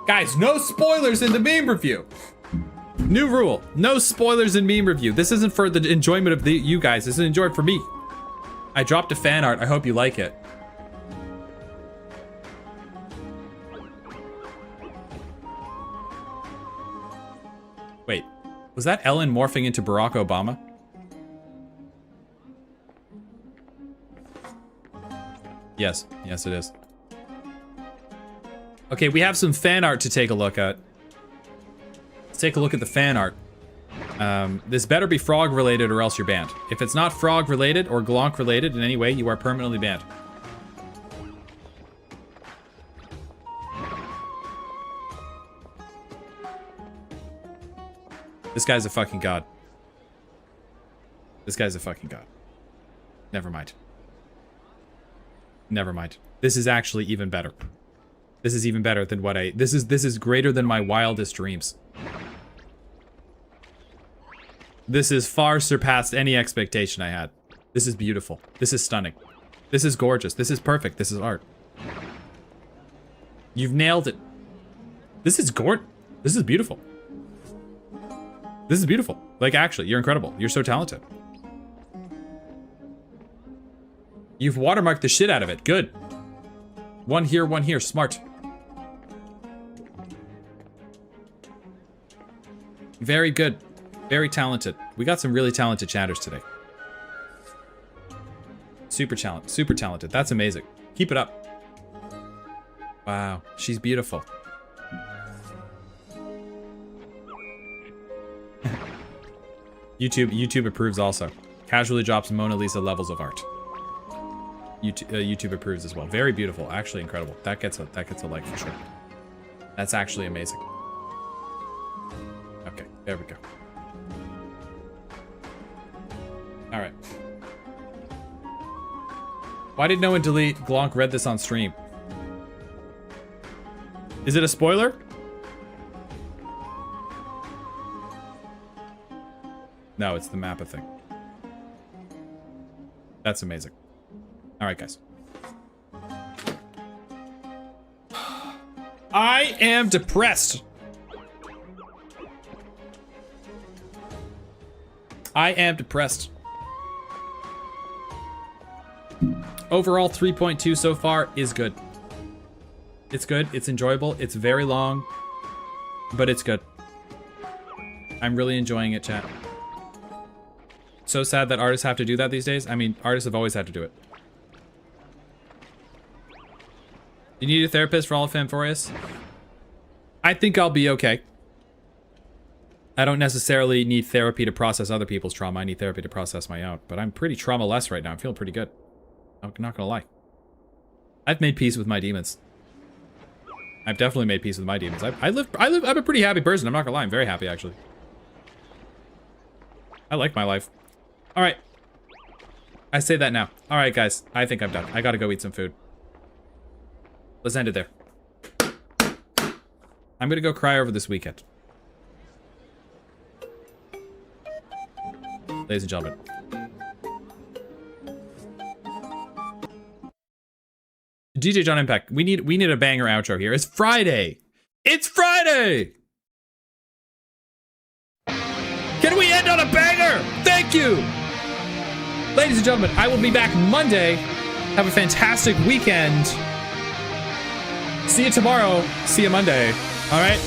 Guys, no spoilers in the meme review. New rule. No spoilers in meme review. This isn't for the enjoyment of you guys. This is enjoyment for me. I dropped a fan art. I hope you like it. Wait, was that Ellen morphing into Barack Obama? Yes, yes it is. Okay, we have some fan art to take a look at. Let's take a look at the fan art. This better be frog related or else you're banned. If it's not frog related or glonk related in any way, you are permanently banned. This guy's a fucking god. This guy's a fucking god. Never mind. Never mind. This is actually even better. This is even better than what this is greater than my wildest dreams. This is far surpassed any expectation I had. This is beautiful. This is stunning. This is gorgeous. This is perfect. This is art. You've nailed it. This is This is beautiful. This is beautiful. Like, actually, you're incredible. You're so talented. You've watermarked the shit out of it. Good. One here, smart. Very good. Very talented. We got some really talented chatters today. Super talented. That's amazing. Keep it up. Wow, she's beautiful. YouTube approves also. Casually drops Mona Lisa levels of art. YouTube approves as well. Very beautiful. Actually incredible. That gets a like for sure. That's actually amazing. Okay, there we go. All right. Why did no one delete? Glonk read this on stream. Is it a spoiler? No, it's the Mappa thing. That's amazing. All right, guys. I am depressed. I am depressed. Overall, 3.2 so far is good. It's good. It's enjoyable. It's very long, but it's good. I'm really enjoying it, chat. So sad that artists have to do that these days. I mean, artists have always had to do it. You need a therapist for all of Famphorius? I think I'll be okay. I don't necessarily need therapy to process other people's trauma. I need therapy to process my own. But I'm pretty trauma-less right now. I'm feeling pretty good. I'm not gonna lie. I've made peace with my demons. I've definitely made peace with my demons. I'm a pretty happy person. I'm not gonna lie. I'm very happy, actually. I like my life. All right. I say that now. All right, guys. I think I'm done. I gotta go eat some food. Let's end it there. I'm gonna go cry over this weekend. Ladies and gentlemen. DJ John Impact, we need a banger outro here. It's Friday. It's Friday! Can we end on a banger? Thank you! Ladies and gentlemen, I will be back Monday. Have a fantastic weekend. See you tomorrow. See you Monday. All right?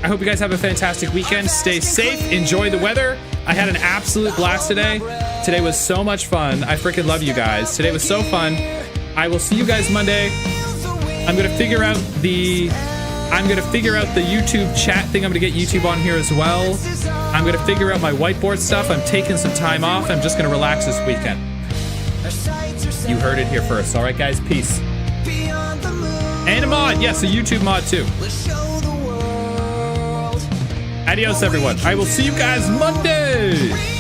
I hope you guys have a fantastic weekend. Stay safe. Enjoy the weather. I had an absolute blast today. Today was so much fun. I freaking love you guys. Today was so fun. I will see you guys Monday. I'm gonna figure out the YouTube chat thing. I'm gonna get YouTube on here as well. I'm gonna figure out my whiteboard stuff. I'm taking some time off. I'm just gonna relax this weekend. You heard it here first. All right, guys. Peace. And a mod. Yes, a YouTube mod too. Adios, everyone. I will see you guys Monday.